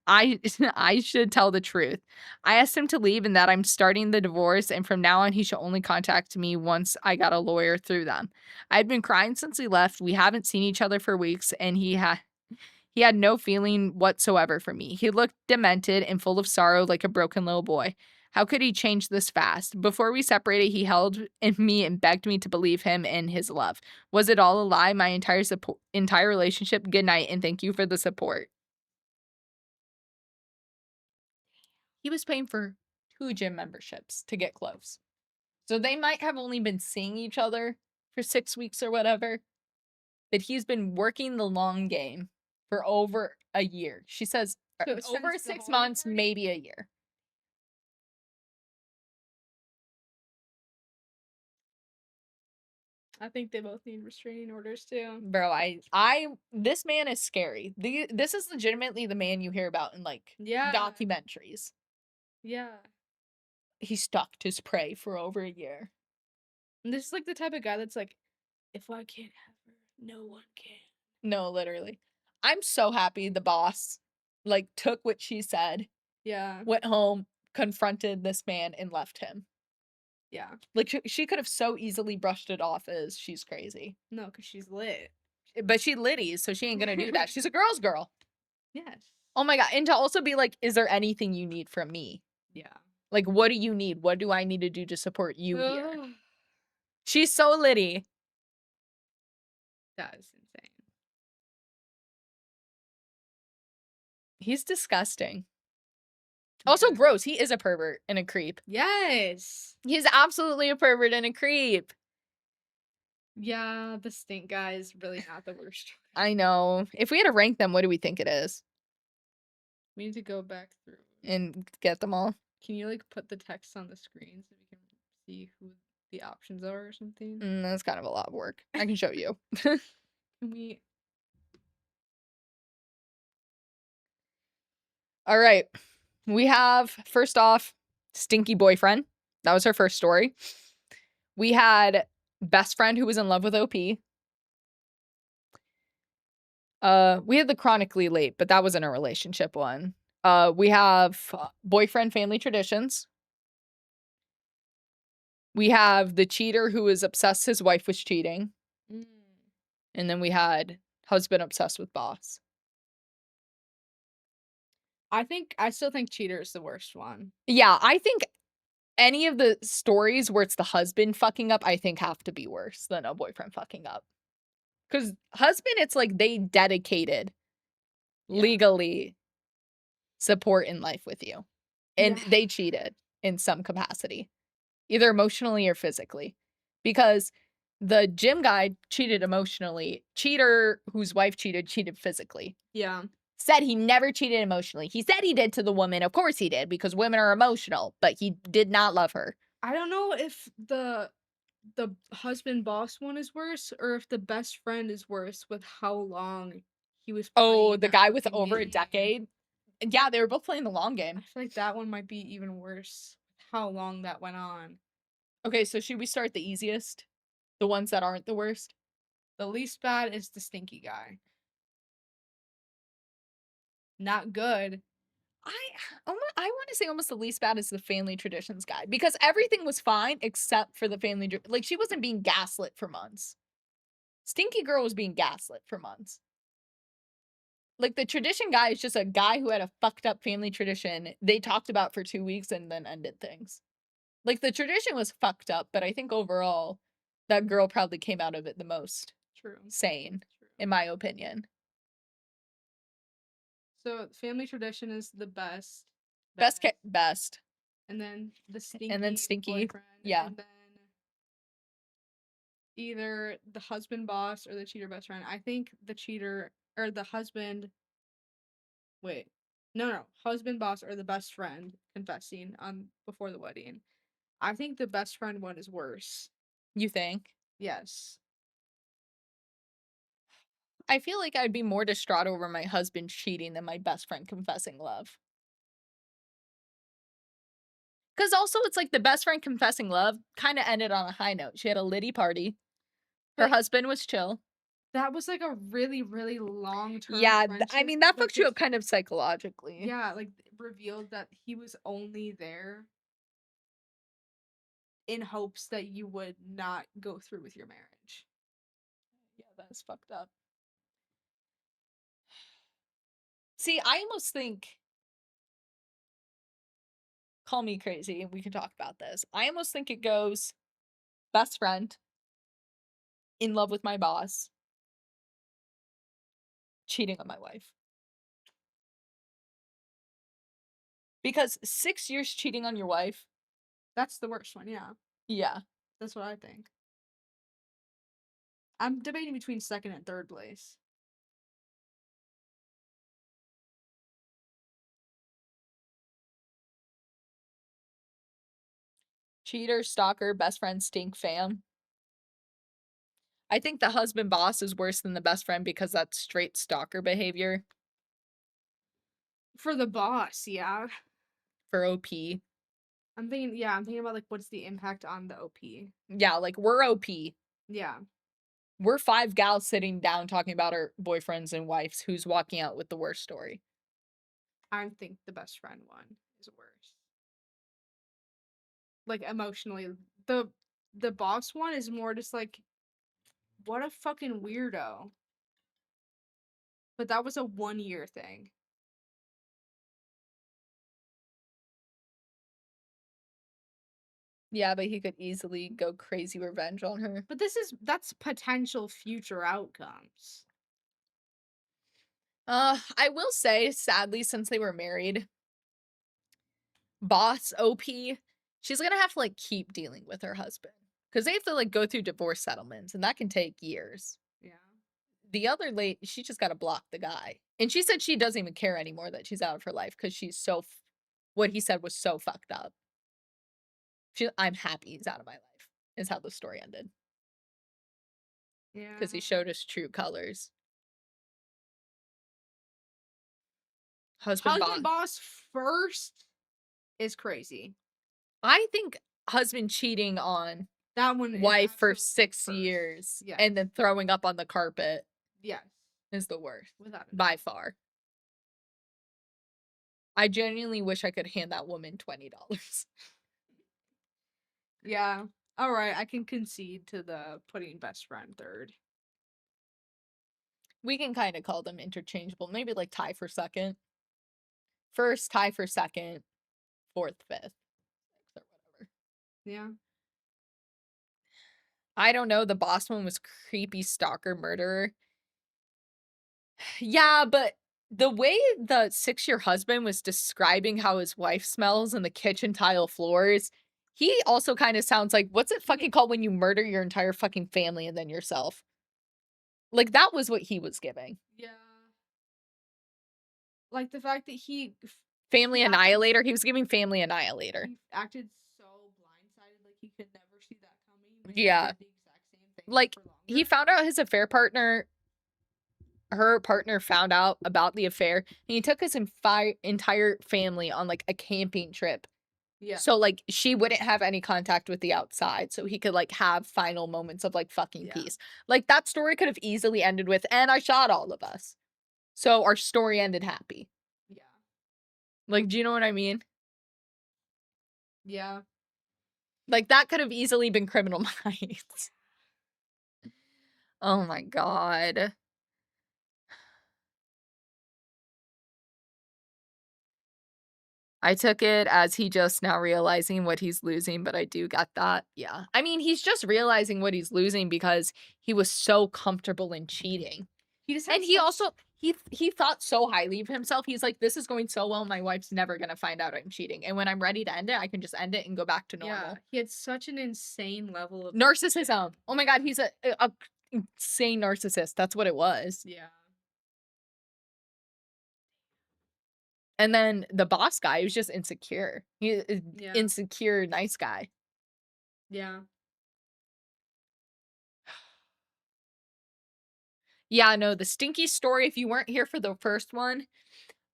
I I should tell the truth. I asked him to leave and that I'm starting the divorce, and from now on, he should only contact me once I got a lawyer through them. I'd been crying since he left. We haven't seen each other for weeks, and he had no feeling whatsoever for me. He looked demented and full of sorrow like a broken little boy. How could he change this fast? Before we separated, he held in me and begged me to believe him in his love. Was it all a lie? My entire relationship? Good night, and thank you for the support. He was paying for 2 gym memberships to get close. So they might have only been seeing each other for 6 weeks or whatever, but he's been working the long game for over a year. She says,
So
over
since the
6
holiday
months,
party,
maybe a year.
I think they both need restraining orders too.
Bro, this man is scary. This is legitimately the man you hear about in, like,
Yeah.
documentaries.
Yeah.
He stalked his prey for over a year.
And this is like the type of guy that's like, if I can't have her, no one can.
No, literally. I'm so happy the boss, like, took what she said,
Yeah.
went home, confronted this man, and left him.
Yeah.
Like, she could have so easily brushed it off as she's crazy.
No, because she's lit.
but she Liddy, so she ain't gonna do that. She's a girl's girl.
Yes.
Oh my god, and to also be like, "Is there anything you need from me?
Yeah.
Like, what do you need? What do I need to do to support you here?"
Ugh,
She's so Liddy.
that is insane.
He's disgusting. Also
Yeah.
gross. He is a pervert and a creep.
Yes.
He's absolutely a pervert and a creep.
Yeah, the stink guy is really not the worst.
I know. If we had to rank them, what do we think it is?
We need to go back through.
And get them all?
Can you like put the text on the screen so we can see who the options are or something?
That's kind of a lot of work. I can show you.
Can we
All right. We have, first off, stinky boyfriend. That was her first story. We had best friend who was in love with OP. We had the chronically late, but that wasn't a relationship one. We have boyfriend family traditions. We have the cheater who was obsessed his wife was cheating.
Mm.
And then we had husband obsessed with boss.
I still think cheater is the worst one.
Yeah, I think any of the stories where it's the husband fucking up, I think have to be worse than a boyfriend fucking up. Because husband, it's like they dedicated
Yeah.
legally support in life with you. And
Yeah.
they cheated in some capacity, either emotionally or physically. Because the gym guy cheated emotionally. Cheater whose wife cheated physically.
Yeah.
Said he never cheated emotionally. He said he did to the woman. Of course he did, because women are emotional, but he did not love her.
I don't know if the husband boss one is worse or if the best friend is worse with how long he was
Oh,
playing
the
that
guy with
fucking
over a
game.
decade. Yeah, they were both playing the long
I
game.
feel like that one might be even worse with how long that went on.
Okay, so should we start the easiest? The ones that aren't the worst?
The least bad is the stinky guy. Not good.
I want to say almost the least bad is the family traditions guy, because everything was fine except for the like she wasn't being gaslit for months. Stinky girl was being gaslit for months. Like the tradition guy is just a guy who had a fucked up family tradition they talked about for 2 weeks and then ended things. Like the tradition was fucked up, but I think overall that girl probably came out of it the most
True.
sane,
True.
in my opinion.
So family tradition is the best.
Best.
And then the stinky
And then stinky.
boyfriend.
Yeah.
And then either the husband boss or the cheater best friend. I think the cheater or the husband. Wait, no, husband boss or the best friend confessing on before the wedding. I think the best friend one is worse.
You think?
Yes.
I feel like I'd be more distraught over my husband cheating than my best friend confessing love. Because also, it's like the best friend confessing love kind of ended on a high note. She had a litty party. Her
But
husband was chill.
that was like a really, really long term
Yeah,
friendship.
I mean, that
Like
fucked you
this,
up kind of psychologically.
yeah, like revealed that he was only there in hopes that you would not go through with your marriage.
Yeah, that's fucked up. See, I almost think, call me crazy, we can talk about this. I almost think it goes best friend, in love with my boss, cheating on my wife. Because 6 years cheating on your wife,
That's the worst one, yeah.
yeah.
That's what I think. I'm debating between second and third place.
Cheater, stalker, best friend, stink fam. I think the husband boss is worse than the best friend because that's straight stalker behavior
For the boss, yeah.
for OP.
I'm thinking about like what's the impact on the OP.
Yeah, like we're OP.
Yeah.
We're 5 gals sitting down talking about our boyfriends and wives who's walking out with the worst story.
I think the best friend one is worse. Like emotionally. The boss one is more just like what a fucking weirdo. But that was a 1-year thing.
Yeah, but he could easily go crazy revenge on her.
But that's potential future outcomes.
I will say, sadly, since they were married, boss OP, she's gonna have to like keep dealing with her husband because they have to like go through divorce settlements, and that can take years.
Yeah.
The other lady, she just got to block the guy, and she said she doesn't even care anymore that she's out of her life because she's so. What he said was so fucked up. I'm happy he's out of my life. Is how the story ended
Yeah.
because he showed his true colors. Husband
Husband
bond.
boss first is crazy.
I think husband cheating on
That one is
wife for
absolutely
6
first.
years
Yes.
and then throwing up on the carpet
Yes.
is the worst
Without a doubt.
by far. I genuinely wish I could hand that woman $20.
Yeah. All right, I can concede to the putting best friend third.
We can kind of call them interchangeable. Maybe like tie for second. First, tie for second, fourth, fifth, sixth, or whatever.
Yeah.
I don't know. The boss one was creepy stalker murderer. Yeah, but the way the 6-year husband was describing how his wife smells in the kitchen tile floors, he also kind of sounds like what's it fucking called when you murder your entire fucking family and then yourself? Like that was what he was giving.
Yeah. Like the fact that
Family
he acted
annihilator. He was giving family annihilator.
he acted so blindsided, like he could never see that coming. And he
Yeah.
did the exact same thing
Like
for
he
longer.
found out his affair partner, her partner found out about the affair, and he took his entire family on like a camping trip.
Yeah.
So like she wouldn't have any contact with the outside so he could like have final moments of like fucking
Yeah.
peace. Like that story could have easily ended with and I shot all of us. So our story ended happy.
Yeah.
Like do you know what I mean?
Yeah.
Like that could have easily been Criminal Minds. Oh my god. I took it as he just now realizing what he's losing, but I do get that. Yeah. I mean, he's just realizing what he's losing because he was so comfortable in cheating.
He just
And
had
he
such
also he thought so highly of himself. He's like, this is going so well. My wife's never gonna find out I'm cheating. And when I'm ready to end it, I can just end it and go back to
yeah,
normal.
he had such an insane level of
Narcissism. Oh my god, he's a insane narcissist. That's what it was.
Yeah.
And then the boss guy was just insecure. He is
Yeah.
insecure, nice guy.
Yeah.
Yeah, no, the stinky story, if you weren't here for the first one,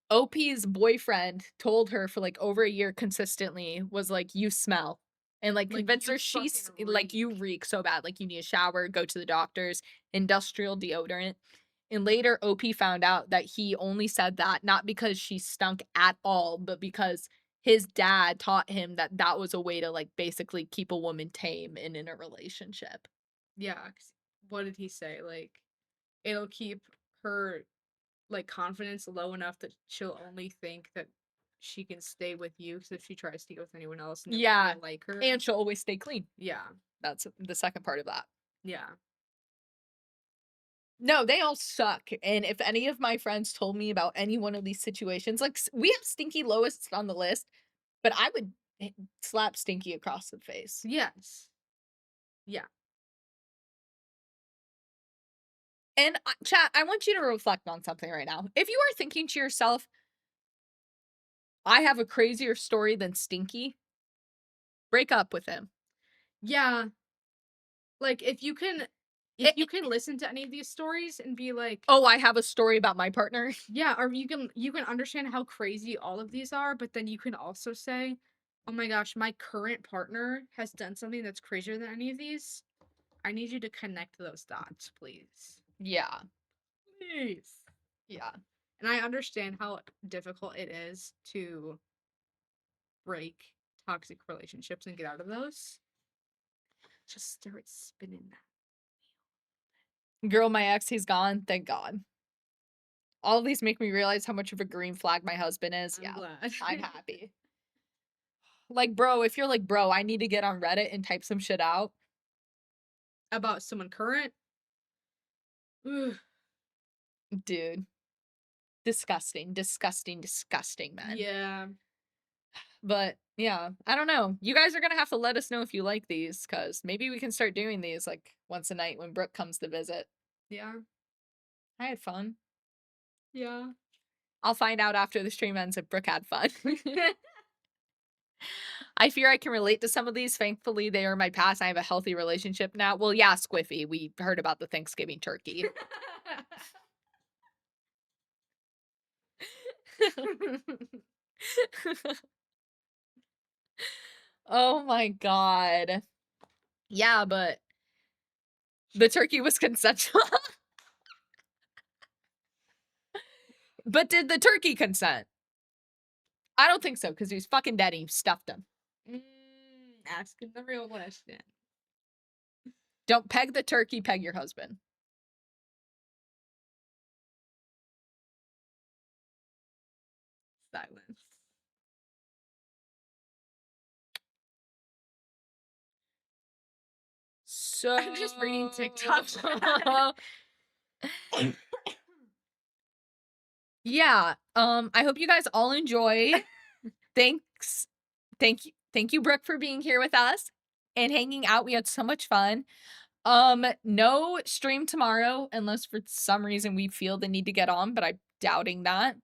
OP's boyfriend told her for like over a year consistently was like, you smell. And like
Like,
convinced
you
her
fucking
like you
reek.
reek so bad, like you need a shower, go to the doctors, industrial deodorant. And later OP found out that he only said that not because she stunk at all, but because his dad taught him that that was a way to like basically keep a woman tame and in a relationship.
Yeah. 'Cause what did he say? Like, it'll keep her like confidence low enough that she'll only think that she can stay with you. Because if she tries to go with anyone else, no one
Yeah.
will like her.
And she'll always stay clean.
Yeah.
That's the second part of that.
Yeah.
No, they all suck, and if any of my friends told me about any one of these situations, like, we have Stinky lowest on the list, but I would slap Stinky across the face.
Yes. Yeah.
And, chat, I want you to reflect on something right now. If you are thinking to yourself, "I have a crazier story than Stinky," break up with him.
Yeah. Like, if you can
Eh
listen to any of these stories and be like,
"Oh, I have a story about my partner."
yeah, or you can understand how crazy all of these are, but then you can also say, "Oh my gosh, my current partner has done something that's crazier than any of these. I need you to connect those dots, please."
Yeah,
Please.
yeah.
And I understand how difficult it is to break toxic relationships and get out of those. Just start spinning that.
Girl, my ex, he's gone, thank God. All of these make me realize how much of a green flag my husband is.
I'm
Yeah,
glad.
I'm happy. Like, bro, if you're like, bro, I need to get on Reddit and type some shit out.
About someone current? Ugh,
Dude, disgusting, disgusting, disgusting, man.
yeah.
But yeah, I don't know. You guys are gonna have to let us know if you like these, because maybe we can start doing these like once a night when Brooke comes to visit.
Yeah.
I had fun.
Yeah.
I'll find out after the stream ends if Brooke had fun. I fear I can relate to some of these. Thankfully, they are my past. I have a healthy relationship now. Well, yeah, Squiffy. We heard about the Thanksgiving turkey. Oh my god. Yeah, but the turkey was consensual. But did the turkey consent? I don't think so, because he was fucking dead and you stuffed him.
Asking the real question.
Don't peg the turkey, peg your husband.
Silence.
So
I'm just reading TikToks.
yeah, I hope you guys all enjoy. Thanks. Thank you, Brooke, for being here with us and hanging out. We had so much fun. No stream tomorrow unless for some reason we feel the need to get on, but I'm doubting that.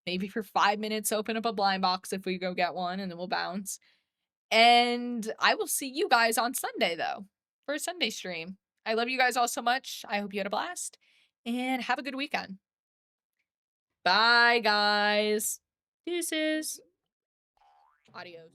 Maybe for 5 minutes, open up a blind box if we go get one, and then we'll bounce. And I will see you guys on Sunday though for a Sunday stream. I love you guys all so much. I hope you had a blast and have a good weekend. Bye, guys. Deuces. Adios.